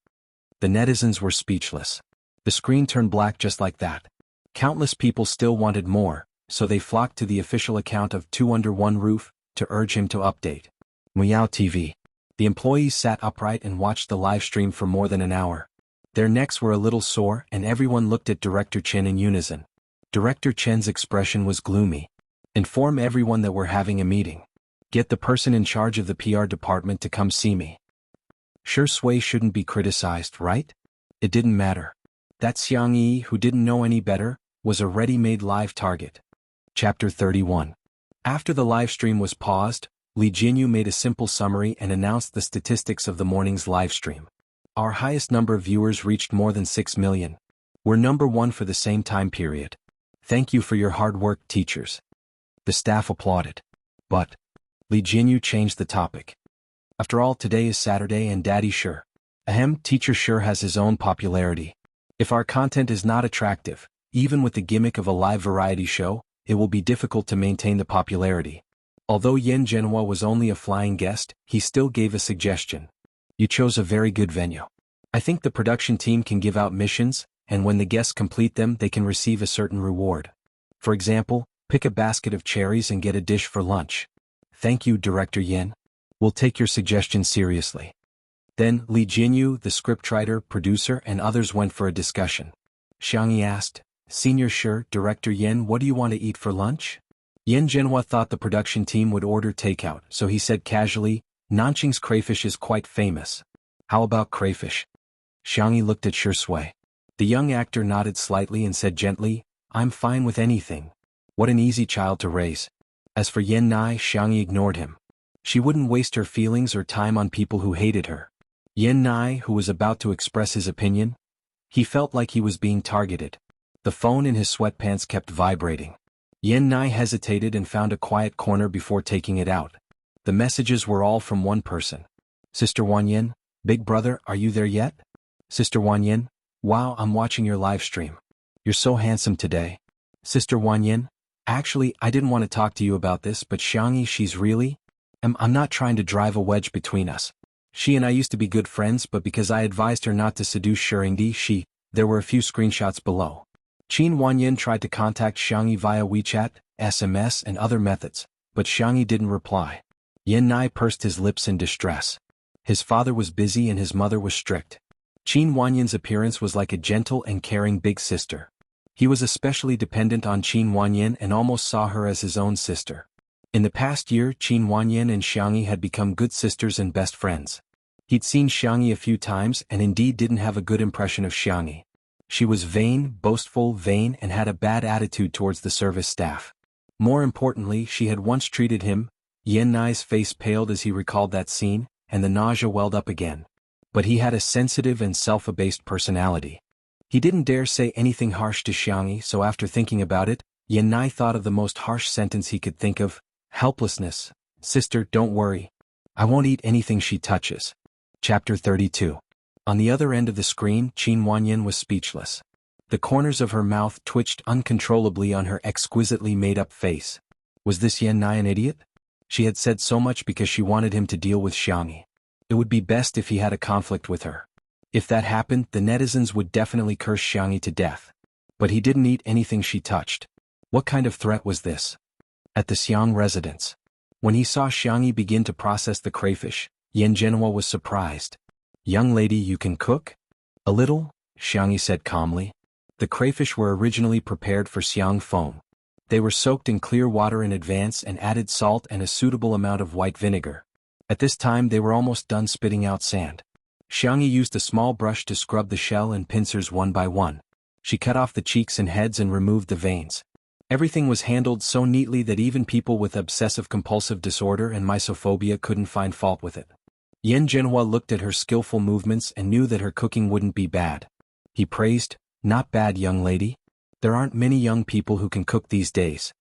The netizens were speechless. The screen turned black just like that. Countless people still wanted more, so they flocked to the official account of Two Under One Roof to urge him to update. Meow TV. The employees sat upright and watched the live stream for more than an hour. Their necks were a little sore and everyone looked at Director Chen in unison. Director Chen's expression was gloomy. Inform everyone that we're having a meeting. Get the person in charge of the PR department to come see me. Sure, Sui shouldn't be criticized, right? It didn't matter. That Xiangyi, who didn't know any better, was a ready-made live target. Chapter 31. After the live stream was paused, Li Jianyu made a simple summary and announced the statistics of the morning's live stream. Our highest number of viewers reached more than 6 million. We're number one for the same time period. Thank you for your hard work, teachers. The staff applauded. But Li Jianyu changed the topic. After all, today is Saturday and Daddy sure. Teacher sure has his own popularity. If our content is not attractive, even with the gimmick of a live variety show, it will be difficult to maintain the popularity. Although Yen Zhenhua was only a flying guest, he still gave a suggestion. You chose a very good venue. I think the production team can give out missions, and when the guests complete them they can receive a certain reward. For example, pick a basket of cherries and get a dish for lunch. Thank you, Director Yen. We'll take your suggestion seriously. Then Li Jianyu, the scriptwriter, producer and others went for a discussion. Xiangyi asked, Senior Sure, Director Yen, what do you want to eat for lunch? Yen Zhenhua thought the production team would order takeout, so he said casually, Nanqing's crayfish is quite famous. How about crayfish? Xiangyi looked at Shui. The young actor nodded slightly and said gently, I'm fine with anything. What an easy child to raise. As for Yen Nai, Xiangyi ignored him. She wouldn't waste her feelings or time on people who hated her. Yen Nai, who was about to express his opinion, he felt like he was being targeted. The phone in his sweatpants kept vibrating. Yen Nai hesitated and found a quiet corner before taking it out. The messages were all from one person. Sister Wanyan, Big Brother, are you there yet? Sister Wanyan, wow, I'm watching your live stream. You're so handsome today. Sister Wanyan, actually, I didn't want to talk to you about this, but Xiangyi, she's really... I'm not trying to drive a wedge between us. She and I used to be good friends, but because I advised her not to seduce Shirindi, there were a few screenshots below. Qin Wanyan tried to contact Xiangyi via WeChat, SMS and other methods, but Xiangyi didn't reply. Yen Nai pursed his lips in distress. His father was busy and his mother was strict. Qin Wanyan's appearance was like a gentle and caring big sister. He was especially dependent on Qin Wanyan and almost saw her as his own sister. In the past year, Qin Wanyan and Xiangyi had become good sisters and best friends. He'd seen Xiangyi a few times and indeed didn't have a good impression of Xiangyi. She was vain, boastful, and had a bad attitude towards the service staff. More importantly, she had once treated him. Yen Nai's face paled as he recalled that scene, and the nausea welled up again. But he had a sensitive and self-abased personality. He didn't dare say anything harsh to Xiangyi, so after thinking about it, Yen Nai thought of the most harsh sentence he could think of. Helplessness. Sister, don't worry. I won't eat anything she touches. Chapter 32. On the other end of the screen, Qin Wanyan was speechless. The corners of her mouth twitched uncontrollably on her exquisitely made-up face. Was this Yen Nai an idiot? She had said so much because she wanted him to deal with Xiangyi. It would be best if he had a conflict with her. If that happened, the netizens would definitely curse Xiangyi to death. But he didn't eat anything she touched. What kind of threat was this? At the Xiang residence. When he saw Xianxia begin to process the crayfish, Yan Zhenhua was surprised. "Young lady, you can cook?" "A little," Xianxia said calmly. The crayfish were originally prepared for Xiang foam. They were soaked in clear water in advance and added salt and a suitable amount of white vinegar. At this time they were almost done spitting out sand. Xianxia used a small brush to scrub the shell and pincers one by one. She cut off the cheeks and heads and removed the veins. Everything was handled so neatly that even people with obsessive-compulsive disorder and mysophobia couldn't find fault with it. Yan Zhenhua looked at her skillful movements and knew that her cooking wouldn't be bad. He praised, "Not bad, young lady. There aren't many young people who can cook these days."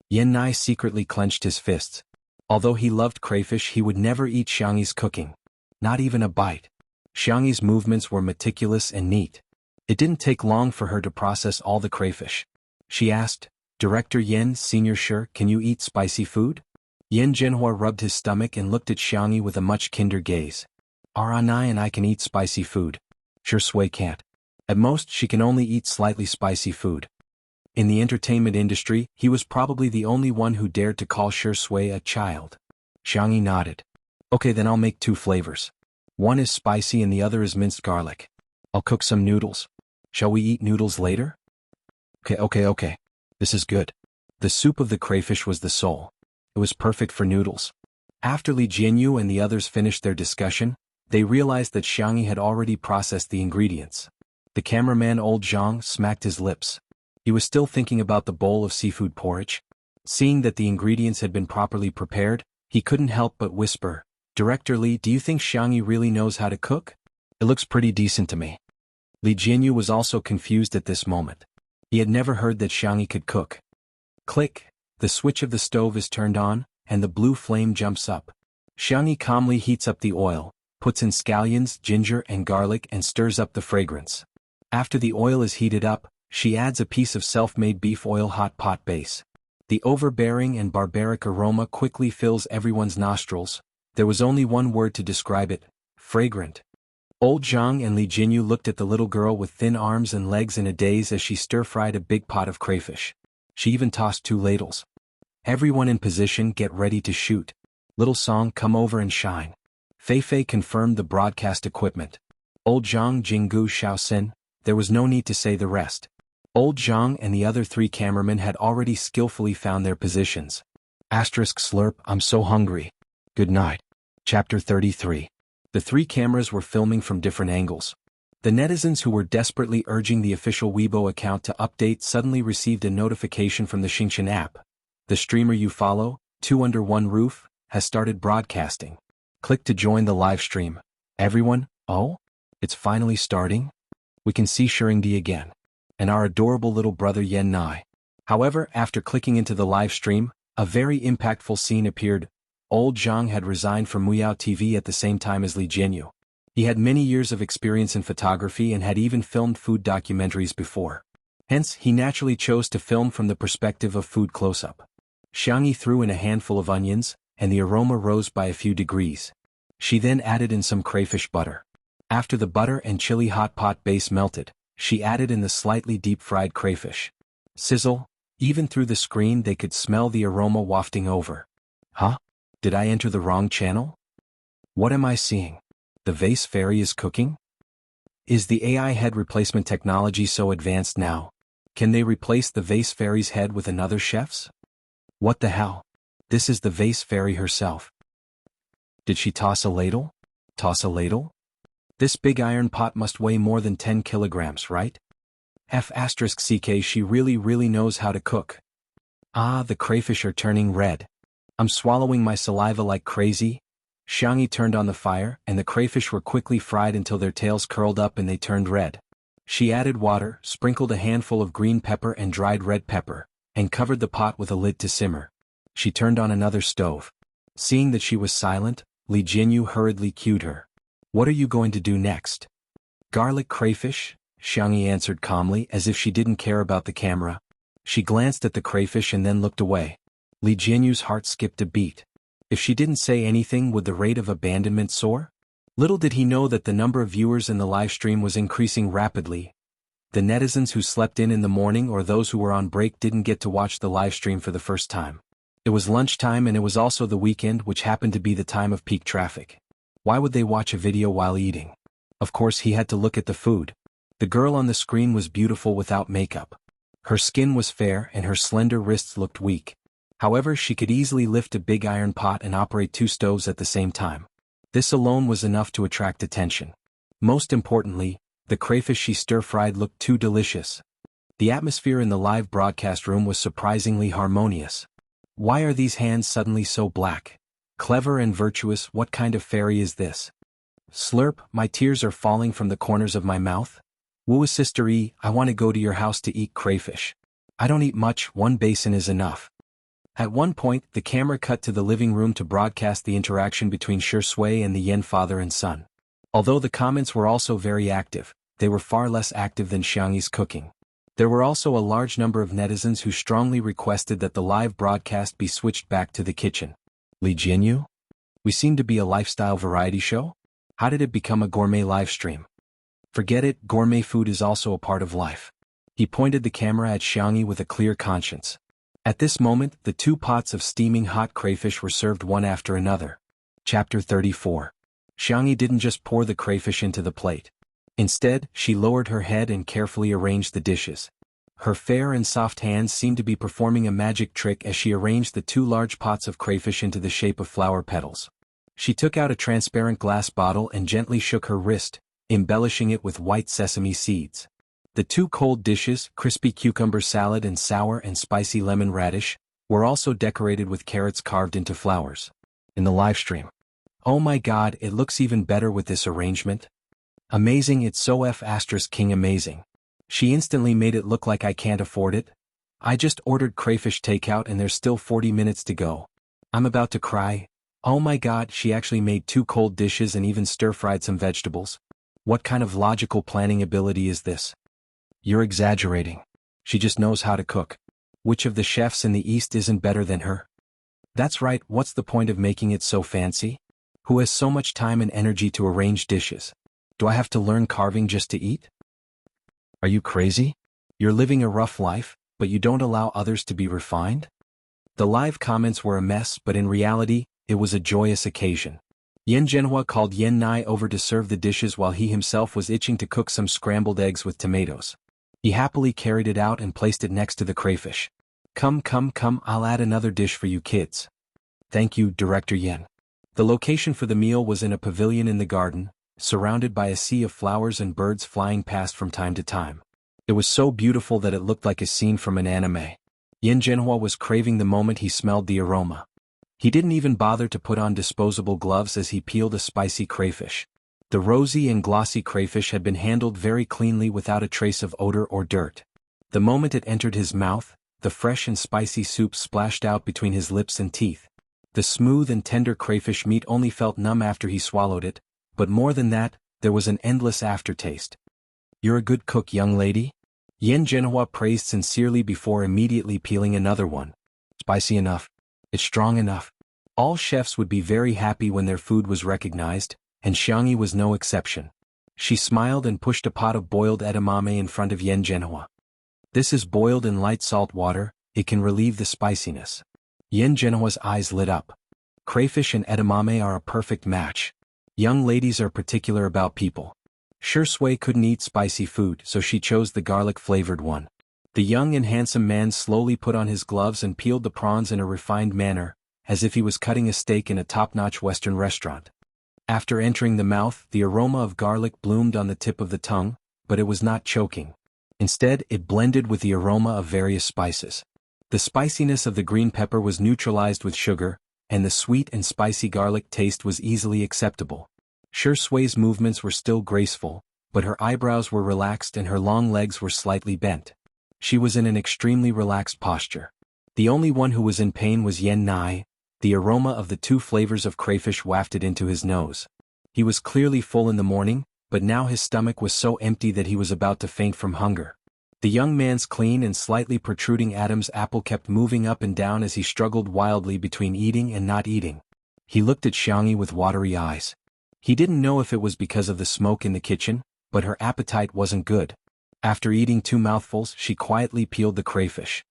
Yan Nai secretly clenched his fists. Although he loved crayfish, he would never eat Xiangxi's cooking. Not even a bite. Xiangxi's movements were meticulous and neat. It didn't take long for her to process all the crayfish. She asked, "Director Yan, Senior Sure, can you eat spicy food?" Yan Zhenhua rubbed his stomach and looked at Xiangxia with a much kinder gaze. "Aranai and I can eat spicy food. Sure Sui can't. At most she can only eat slightly spicy food." In the entertainment industry, he was probably the only one who dared to call Sure Sui a child. Xiangxia nodded. "Okay, then I'll make 2 flavors. One is spicy and the other is minced garlic. I'll cook some noodles. Shall we eat noodles later?" Okay. This is good." The soup of the crayfish was the soul. It was perfect for noodles. After Li Jianyu and the others finished their discussion, they realized that Xiangxia had already processed the ingredients. The cameraman Old Zhang smacked his lips. He was still thinking about the bowl of seafood porridge. Seeing that the ingredients had been properly prepared, he couldn't help but whisper, "Director Li, do you think Xiangxia really knows how to cook? It looks pretty decent to me." Li Jianyu was also confused at this moment. He had never heard that Xiangxia could cook. Click, the switch of the stove is turned on, and the blue flame jumps up. Xiangxia calmly heats up the oil, puts in scallions, ginger and garlic and stirs up the fragrance. After the oil is heated up, she adds a piece of self-made beef oil hot pot base. The overbearing and barbaric aroma quickly fills everyone's nostrils. There was only one word to describe it: fragrant. Old Zhang and Li Jinyu looked at the little girl with thin arms and legs in a daze as she stir-fried a big pot of crayfish. She even tossed 2 ladles. "Everyone in position, get ready to shoot. Little Song, come over and shine." Fei Fei confirmed the broadcast equipment. Old Zhang, Jianghu, Shaoxin. There was no need to say the rest. Old Zhang and the other 3 cameramen had already skillfully found their positions. *Slurp, I'm so hungry. Good night. Chapter 33. The 3 cameras were filming from different angles. The netizens who were desperately urging the official Weibo account to update suddenly received a notification from the Xianxia app. The streamer you follow, 2 Under One Roof, has started broadcasting. Click to join the live stream. Everyone, oh? It's finally starting? We can see Shuringdi again. And our adorable little brother Yan Nai. However, after clicking into the live stream, a very impactful scene appeared. Old Zhang had resigned from Muyao TV at the same time as Li Jianyu. He had many years of experience in photography and had even filmed food documentaries before. Hence, he naturally chose to film from the perspective of food close-up. Xiangxia threw in a handful of onions, and the aroma rose by a few degrees. She then added in some crayfish butter. After the butter and chili hot pot base melted, she added in the slightly deep-fried crayfish. Sizzle, even through the screen they could smell the aroma wafting over. Huh? Did I enter the wrong channel? What am I seeing? The vase fairy is cooking? Is the AI head replacement technology so advanced now? Can they replace the vase fairy's head with another chef's? What the hell? This is the vase fairy herself. Did she toss a ladle? Toss a ladle? This big iron pot must weigh more than 10 kilograms, right? *CK, she really knows how to cook. Ah, the crayfish are turning red. I'm swallowing my saliva like crazy. Xiangxia turned on the fire, and the crayfish were quickly fried until their tails curled up and they turned red. She added water, sprinkled a handful of green pepper and dried red pepper, and covered the pot with a lid to simmer. She turned on another stove. Seeing that she was silent, Li Jianyu hurriedly cued her. What are you going to do next? Garlic crayfish, Xiangxia answered calmly as if she didn't care about the camera. She glanced at the crayfish and then looked away. Li Jianyu's heart skipped a beat. If she didn't say anything, would the rate of abandonment soar? Little did he know that the number of viewers in the live stream was increasing rapidly. The netizens who slept in the morning or those who were on break didn't get to watch the live stream for the first time. It was lunchtime and it was also the weekend, which happened to be the time of peak traffic. Why would they watch a video while eating? Of course he had to look at the food. The girl on the screen was beautiful without makeup. Her skin was fair and her slender wrists looked weak. However, she could easily lift a big iron pot and operate 2 stoves at the same time. This alone was enough to attract attention. Most importantly, the crayfish she stir-fried looked too delicious. The atmosphere in the live broadcast room was surprisingly harmonious. Why are these hands suddenly so black? Clever and virtuous, what kind of fairy is this? Slurp, my tears are falling from the corners of my mouth. Woo sister E, I want to go to your house to eat crayfish. I don't eat much, 1 basin is enough. At one point, the camera cut to the living room to broadcast the interaction between Shui and the Yen father and son. Although the comments were also very active, they were far less active than Xianxia's cooking. There were also a large number of netizens who strongly requested that the live broadcast be switched back to the kitchen. Li Jianyu? We seem to be a lifestyle variety show? How did it become a gourmet live stream? Forget it, gourmet food is also a part of life. He pointed the camera at Xianxia with a clear conscience. At this moment, the 2 pots of steaming hot crayfish were served one after another. Chapter 34. Xianxia didn't just pour the crayfish into the plate. Instead, she lowered her head and carefully arranged the dishes. Her fair and soft hands seemed to be performing a magic trick as she arranged the 2 large pots of crayfish into the shape of flower petals. She took out a transparent glass bottle and gently shook her wrist, embellishing it with white sesame seeds. The 2 cold dishes, crispy cucumber salad and sour and spicy lemon radish, were also decorated with carrots carved into flowers. In the livestream. Oh my god, it looks even better with this arrangement. Amazing, it's so F***ing amazing. She instantly made it look like I can't afford it. I just ordered crayfish takeout and there's still 40 minutes to go. I'm about to cry. Oh my god, she actually made 2 cold dishes and even stir-fried some vegetables. What kind of logical planning ability is this? You're exaggerating. She just knows how to cook. Which of the chefs in the East isn't better than her? That's right, what's the point of making it so fancy? Who has so much time and energy to arrange dishes? Do I have to learn carving just to eat? Are you crazy? You're living a rough life, but you don't allow others to be refined? The live comments were a mess, but in reality, it was a joyous occasion. Yen Zhenhua called Yen Nai over to serve the dishes while he himself was itching to cook some scrambled eggs with tomatoes. He happily carried it out and placed it next to the crayfish. Come, I'll add another dish for you kids. Thank you, Director Yen. The location for the meal was in a pavilion in the garden, surrounded by a sea of flowers and birds flying past from time to time. It was so beautiful that it looked like a scene from an anime. Yen Zhenhua was craving the moment he smelled the aroma. He didn't even bother to put on disposable gloves as he peeled a spicy crayfish. The rosy and glossy crayfish had been handled very cleanly without a trace of odor or dirt. The moment it entered his mouth, the fresh and spicy soup splashed out between his lips and teeth. The smooth and tender crayfish meat only felt numb after he swallowed it, but more than that, there was an endless aftertaste. You're a good cook, young lady? Yen Zhenhua praised sincerely before immediately peeling another one. Spicy enough. It's strong enough. All chefs would be very happy when their food was recognized, and Xianxia was no exception. She smiled and pushed a pot of boiled edamame in front of Yen Zhenhua. This is boiled in light salt water, it can relieve the spiciness. Yen Zhenhua's eyes lit up. Crayfish and edamame are a perfect match. Young ladies are particular about people. Shui couldn't eat spicy food, so she chose the garlic-flavored one. The young and handsome man slowly put on his gloves and peeled the prawns in a refined manner, as if he was cutting a steak in a top-notch Western restaurant. After entering the mouth, the aroma of garlic bloomed on the tip of the tongue, but it was not choking. Instead, it blended with the aroma of various spices. The spiciness of the green pepper was neutralized with sugar, and the sweet and spicy garlic taste was easily acceptable. Shui's movements were still graceful, but her eyebrows were relaxed and her long legs were slightly bent. She was in an extremely relaxed posture. The only one who was in pain was Yen Nai. The aroma of the 2 flavors of crayfish wafted into his nose. He was clearly full in the morning, but now his stomach was so empty that he was about to faint from hunger. The young man's clean and slightly protruding Adam's apple kept moving up and down as he struggled wildly between eating and not eating. He looked at Xianxia with watery eyes. He didn't know if it was because of the smoke in the kitchen, but her appetite wasn't good. After eating 2 mouthfuls, she quietly peeled the crayfish.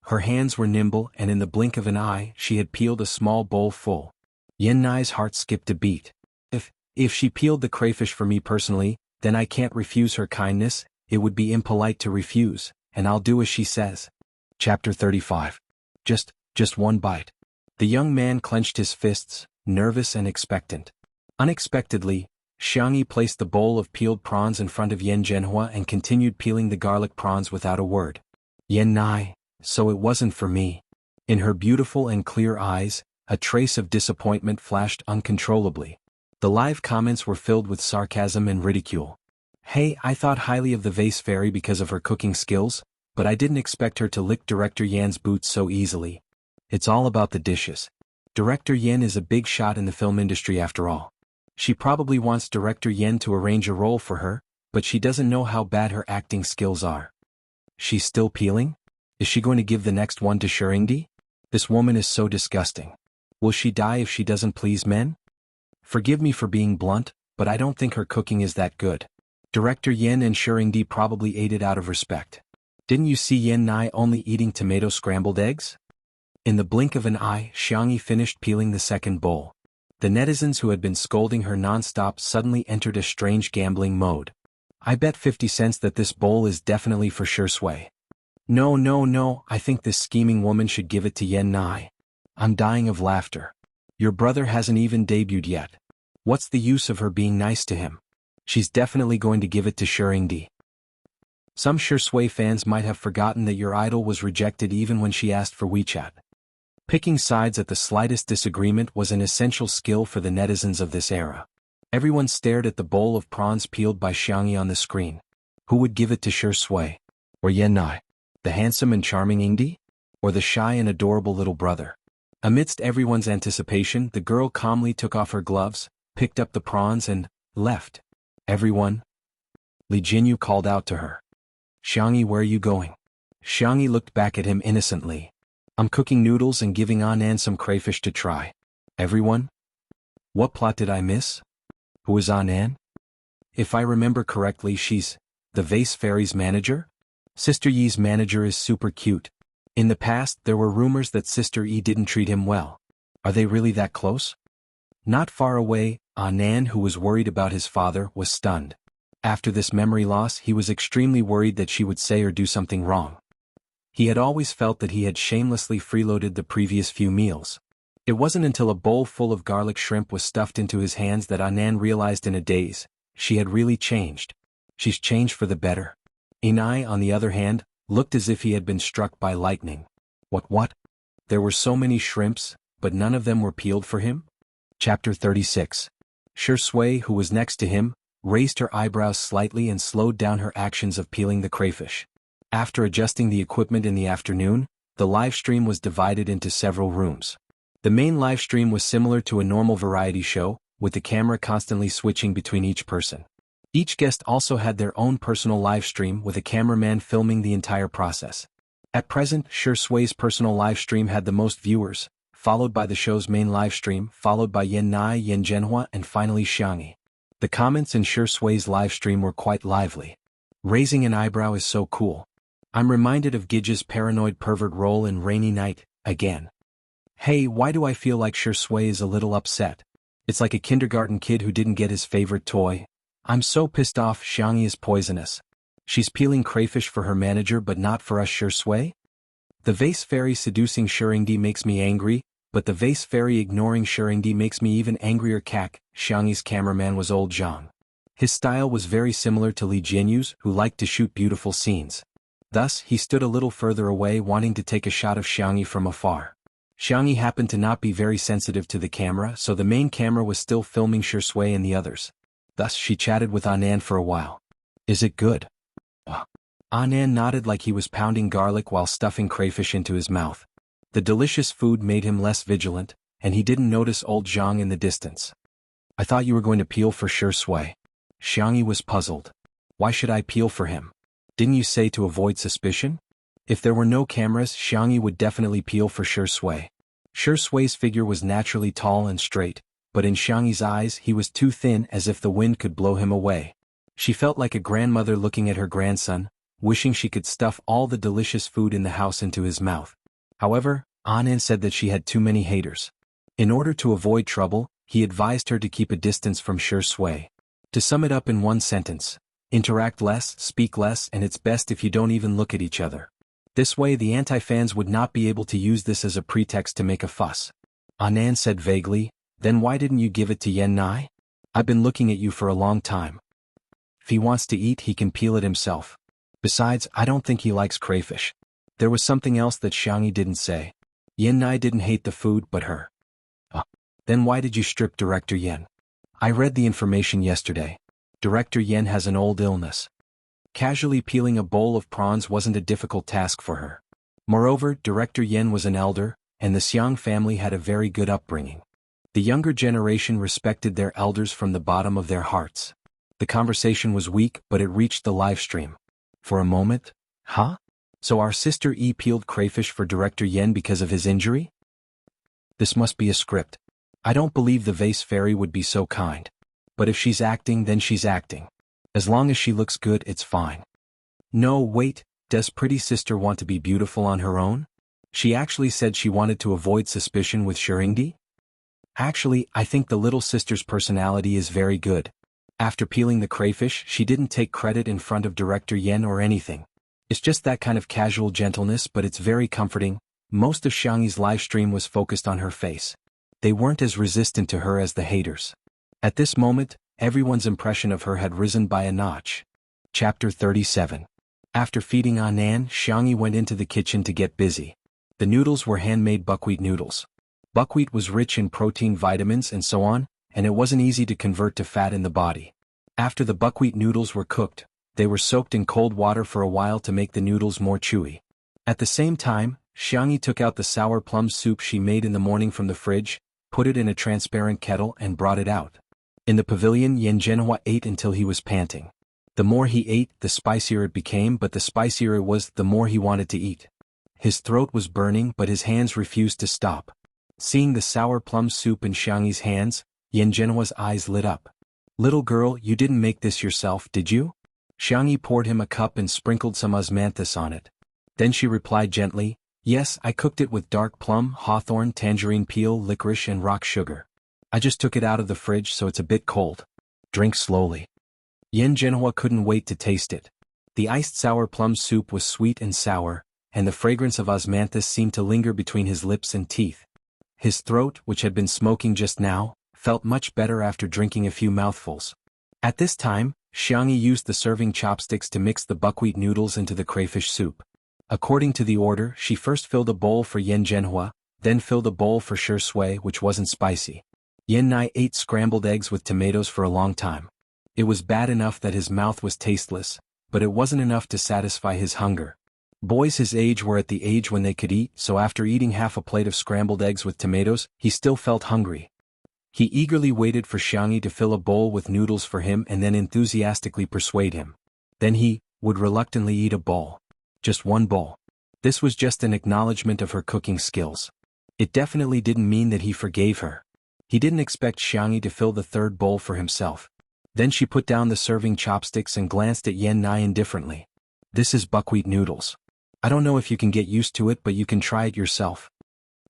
Her hands were nimble and in the blink of an eye she had peeled a small bowl full. Yen Nai's heart skipped a beat. If she peeled the crayfish for me personally, then I can't refuse her kindness, it would be impolite to refuse, and I'll do as she says. Chapter 35. Just one bite. The young man clenched his fists, nervous and expectant. Unexpectedly, Xianxia placed the bowl of peeled prawns in front of Yen Zhenhua and continued peeling the garlic prawns without a word. Yen Nai, so it wasn't for me. In her beautiful and clear eyes, a trace of disappointment flashed uncontrollably. The live comments were filled with sarcasm and ridicule. Hey, I thought highly of the vase fairy because of her cooking skills, but I didn't expect her to lick Director Yan's boots so easily. It's all about the dishes. Director Yan is a big shot in the film industry after all. She probably wants Director Yan to arrange a role for her, but she doesn't know how bad her acting skills are. She's still peeling? Is she going to give the next one to Shuringdi? This woman is so disgusting. Will she die if she doesn't please men? Forgive me for being blunt, but I don't think her cooking is that good. Director Yan and Shuringdi probably ate it out of respect. Didn't you see Yen Nai only eating tomato scrambled eggs? In the blink of an eye, Xianxia finished peeling the second bowl. The netizens who had been scolding her non-stop suddenly entered a strange gambling mode. I bet 50 cents that this bowl is definitely for Shui. No, I think this scheming woman should give it to Yen Nai. I'm dying of laughter. Your brother hasn't even debuted yet. What's the use of her being nice to him? She's definitely going to give it to Shuringdi. Some Shui fans might have forgotten that your idol was rejected even when she asked for WeChat. Picking sides at the slightest disagreement was an essential skill for the netizens of this era. Everyone stared at the bowl of prawns peeled by Xianxia on the screen. Who would give it to Shui? Or Yen Nai? The handsome and charming Ingdi? Or the shy and adorable little brother? Amidst everyone's anticipation, the girl calmly took off her gloves, picked up the prawns and left. Everyone? Li Jinyu called out to her. Xianxia, where are you going? Xianxia looked back at him innocently. I'm cooking noodles and giving Anan some crayfish to try. Everyone? What plot did I miss? Who is Anan? If I remember correctly, she's the vase fairy's manager? Sister Yi's manager is super cute. In the past, there were rumors that Sister Yi didn't treat him well. Are they really that close? Not far away, Anan, who was worried about his father, was stunned. After this memory loss, he was extremely worried that she would say or do something wrong. He had always felt that he had shamelessly freeloaded the previous few meals. It wasn't until a bowl full of garlic shrimp was stuffed into his hands that Anan realized in a daze, she had really changed. She's changed for the better. Inai, on the other hand, looked as if he had been struck by lightning. What? There were so many shrimps, but none of them were peeled for him? Chapter 36. Shui, who was next to him, raised her eyebrows slightly and slowed down her actions of peeling the crayfish. After adjusting the equipment in the afternoon, the live stream was divided into several rooms. The main live stream was similar to a normal variety show, with the camera constantly switching between each person. Each guest also had their own personal live stream with a cameraman filming the entire process. At present, Shui's personal live stream had the most viewers, followed by the show's main live stream, followed by Yen Nai, Yen Zhenhua, and finally Xianxia. The comments in Shui's live stream were quite lively. Raising an eyebrow is so cool. I'm reminded of Gij's paranoid pervert role in Rainy Night, again. Hey, why do I feel like Shui is a little upset? It's like a kindergarten kid who didn't get his favorite toy. I'm so pissed off. Xianxia is poisonous. She's peeling crayfish for her manager but not for us. Shui? The vase fairy seducing Shuringdi makes me angry, but the vase fairy ignoring Shuringdi makes me even angrier. Xianxia's cameraman was old Zhang. His style was very similar to Li Jinyu's, who liked to shoot beautiful scenes. Thus, he stood a little further away wanting to take a shot of Xianxia from afar. Xianxia happened to not be very sensitive to the camera, so the main camera was still filming Shui and the others. Thus she chatted with Anan for a while. Is it good? Anan nodded like he was pounding garlic while stuffing crayfish into his mouth. The delicious food made him less vigilant, and he didn't notice old Zhang in the distance. I thought you were going to peel for Shui. Xianxia was puzzled. Why should I peel for him? Didn't you say to avoid suspicion? If there were no cameras, Xianxia would definitely peel for Shui. Shui's figure was naturally tall and straight, but in Xianxia's eyes he was too thin, as if the wind could blow him away. She felt like a grandmother looking at her grandson, wishing she could stuff all the delicious food in the house into his mouth. However, Anan said that she had too many haters. In order to avoid trouble, he advised her to keep a distance from Xianxia. To sum it up in one sentence, interact less, speak less, and it's best if you don't even look at each other. This way the anti-fans would not be able to use this as a pretext to make a fuss. Anan said vaguely, then why didn't you give it to Yen Nai? I've been looking at you for a long time. If he wants to eat, he can peel it himself. Besides, I don't think he likes crayfish. There was something else that Xianxia didn't say. Yen Nai didn't hate the food but her. Then why did you strip Director Yen? I read the information yesterday. Director Yen has an old illness. Casually peeling a bowl of prawns wasn't a difficult task for her. Moreover, Director Yen was an elder, and the Xiang family had a very good upbringing. The younger generation respected their elders from the bottom of their hearts. The conversation was weak, but it reached the live stream. For a moment, huh? So our sister E peeled crayfish for Director Yen because of his injury? This must be a script. I don't believe the vase fairy would be so kind. But if she's acting, then she's acting. As long as she looks good, it's fine. No, wait, does pretty sister want to be beautiful on her own? She actually said she wanted to avoid suspicion with Shurindi? Actually, I think the little sister's personality is very good. After peeling the crayfish, she didn't take credit in front of Director Yen or anything. It's just that kind of casual gentleness, but it's very comforting. Most of Xiangyi's live stream was focused on her face. They weren't as resistant to her as the haters. At this moment, everyone's impression of her had risen by a notch. Chapter 37. After feeding Anan, Xiangxia went into the kitchen to get busy. The noodles were handmade buckwheat noodles. Buckwheat was rich in protein, vitamins, and so on, and it wasn't easy to convert to fat in the body. After the buckwheat noodles were cooked, they were soaked in cold water for a while to make the noodles more chewy. At the same time, Xiangxia took out the sour plum soup she made in the morning from the fridge, put it in a transparent kettle and brought it out. In the pavilion, Yen Zhenhua ate until he was panting. The more he ate, the spicier it became, but the spicier it was, the more he wanted to eat. His throat was burning, but his hands refused to stop. Seeing the sour plum soup in Xiangyi's hands, Yen Zhenhua's eyes lit up. Little girl, you didn't make this yourself, did you? Xiangxia poured him a cup and sprinkled some osmanthus on it. Then she replied gently, yes, I cooked it with dark plum, hawthorn, tangerine peel, licorice and rock sugar. I just took it out of the fridge so it's a bit cold. Drink slowly. Yen Zhenhua couldn't wait to taste it. The iced sour plum soup was sweet and sour, and the fragrance of osmanthus seemed to linger between his lips and teeth. His throat, which had been smoking just now, felt much better after drinking a few mouthfuls. At this time, Xiangxia used the serving chopsticks to mix the buckwheat noodles into the crayfish soup. According to the order, she first filled a bowl for Yen Zhenhua, then filled a bowl for Xianxia, which wasn't spicy. Yen Nai ate scrambled eggs with tomatoes for a long time. It was bad enough that his mouth was tasteless, but it wasn't enough to satisfy his hunger. Boys his age were at the age when they could eat, so after eating half a plate of scrambled eggs with tomatoes, he still felt hungry. He eagerly waited for Xiangxia to fill a bowl with noodles for him and then enthusiastically persuade him. Then he would reluctantly eat a bowl. Just one bowl. This was just an acknowledgement of her cooking skills. It definitely didn't mean that he forgave her. He didn't expect Xiangxia to fill the third bowl for himself. Then she put down the serving chopsticks and glanced at Yen Nai indifferently. This is buckwheat noodles. I don't know if you can get used to it, but you can try it yourself.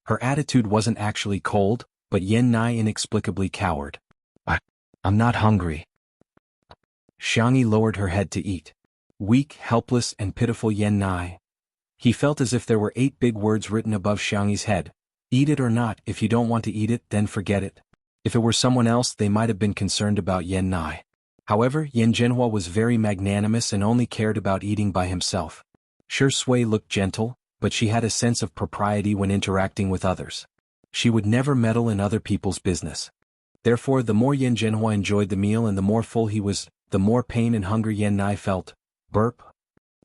Her attitude wasn't actually cold, but Yen Nai inexplicably cowered. I'm not hungry. Xiangxia lowered her head to eat. Weak, helpless, and pitiful Yen Nai. He felt as if there were 8 big words written above Xiangxi's head. Eat it or not. If you don't want to eat it, then forget it. If it were someone else, they might have been concerned about Yen Nai. However, Yen Zhenhua was very magnanimous and only cared about eating by himself. Xianxia looked gentle, but she had a sense of propriety when interacting with others. She would never meddle in other people's business. Therefore, the more Yen Zhenhua enjoyed the meal and the more full he was, the more pain and hunger Yen Nai felt. Burp.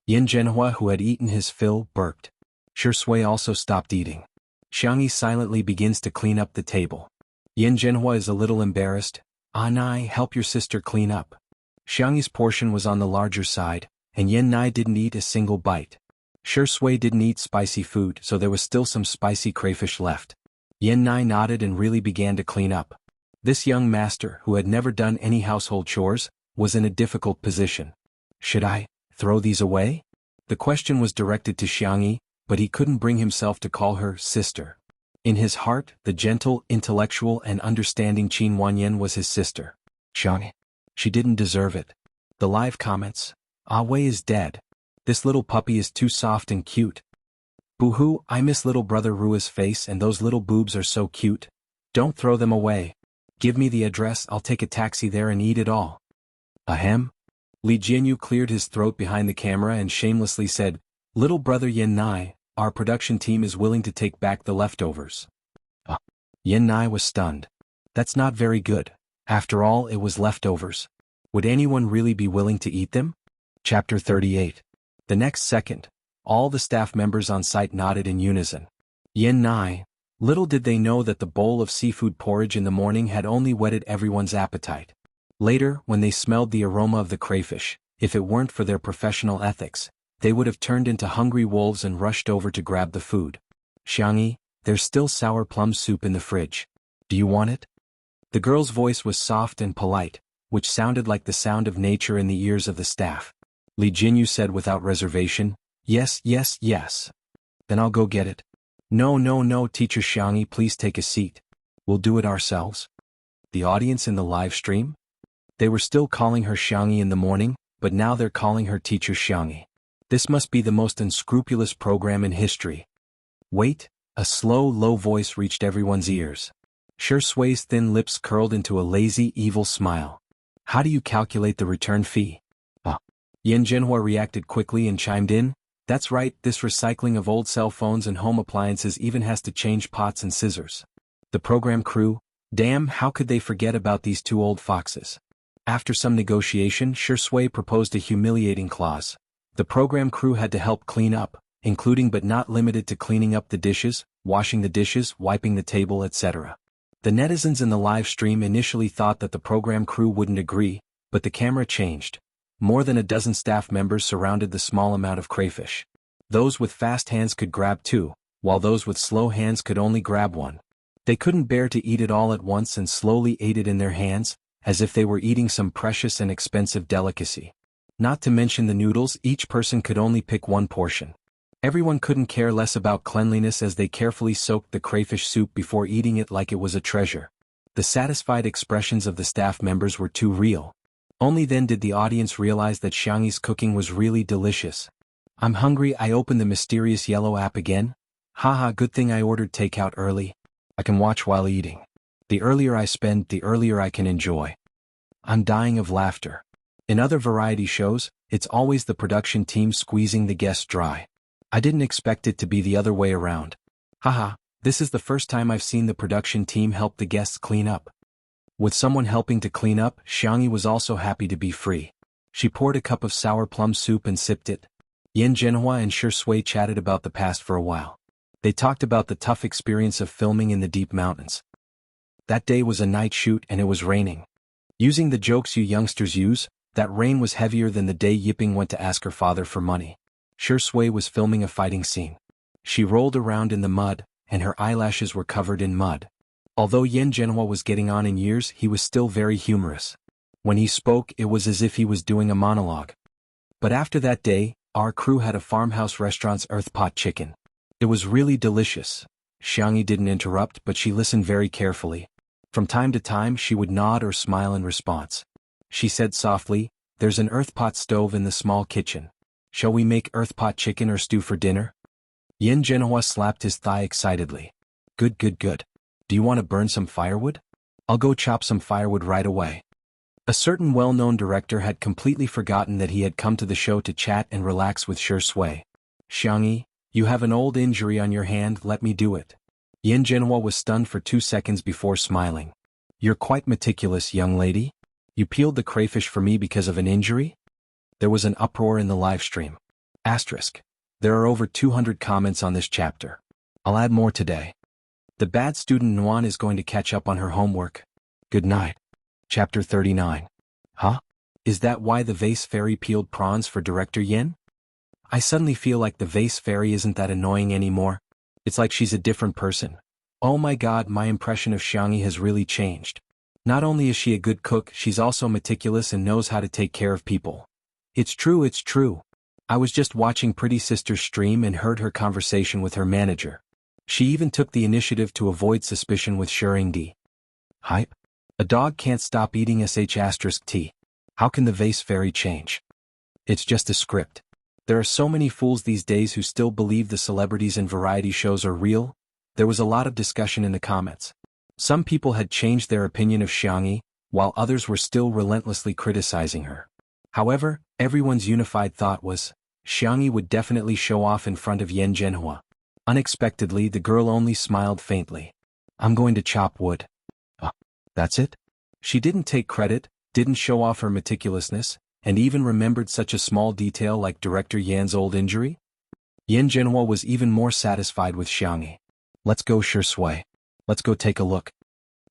Yen Zhenhua, who had eaten his fill, burped. Xianxia also stopped eating. Xiangxia silently begins to clean up the table. Yen Zhenhua is a little embarrassed. Nai, help your sister clean up. Xiangxi's portion was on the larger side, and Yen Nai didn't eat a single bite. Xianxia didn't eat spicy food, so there was still some spicy crayfish left. Yen Nai nodded and really began to clean up. This young master, who had never done any household chores, was in a difficult position. Should I throw these away? The question was directed to Xiangxia, but he couldn't bring himself to call her sister. In his heart, the gentle, intellectual and understanding Qin Wanyan was his sister. Xianxia. She didn't deserve it. The live comments. Ah Wei is dead. This little puppy is too soft and cute. Boo-hoo, I miss little brother Rua's face and those little boobs are so cute. Don't throw them away. Give me the address, I'll take a taxi there and eat it all. Ahem. Li Jianyu cleared his throat behind the camera and shamelessly said, Little brother Yen Nai, our production team is willing to take back the leftovers. Yen Nai was stunned. That's not very good. After all, it was leftovers. Would anyone really be willing to eat them? Chapter 38. The next second, all the staff members on site nodded in unison. Yen Nai. Little did they know that the bowl of seafood porridge in the morning had only whetted everyone's appetite. Later, when they smelled the aroma of the crayfish, if it weren't for their professional ethics, they would have turned into hungry wolves and rushed over to grab the food. Xianxia, there's still sour plum soup in the fridge. Do you want it? The girl's voice was soft and polite, which sounded like the sound of nature in the ears of the staff. Li Jinyu said without reservation, Yes, yes, yes. Then I'll go get it. No, no, no, Teacher Xianxia, please take a seat. We'll do it ourselves. The audience in the live stream? They were still calling her Xianxia in the morning, but now they're calling her Teacher Xianxia. This must be the most unscrupulous program in history. Wait, a slow, low voice reached everyone's ears. Shi Sui's thin lips curled into a lazy, evil smile. How do you calculate the return fee? Yan Zhenhua reacted quickly and chimed in, That's right, this recycling of old cell phones and home appliances even has to change pots and scissors. The program crew, damn, how could they forget about these two old foxes? After some negotiation, Shi Sui proposed a humiliating clause. The program crew had to help clean up, including but not limited to cleaning up the dishes, washing the dishes, wiping the table, etc. The netizens in the live stream initially thought that the program crew wouldn't agree, but the camera changed. More than a dozen staff members surrounded the small amount of crayfish. Those with fast hands could grab two, while those with slow hands could only grab one. They couldn't bear to eat it all at once and slowly ate it in their hands, as if they were eating some precious and expensive delicacy. Not to mention the noodles, each person could only pick one portion. Everyone couldn't care less about cleanliness as they carefully soaked the crayfish soup before eating it like it was a treasure. The satisfied expressions of the staff members were too real. Only then did the audience realize that Xianxi's cooking was really delicious. I'm hungry, I opened the mysterious yellow app again. Haha, good thing I ordered takeout early. I can watch while eating. The earlier I spend, the earlier I can enjoy. I'm dying of laughter. In other variety shows, it's always the production team squeezing the guests dry. I didn't expect it to be the other way around. Haha, this is the first time I've seen the production team help the guests clean up. With someone helping to clean up, Xianxia was also happy to be free. She poured a cup of sour plum soup and sipped it. Yan Zhenhua and Shi Sui chatted about the past for a while. They talked about the tough experience of filming in the deep mountains. That day was a night shoot and it was raining. Using the jokes you youngsters use, that rain was heavier than the day Yiping went to ask her father for money. Shi Sui was filming a fighting scene. She rolled around in the mud, and her eyelashes were covered in mud. Although Yan Zhenhua was getting on in years, he was still very humorous. When he spoke, it was as if he was doing a monologue. But after that day, our crew had a farmhouse restaurant's earth-pot chicken. It was really delicious. Xianxia didn't interrupt, but she listened very carefully. From time to time, she would nod or smile in response. She said softly, There's an earth-pot stove in the small kitchen. Shall we make earth-pot chicken or stew for dinner? Yan Zhenhua slapped his thigh excitedly. Good, good, good. Do you want to burn some firewood? I'll go chop some firewood right away. A certain well-known director had completely forgotten that he had come to the show to chat and relax with Shi Sui. Xianxia, you have an old injury on your hand, let me do it. Yan Zhenhua was stunned for 2 seconds before smiling. You're quite meticulous, young lady. You peeled the crayfish for me because of an injury? There was an uproar in the live stream. Asterisk. There are over 200 comments on this chapter. I'll add more today. The bad student Nuan is going to catch up on her homework. Good night. Chapter 39. Huh? Is that why the vase fairy peeled prawns for Director Yin? I suddenly feel like the vase fairy isn't that annoying anymore. It's like she's a different person. Oh my god, my impression of Xianxia has really changed. Not only is she a good cook, she's also meticulous and knows how to take care of people. It's true, it's true. I was just watching Pretty Sister's stream and heard her conversation with her manager. She even took the initiative to avoid suspicion with Shurindi. Hype? A dog can't stop eating sh*t. How can the vase fairy change? It's just a script. There are so many fools these days who still believe the celebrities in variety shows are real. There was a lot of discussion in the comments. Some people had changed their opinion of Xianxia, while others were still relentlessly criticizing her. However, everyone's unified thought was, Xianxia would definitely show off in front of Yan Zhenhua. Unexpectedly, the girl only smiled faintly. I'm going to chop wood. That's it? She didn't take credit, didn't show off her meticulousness, and even remembered such a small detail like Director Yan's old injury? Yan Zhenhua was even more satisfied with Xianxia. Let's go, Shui. Let's go take a look.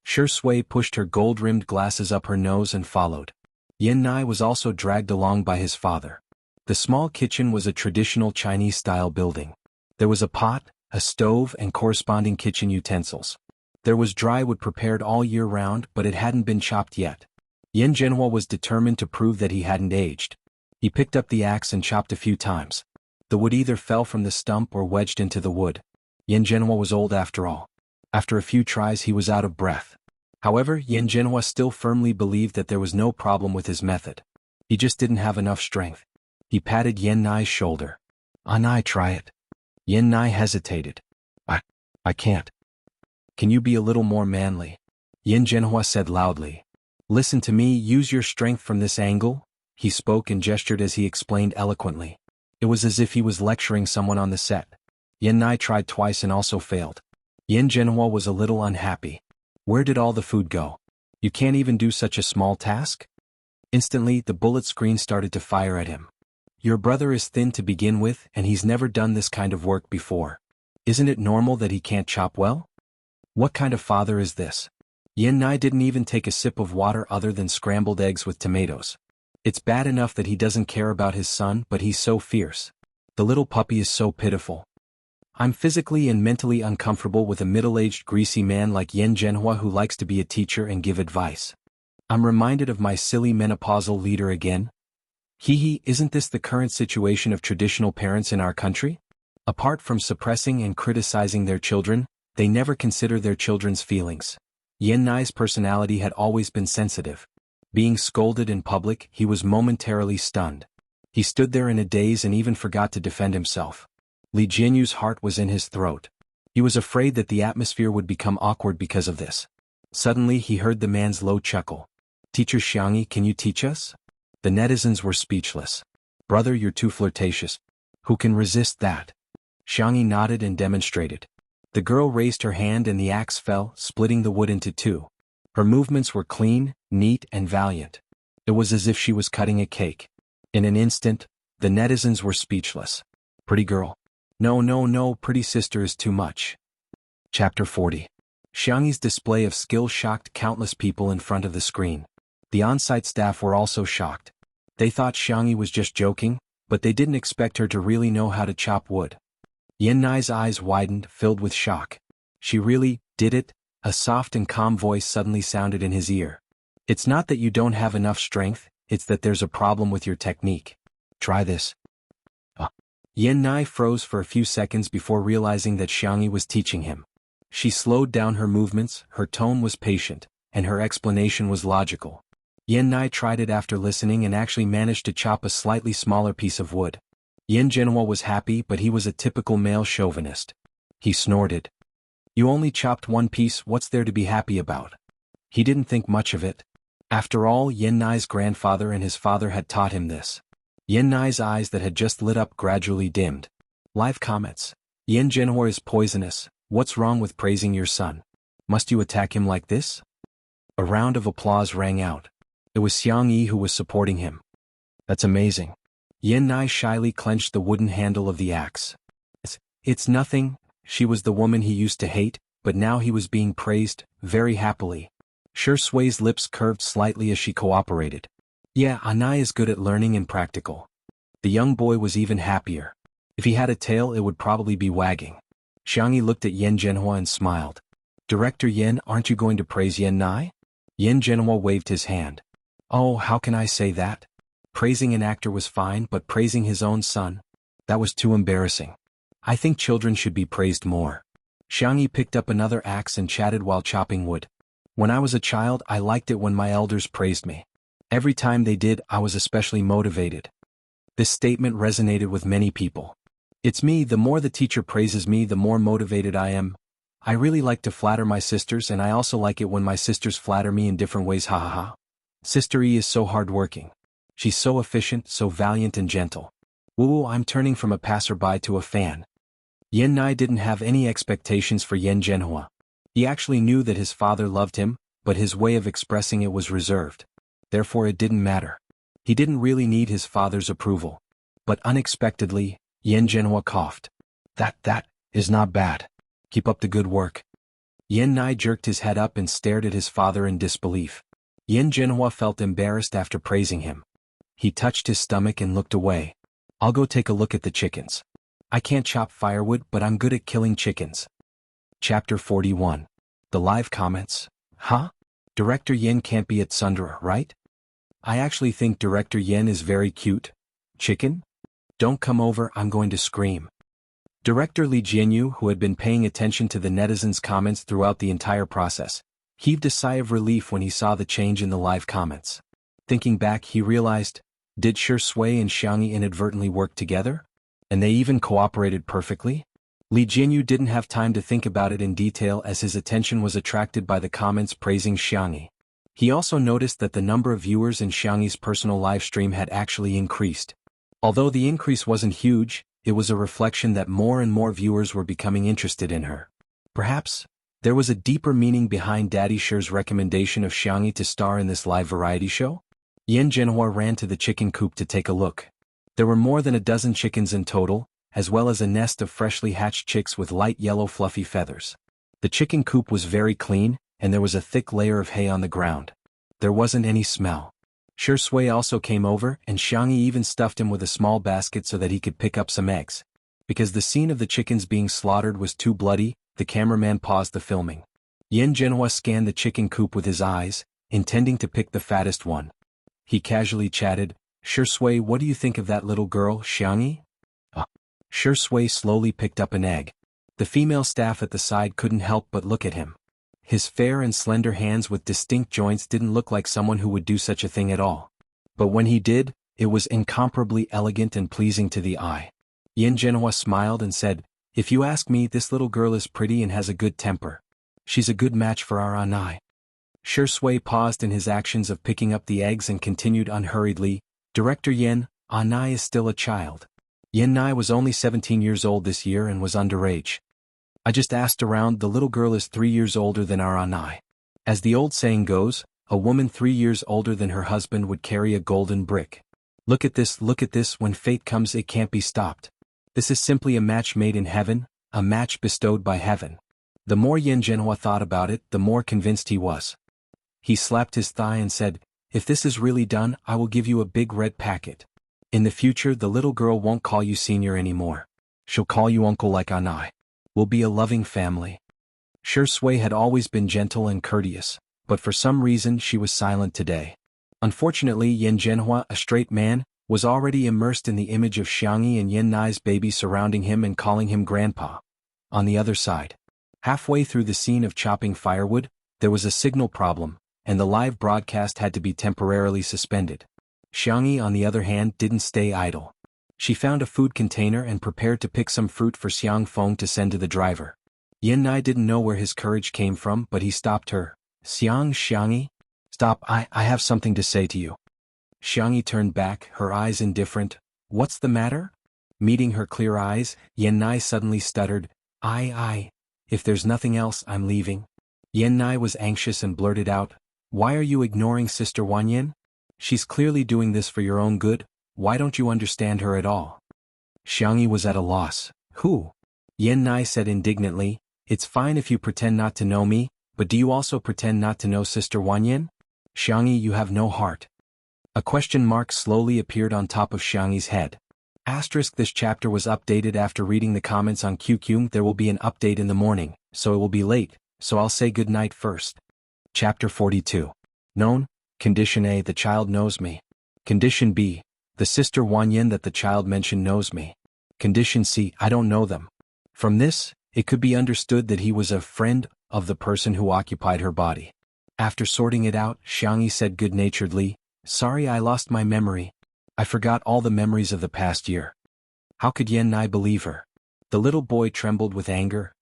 Shui pushed her gold-rimmed glasses up her nose and followed. Yan Nai was also dragged along by his father. The small kitchen was a traditional Chinese-style building. There was a pot, a stove, and corresponding kitchen utensils. There was dry wood prepared all year round, but it hadn't been chopped yet. Yan Zhenhua was determined to prove that he hadn't aged. He picked up the axe and chopped a few times. The wood either fell from the stump or wedged into the wood. Yan Zhenhua was old after all. After a few tries he was out of breath. However, Yan Zhenhua still firmly believed that there was no problem with his method. He just didn't have enough strength. He patted Yan Nai's shoulder. Nai, try it. Yan Nai hesitated. I can't. Can you be a little more manly? Yan Zhenhua said loudly. Listen to me, use your strength from this angle. He spoke and gestured as he explained eloquently. It was as if he was lecturing someone on the set. Yan Nai tried twice and also failed. Yan Zhenhua was a little unhappy. Where did all the food go? You can't even do such a small task? Instantly, the bullet screen started to fire at him. Your brother is thin to begin with, and he's never done this kind of work before. Isn't it normal that he can't chop well? What kind of father is this? Yan Nai didn't even take a sip of water other than scrambled eggs with tomatoes. It's bad enough that he doesn't care about his son, but he's so fierce. The little puppy is so pitiful. I'm physically and mentally uncomfortable with a middle-aged greasy man like Yan Zhenhua who likes to be a teacher and give advice. I'm reminded of my silly menopausal leader again. Isn't this the current situation of traditional parents in our country? Apart from suppressing and criticizing their children, they never consider their children's feelings. Yan Nai's personality had always been sensitive. Being scolded in public, he was momentarily stunned. He stood there in a daze and even forgot to defend himself. Li Jianyu's heart was in his throat. He was afraid that the atmosphere would become awkward because of this. Suddenly he heard the man's low chuckle. Teacher Xianxia, can you teach us? The netizens were speechless. Brother, you're too flirtatious. Who can resist that? Xianxia nodded and demonstrated. The girl raised her hand and the axe fell, splitting the wood into two. Her movements were clean, neat, and valiant. It was as if she was cutting a cake. In an instant, the netizens were speechless. Pretty girl. No, pretty sister is too much. Chapter 40. Xianxia's display of skill shocked countless people in front of the screen. The on-site staff were also shocked. They thought Xianxia was just joking, but they didn't expect her to really know how to chop wood. Yan Nai's eyes widened, filled with shock. She really did it? A soft and calm voice suddenly sounded in his ear. It's not that you don't have enough strength, it's that there's a problem with your technique. Try this. Yan Nai froze for a few seconds before realizing that Xianxia was teaching him. She slowed down her movements, her tone was patient, and her explanation was logical. Yan Nai tried it after listening and actually managed to chop a slightly smaller piece of wood. Yan Zhenhua was happy, but he was a typical male chauvinist. He snorted. You only chopped one piece, what's there to be happy about? He didn't think much of it. After all, Yan Nai's grandfather and his father had taught him this. Yan Nai's eyes that had just lit up gradually dimmed. Live comments. Yan Zhenhua is poisonous. What's wrong with praising your son? Must you attack him like this? A round of applause rang out. It was Xianxia who was supporting him. That's amazing. Yan Nai shyly clenched the wooden handle of the axe. It's nothing. She was the woman he used to hate, but now he was being praised, very happily. Sui's lips curved slightly as she cooperated. Yeah, Nai is good at learning and practical. The young boy was even happier. If he had a tail, it would probably be wagging. Xianxia looked at Yan Zhenhua and smiled. Director Yan, aren't you going to praise Yan Nai? Yan Zhenhua waved his hand. Oh, how can I say that? Praising an actor was fine, but praising his own son? That was too embarrassing. I think children should be praised more. Xianxia picked up another axe and chatted while chopping wood. When I was a child, I liked it when my elders praised me. Every time they did, I was especially motivated. This statement resonated with many people. It's me, the more the teacher praises me, the more motivated I am. I really like to flatter my sisters, and I also like it when my sisters flatter me in different ways. Ha ha ha. Sister E is so hardworking. She's so efficient, so valiant and gentle. Woo, I'm turning from a passerby to a fan. Yan Nai didn't have any expectations for Yan Zhenhua. He actually knew that his father loved him, but his way of expressing it was reserved. Therefore it didn't matter. He didn't really need his father's approval. But unexpectedly, Yan Zhenhua coughed. That is not bad. Keep up the good work. Yan Nai jerked his head up and stared at his father in disbelief. Yan Zhenhua felt embarrassed after praising him. He touched his stomach and looked away. I'll go take a look at the chickens. I can't chop firewood, but I'm good at killing chickens. Chapter 41. The live comments. Huh? Director Yen can't be at Sundra, right? I actually think Director Yen is very cute. Chicken? Don't come over, I'm going to scream. Director Li Jianyu, who had been paying attention to the netizens' comments throughout the entire process, heaved a sigh of relief when he saw the change in the live comments. Thinking back, he realized, did Shi Sui and Xianxia inadvertently work together? And they even cooperated perfectly? Li Jianyu didn't have time to think about it in detail as his attention was attracted by the comments praising Xianxia. He also noticed that the number of viewers in Xianxia's personal live stream had actually increased. Although the increase wasn't huge, it was a reflection that more and more viewers were becoming interested in her. Perhaps, there was a deeper meaning behind Daddy Shi's recommendation of Xianxia to star in this live variety show? Yan Zhenhua ran to the chicken coop to take a look. There were more than a dozen chickens in total, as well as a nest of freshly hatched chicks with light yellow fluffy feathers. The chicken coop was very clean, and there was a thick layer of hay on the ground. There wasn't any smell. Shi Sui also came over, and Xianxia even stuffed him with a small basket so that he could pick up some eggs. Because the scene of the chickens being slaughtered was too bloody, the cameraman paused the filming. Yan Zhenhua scanned the chicken coop with his eyes, intending to pick the fattest one. He casually chatted, Shi Sui, what do you think of that little girl, Xianxia? Shi Sui slowly picked up an egg. The female staff at the side couldn't help but look at him. His fair and slender hands with distinct joints didn't look like someone who would do such a thing at all. But when he did, it was incomparably elegant and pleasing to the eye. Yan Zhenhua smiled and said, if you ask me, this little girl is pretty and has a good temper. She's a good match for our Anai. Shi Sui paused in his actions of picking up the eggs and continued unhurriedly, Director Yen, Anai is still a child. Yan Nai was only 17 years old this year and was underage. I just asked around, the little girl is 3 years older than our Anai. As the old saying goes, a woman 3 years older than her husband would carry a golden brick. Look at this, when fate comes it can't be stopped. This is simply a match made in heaven, a match bestowed by heaven. The more Yan Zhenhua thought about it, the more convinced he was. He slapped his thigh and said, if this is really done, I will give you a big red packet. In the future, the little girl won't call you senior anymore. She'll call you uncle like Anai. We'll be a loving family. Shi Sui had always been gentle and courteous, but for some reason she was silent today. Unfortunately, Yan Zhenhua, a straight man, was already immersed in the image of Xianxia and Yan Nai's baby surrounding him and calling him grandpa. On the other side, halfway through the scene of chopping firewood, there was a signal problem, and the live broadcast had to be temporarily suspended. Xianxia, on the other hand, didn't stay idle. She found a food container and prepared to pick some fruit for Xiang Feng to send to the driver. Yan Nai didn't know where his courage came from, but he stopped her. Xianxia? Stop, I have something to say to you. Xianxia turned back, her eyes indifferent. What's the matter? Meeting her clear eyes, Yan Nai suddenly stuttered, if there's nothing else, I'm leaving. Yan Nai was anxious and blurted out, why are you ignoring Sister Wanyan? She's clearly doing this for your own good, why don't you understand her at all? Xianxia was at a loss. Who? Yan Nai said indignantly, it's fine if you pretend not to know me, but do you also pretend not to know Sister Wanyan? Xianxia, you have no heart. A question mark slowly appeared on top of Xiangxi's head. This chapter was updated after reading the comments on QQ. There will be an update in the morning, so it will be late, so I'll say good night first. Chapter 42. Known, Condition A. The child knows me. Condition B. The sister Wanyan that the child mentioned knows me. Condition C. I don't know them. From this, it could be understood that he was a friend of the person who occupied her body. After sorting it out, Xianxia said good-naturedly, "Sorry, I lost my memory. I forgot all the memories of the past year." How could Yan Nai believe her? The little boy trembled with anger.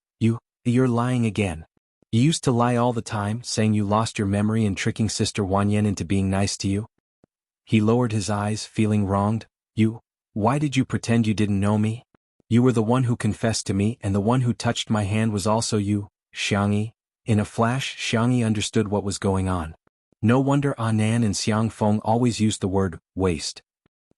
You're lying again. You used to lie all the time, saying you lost your memory and tricking Sister Wanyan into being nice to you. He lowered his eyes, feeling wronged. Why did you pretend you didn't know me? You were the one who confessed to me, and the one who touched my hand was also you, Xianxia. In a flash, Xianxia understood what was going on. No wonder Anan and Xiangfeng always used the word waste.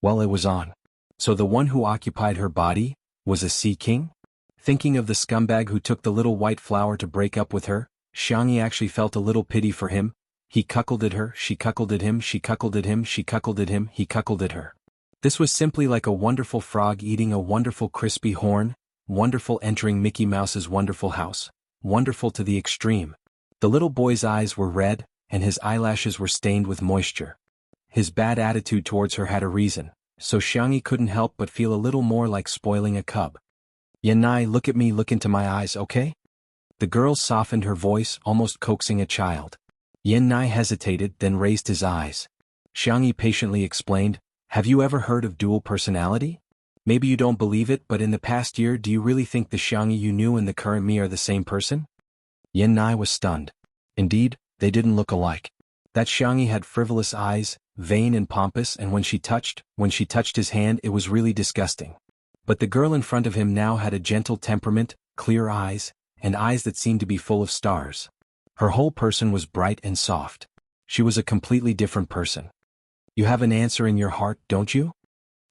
Well, it was on. So the one who occupied her body was a sea king? Thinking of the scumbag who took the little white flower to break up with her, Xianxia actually felt a little pity for him. He cuckolded her, she cuckolded him, she cuckolded him, she cuckolded him, he cuckolded her. This was simply like a wonderful frog eating a wonderful crispy horn, wonderful entering Mickey Mouse's wonderful house, wonderful to the extreme. The little boy's eyes were red, and his eyelashes were stained with moisture. His bad attitude towards her had a reason, so Xianxia couldn't help but feel a little more like spoiling a cub. Yan Nai, look at me, look into my eyes, okay? The girl softened her voice, almost coaxing a child. Yan Nai hesitated, then raised his eyes. Xianxia patiently explained, "Have you ever heard of dual personality? Maybe you don't believe it, but in the past year, do you really think the Xianxia you knew and the current me are the same person?" Yan Nai was stunned. Indeed, they didn't look alike. That Xianxia had frivolous eyes, vain and pompous, and when she touched his hand, it was really disgusting. But the girl in front of him now had a gentle temperament, clear eyes, and eyes that seemed to be full of stars. Her whole person was bright and soft. She was a completely different person. "You have an answer in your heart, don't you?"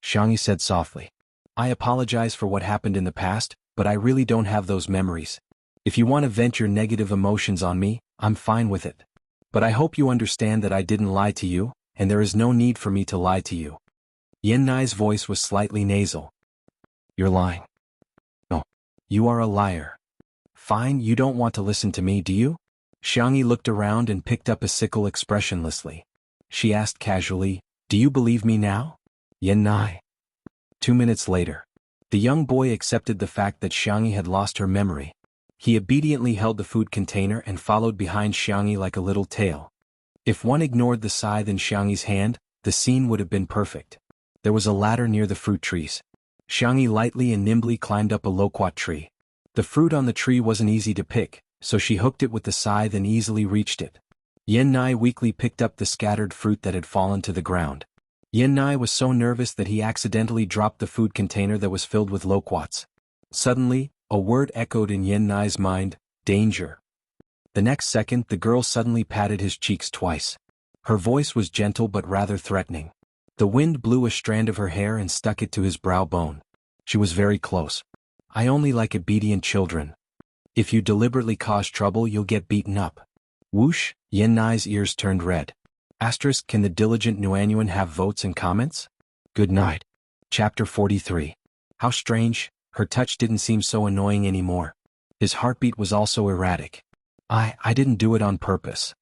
Xianxia said softly. "I apologize for what happened in the past, but I really don't have those memories. If you want to vent your negative emotions on me, I'm fine with it. But I hope you understand that I didn't lie to you, and there is no need for me to lie to you." Yan Nai's voice was slightly nasal. "You're lying. No. You are a liar." "Fine, you don't want to listen to me, do you?" Xianxia looked around and picked up a sickle expressionlessly. She asked casually, "Do you believe me now?" Yan Nai. 2 minutes later. The young boy accepted the fact that Xianxia had lost her memory. He obediently held the food container and followed behind Xianxia like a little tail. If one ignored the scythe in Xianxia's hand, the scene would have been perfect. There was a ladder near the fruit trees. Xianxia lightly and nimbly climbed up a loquat tree. The fruit on the tree wasn't easy to pick, so she hooked it with the scythe and easily reached it. Yan Nai weakly picked up the scattered fruit that had fallen to the ground. Yan Nai was so nervous that he accidentally dropped the food container that was filled with loquats. Suddenly, a word echoed in Yan Nai's mind, "Danger." The next second, the girl suddenly patted his cheeks twice. Her voice was gentle but rather threatening. The wind blew a strand of her hair and stuck it to his brow bone. She was very close. "I only like obedient children. If you deliberately cause trouble, you'll get beaten up." Whoosh, Yan Nai's ears turned red. Asterisk, can the diligent Nuanyuan have votes and comments? Good night. Chapter 43. How strange, her touch didn't seem so annoying anymore. His heartbeat was also erratic. I didn't do it on purpose.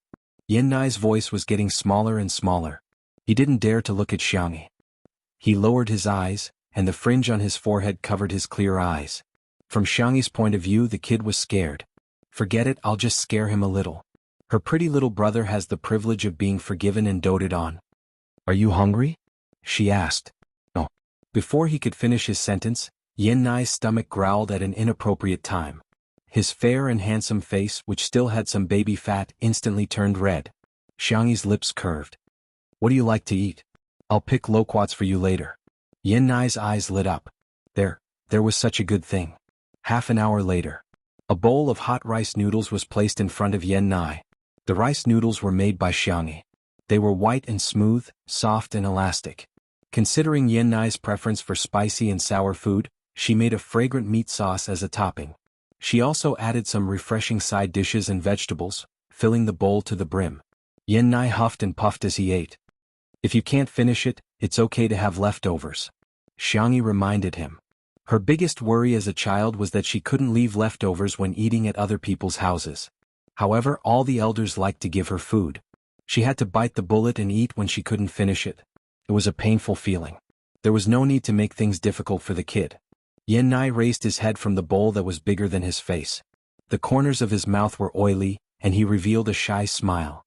Yan Nai's voice was getting smaller and smaller. He didn't dare to look at Xianxia. He lowered his eyes, and the fringe on his forehead covered his clear eyes. From Xianxia's point of view, the kid was scared. Forget it, I'll just scare him a little. Her pretty little brother has the privilege of being forgiven and doted on. "Are you hungry?" she asked. No. Before he could finish his sentence, Yan Nai's stomach growled at an inappropriate time. His fair and handsome face, which still had some baby fat, instantly turned red. Xianxia's lips curved. "What do you like to eat? I'll pick loquats for you later." Yan Nai's eyes lit up. There was such a good thing. Half an hour later. A bowl of hot rice noodles was placed in front of Yan Nai. The rice noodles were made by Xianxia. They were white and smooth, soft and elastic. Considering Yan Nai's preference for spicy and sour food, she made a fragrant meat sauce as a topping. She also added some refreshing side dishes and vegetables, filling the bowl to the brim. Yan Nai huffed and puffed as he ate. "If you can't finish it, it's okay to have leftovers," Xianxia reminded him. Her biggest worry as a child was that she couldn't leave leftovers when eating at other people's houses. However, all the elders liked to give her food. She had to bite the bullet and eat when she couldn't finish it. It was a painful feeling. There was no need to make things difficult for the kid. Yan raised his head from the bowl that was bigger than his face. The corners of his mouth were oily, and he revealed a shy smile.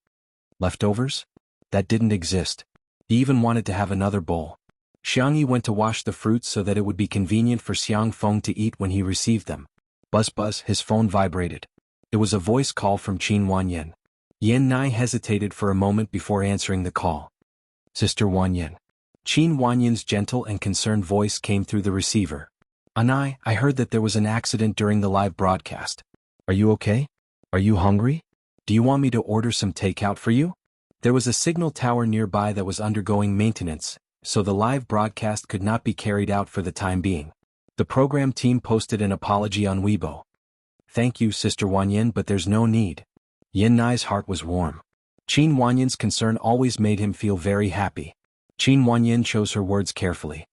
Leftovers? That didn't exist. He even wanted to have another bowl. Xianxia went to wash the fruits so that it would be convenient for Xiangfeng to eat when he received them. Buzz buzz, his phone vibrated. It was a voice call from Qin Wanyan. Yan hesitated for a moment before answering the call. Sister Wanyan. Qin Wanyan's gentle and concerned voice came through the receiver. Anai, I heard that there was an accident during the live broadcast. Are you okay? Are you hungry? Do you want me to order some takeout for you? There was a signal tower nearby that was undergoing maintenance, so the live broadcast could not be carried out for the time being. The program team posted an apology on Weibo. Thank you, Sister Wanyan, but there's no need. Yan Nai's heart was warm. Qin Wanyan's concern always made him feel very happy. Qin Wanyan chose her words carefully.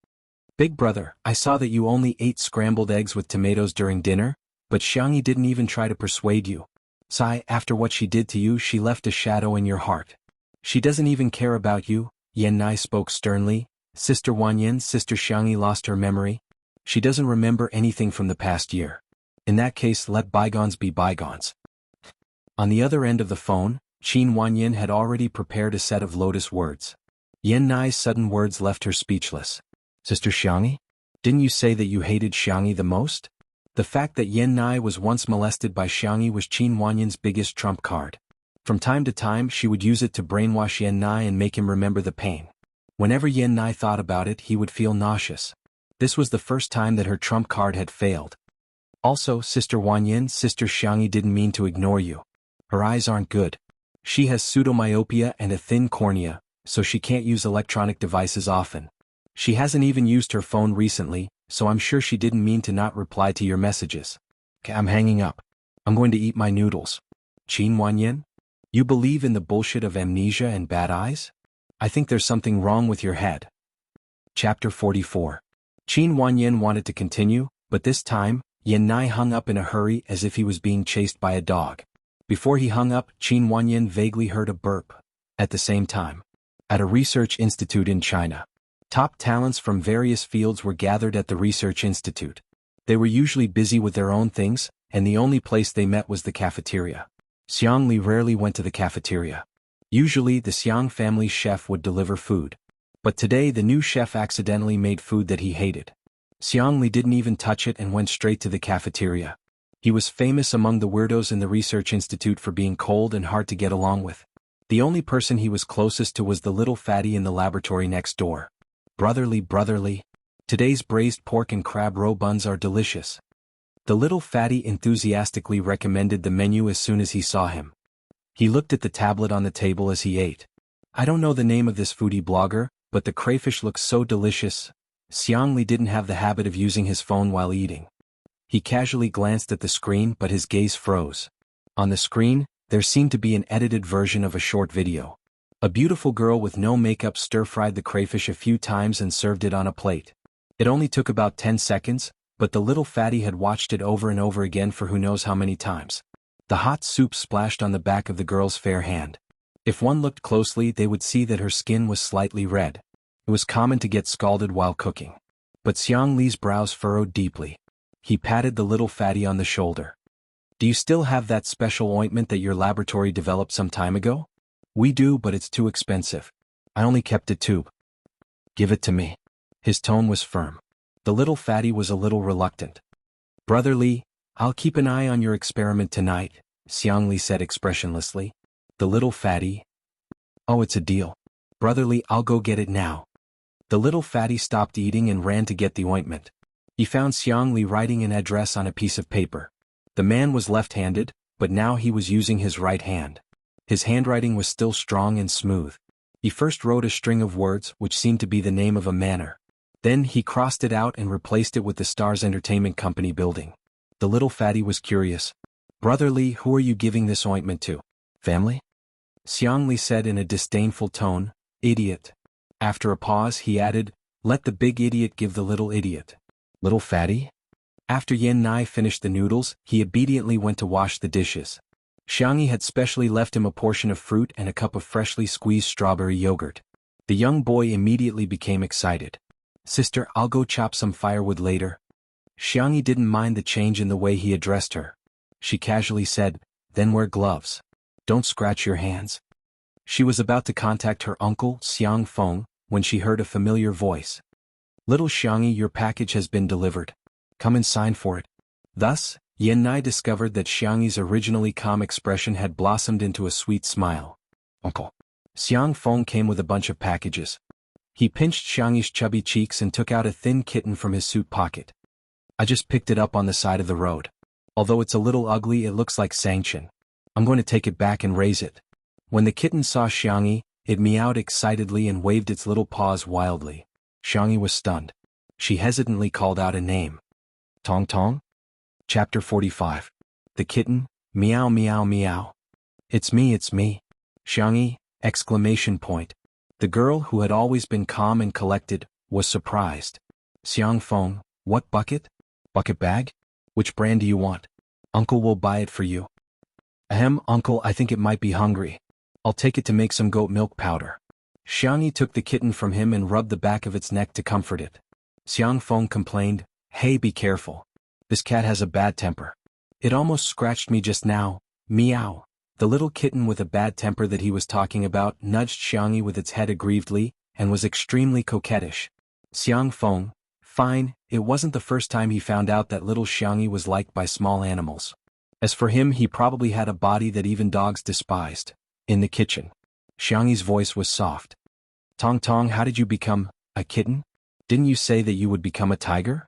Big brother, I saw that you only ate scrambled eggs with tomatoes during dinner, but Xianxia didn't even try to persuade you. Sai, after what she did to you, she left a shadow in your heart. She doesn't even care about you, Yan Nai spoke sternly. Sister Wanyan, Sister Xianxia lost her memory. She doesn't remember anything from the past year. In that case, let bygones be bygones. On the other end of the phone, Qin Wanyan had already prepared a set of lotus words. Yan Nai's sudden words left her speechless. Sister Xianxia? Didn't you say that you hated Xianxia the most? The fact that Yan Nai was once molested by Xianxia was Qin Wanyan's biggest trump card. From time to time she would use it to brainwash Yan Nai and make him remember the pain. Whenever Yan Nai thought about it, he would feel nauseous. This was the first time that her trump card had failed. Also, Sister Wanyan, Sister Xianxia didn't mean to ignore you. Her eyes aren't good. She has pseudomyopia and a thin cornea, so she can't use electronic devices often. She hasn't even used her phone recently, so I'm sure she didn't mean to not reply to your messages. I'm hanging up. I'm going to eat my noodles. Qin Wanyan? You believe in the bullshit of amnesia and bad eyes? I think there's something wrong with your head. Chapter 44. Qin Wanyan wanted to continue, but this time, Yan Nai hung up in a hurry as if he was being chased by a dog. Before he hung up, Qin Wanyan vaguely heard a burp. At the same time, at a research institute in China, top talents from various fields were gathered at the research institute. They were usually busy with their own things, and the only place they met was the cafeteria. Xianxia rarely went to the cafeteria. Usually the Xiang family's chef would deliver food. But today the new chef accidentally made food that he hated. Xianxia didn't even touch it and went straight to the cafeteria. He was famous among the weirdos in the research institute for being cold and hard to get along with. The only person he was closest to was the little fatty in the laboratory next door. Brotherly. Today's braised pork and crab roe buns are delicious. The little fatty enthusiastically recommended the menu as soon as he saw him. He looked at the tablet on the table as he ate. I don't know the name of this foodie blogger, but the crayfish looks so delicious. Xianxia didn't have the habit of using his phone while eating. He casually glanced at the screen, but his gaze froze. On the screen, there seemed to be an edited version of a short video. A beautiful girl with no makeup stir-fried the crayfish a few times and served it on a plate. It only took about 10 seconds, but the little fatty had watched it over and over again for who knows how many times. The hot soup splashed on the back of the girl's fair hand. If one looked closely, they would see that her skin was slightly red. It was common to get scalded while cooking. But Xianxia's brows furrowed deeply. He patted the little fatty on the shoulder. Do you still have that special ointment that your laboratory developed some time ago? We do, but it's too expensive. I only kept a tube. Give it to me. His tone was firm. The little fatty was a little reluctant. Brotherly, I'll keep an eye on your experiment tonight, Xianxia said expressionlessly. The little fatty? Oh, it's a deal. Brotherly, I'll go get it now. The little fatty stopped eating and ran to get the ointment. He found Xianxia writing an address on a piece of paper. The man was left-handed, but now he was using his right hand. His handwriting was still strong and smooth. He first wrote a string of words which seemed to be the name of a manor. Then he crossed it out and replaced it with the Stars Entertainment Company building. The little fatty was curious. Brotherly, who are you giving this ointment to? Family? Xianxia said in a disdainful tone, Idiot. After a pause he added, Let the big idiot give the little idiot. Little fatty? After Yan Nai finished the noodles, he obediently went to wash the dishes. Xianxia had specially left him a portion of fruit and a cup of freshly squeezed strawberry yogurt. The young boy immediately became excited. Sister, I'll go chop some firewood later. Xianxia didn't mind the change in the way he addressed her. She casually said, then wear gloves. Don't scratch your hands. She was about to contact her uncle, Xiang Feng, when she heard a familiar voice. Little Xianxia, your package has been delivered. Come and sign for it. Thus, Yanai discovered that Xiangxi's originally calm expression had blossomed into a sweet smile. Uncle. Xiang Feng came with a bunch of packages. He pinched Xiangxi's chubby cheeks and took out a thin kitten from his suit pocket. I just picked it up on the side of the road. Although it's a little ugly, it looks like Xianxia. I'm going to take it back and raise it. When the kitten saw Xiangxia, it meowed excitedly and waved its little paws wildly. Xiangxia was stunned. She hesitantly called out a name. Tong Tong? Chapter 45. The kitten, meow meow meow. It's me, it's me. Xiangxia, exclamation point. The girl, who had always been calm and collected, was surprised. Xiang Feng, what bucket? Bucket bag? Which brand do you want? Uncle will buy it for you. Ahem, uncle, I think it might be hungry. I'll take it to make some goat milk powder. Xiangxia took the kitten from him and rubbed the back of its neck to comfort it. Xiang Feng complained, hey, be careful. This cat has a bad temper. It almost scratched me just now, meow. The little kitten with a bad temper that he was talking about nudged Xiangxia with its head aggrievedly, and was extremely coquettish. Xiang Feng, fine, it wasn't the first time he found out that little Xiangxia was liked by small animals. As for him, he probably had a body that even dogs despised. In the kitchen, Xiangxi's voice was soft. Tong Tong, how did you become a kitten? Didn't you say that you would become a tiger?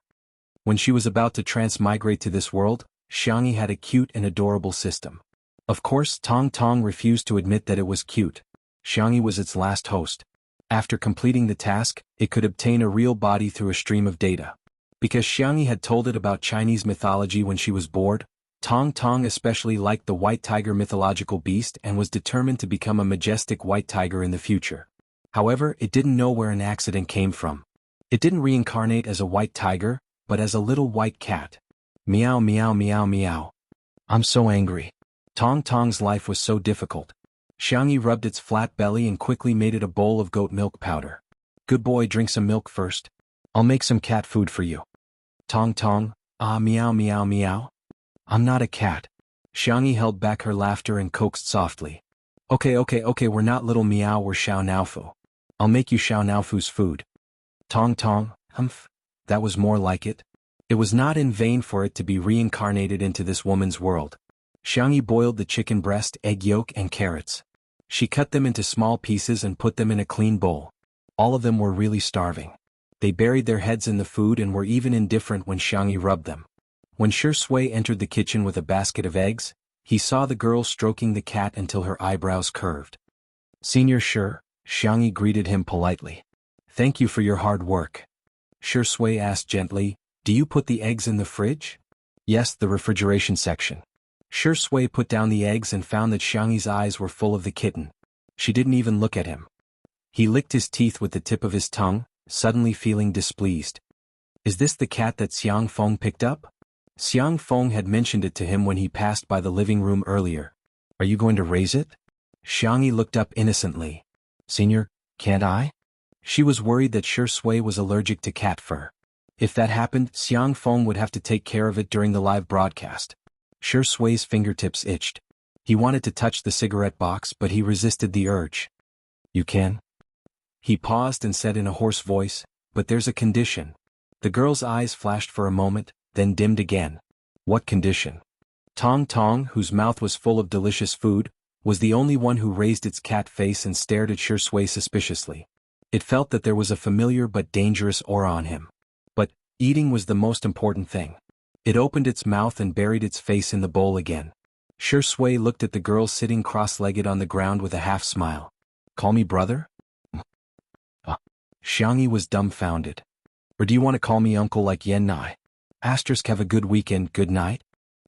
When she was about to transmigrate to this world, Xiangxia had a cute and adorable system. Of course, Tong Tong refused to admit that it was cute. Xiangxia was its last host. After completing the task, it could obtain a real body through a stream of data. Because Xiangxia had told it about Chinese mythology when she was bored, Tong Tong especially liked the white tiger mythological beast and was determined to become a majestic white tiger in the future. However, it didn't know where an accident came from. It didn't reincarnate as a white tiger, but as a little white cat. Meow meow meow meow. I'm so angry. Tong Tong's life was so difficult. Xiangxia rubbed its flat belly and quickly made it a bowl of goat milk powder. Good boy, drink some milk first. I'll make some cat food for you. Tong Tong, ah meow meow meow. I'm not a cat. Xiangxia held back her laughter and coaxed softly. Okay, we're not little meow, we're Xiao Naofu. I'll make you Xiao Naofu's food. Tong Tong, humph. That was more like it. It was not in vain for it to be reincarnated into this woman's world. Xiangxia boiled the chicken breast, egg yolk, and carrots. She cut them into small pieces and put them in a clean bowl. All of them were really starving. They buried their heads in the food and were even indifferent when Xiangxia rubbed them. When Shui entered the kitchen with a basket of eggs, he saw the girl stroking the cat until her eyebrows curved. Senior Shui, Xiangxia greeted him politely. Thank you for your hard work. Shui asked gently, do you put the eggs in the fridge? Yes, the refrigeration section. Shui put down the eggs and found that Xiangxi's eyes were full of the kitten. She didn't even look at him. He licked his teeth with the tip of his tongue, suddenly feeling displeased. Is this the cat that Xiang Feng picked up? Xiang Feng had mentioned it to him when he passed by the living room earlier. Are you going to raise it? Xiangxia looked up innocently. Senior, can't I? She was worried that Shui was allergic to cat fur. If that happened, Xiang Feng would have to take care of it during the live broadcast. Shui's fingertips itched. He wanted to touch the cigarette box, but he resisted the urge. You can? He paused and said in a hoarse voice, but there's a condition. The girl's eyes flashed for a moment, then dimmed again. What condition? Tong Tong, whose mouth was full of delicious food, was the only one who raised its cat face and stared at Shui suspiciously. It felt that there was a familiar but dangerous aura on him. But eating was the most important thing. It opened its mouth and buried its face in the bowl again. Shui looked at the girl sitting cross-legged on the ground with a half-smile. Call me brother? Xiangxia was dumbfounded. Or do you want to call me uncle like Yanai? Have a good weekend, good night.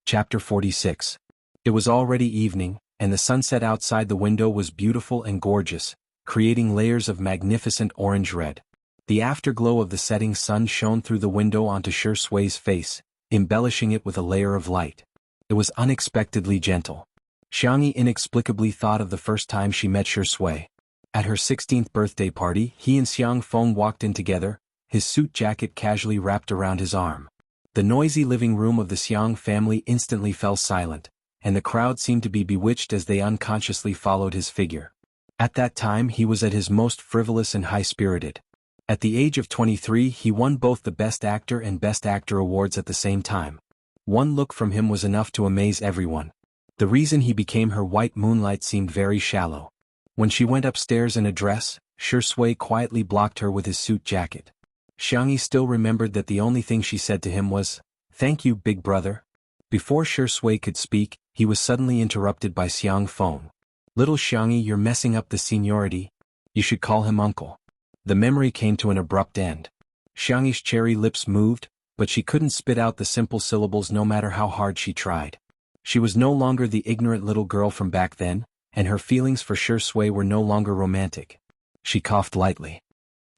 Chapter 46. It was already evening, and the sunset outside the window was beautiful and gorgeous, creating layers of magnificent orange-red. The afterglow of the setting sun shone through the window onto Shui's face, embellishing it with a layer of light. It was unexpectedly gentle. Xiangxia inexplicably thought of the first time she met Shui. At her 16th birthday party, he and Xiang Feng walked in together, his suit jacket casually wrapped around his arm. The noisy living room of the Xiang family instantly fell silent, and the crowd seemed to be bewitched as they unconsciously followed his figure. At that time he was at his most frivolous and high-spirited. At the age of 23 he won both the Best Actor and Best Actor awards at the same time. One look from him was enough to amaze everyone. The reason he became her white moonlight seemed very shallow. When she went upstairs in a dress, Shui quietly blocked her with his suit jacket. Xianxia still remembered that the only thing she said to him was, "Thank you, big brother." Before Shui could speak, he was suddenly interrupted by Xiang Feng. "Little Xianxia, you're messing up the seniority. You should call him uncle." The memory came to an abrupt end. Xiangxia's cherry lips moved, but she couldn't spit out the simple syllables no matter how hard she tried. She was no longer the ignorant little girl from back then, and her feelings for Shui were no longer romantic. She coughed lightly.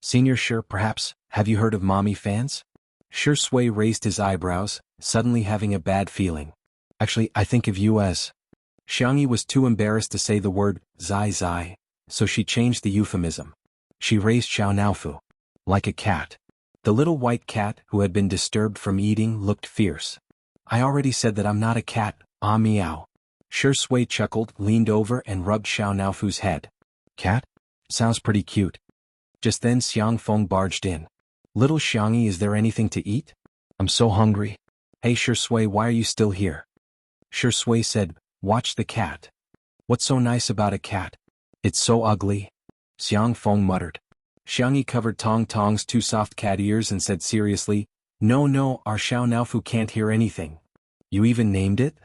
"Senior Sure, perhaps, have you heard of mommy fans?" Shui raised his eyebrows, suddenly having a bad feeling. "Actually, I think of you as..." Xianxia was too embarrassed to say the word zai, so she changed the euphemism. She raised Xiaonaofu. Like a cat. The little white cat, who had been disturbed from eating, looked fierce. "I already said that I'm not a cat, ah meow." Shui chuckled, leaned over and rubbed Xiaonaofu's head. "Cat? Sounds pretty cute." Just then Xiang Feng barged in. "Little Xianxia, is there anything to eat? I'm so hungry." "Hey Shui, why are you still here?" Shui said, "Watch the cat." "What's so nice about a cat?" "It's so ugly." Xiang Feng muttered. Xianxia covered Tong Tong's two soft cat ears and said seriously, No, our Xiaonaofu can't hear anything." "You even named it?"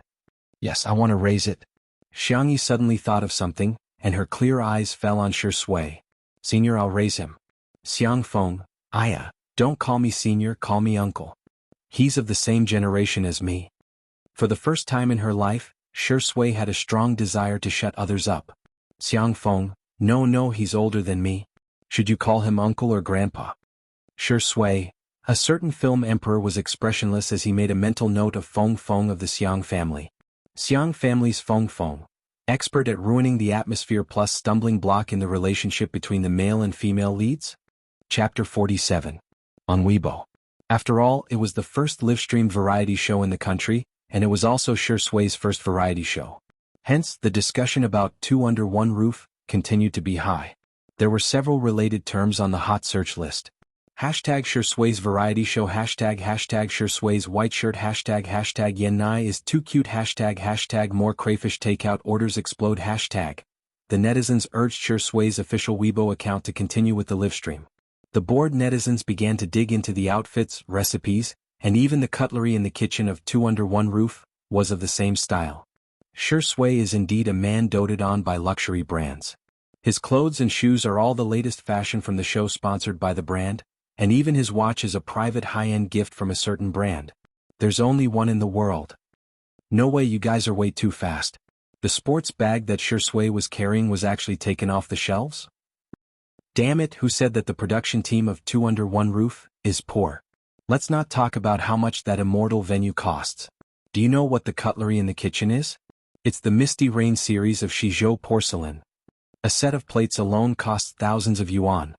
"Yes, I want to raise it." Xianxia suddenly thought of something, and her clear eyes fell on Shui. "Senior, I'll raise him." Xiang Feng, "Aya, don't call me senior, call me uncle. He's of the same generation as me." For the first time in her life, Shui had a strong desire to shut others up. Xiang Feng, No, he's older than me. Should you call him uncle or grandpa?" Shui. A certain film emperor was expressionless as he made a mental note of Feng of the Xiang family. Xiang family's Feng, expert at ruining the atmosphere plus stumbling block in the relationship between the male and female leads? Chapter 47. On Weibo. After all, it was the first livestreamed variety show in the country, and it was also Shui's first variety show. Hence, the discussion about two under one roof continued to be high. There were several related terms on the hot search list. #Shui's variety show, #Shui's white shirt, #Yan is too cute, #, more crayfish takeout orders explode, The netizens urged Shui's official Weibo account to continue with the livestream. The bored netizens began to dig into the outfits, recipes, and even the cutlery in the kitchen of Two Under One Roof was of the same style. Shui is indeed a man doted on by luxury brands. His clothes and shoes are all the latest fashion from the show sponsored by the brand, and even his watch is a private high-end gift from a certain brand. There's only one in the world. No way, you guys are way too fast. The sports bag that Shui was carrying was actually taken off the shelves? Damn it, who said that the production team of Two Under One Roof is poor? Let's not talk about how much that Immortal venue costs. Do you know what the cutlery in the kitchen is? It's the Misty Rain series of Shizhou porcelain. A set of plates alone costs thousands of yuan.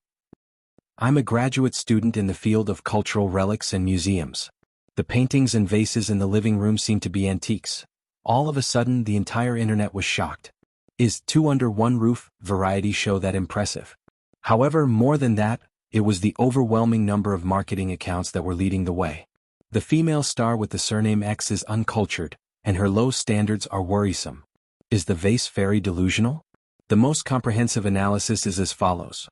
I'm a graduate student in the field of cultural relics and museums. The paintings and vases in the living room seem to be antiques. All of a sudden, the entire internet was shocked. Is Two Under One Roof variety show that impressive? However, more than that, it was the overwhelming number of marketing accounts that were leading the way. The female star with the surname X is uncultured, and her low standards are worrisome. Is the vase fairy delusional? The most comprehensive analysis is as follows.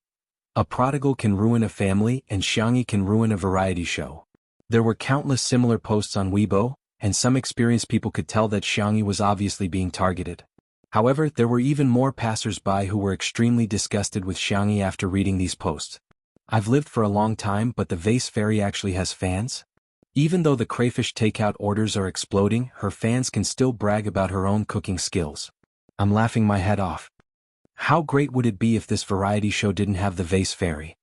A prodigal can ruin a family, and Xianxia can ruin a variety show. There were countless similar posts on Weibo, and some experienced people could tell that Xianxia was obviously being targeted. However, there were even more passers-by who were extremely disgusted with Xianxia after reading these posts. I've lived for a long time, but the vase fairy actually has fans? Even though the crayfish takeout orders are exploding, her fans can still brag about her own cooking skills. I'm laughing my head off. How great would it be if this variety show didn't have the vase fairy?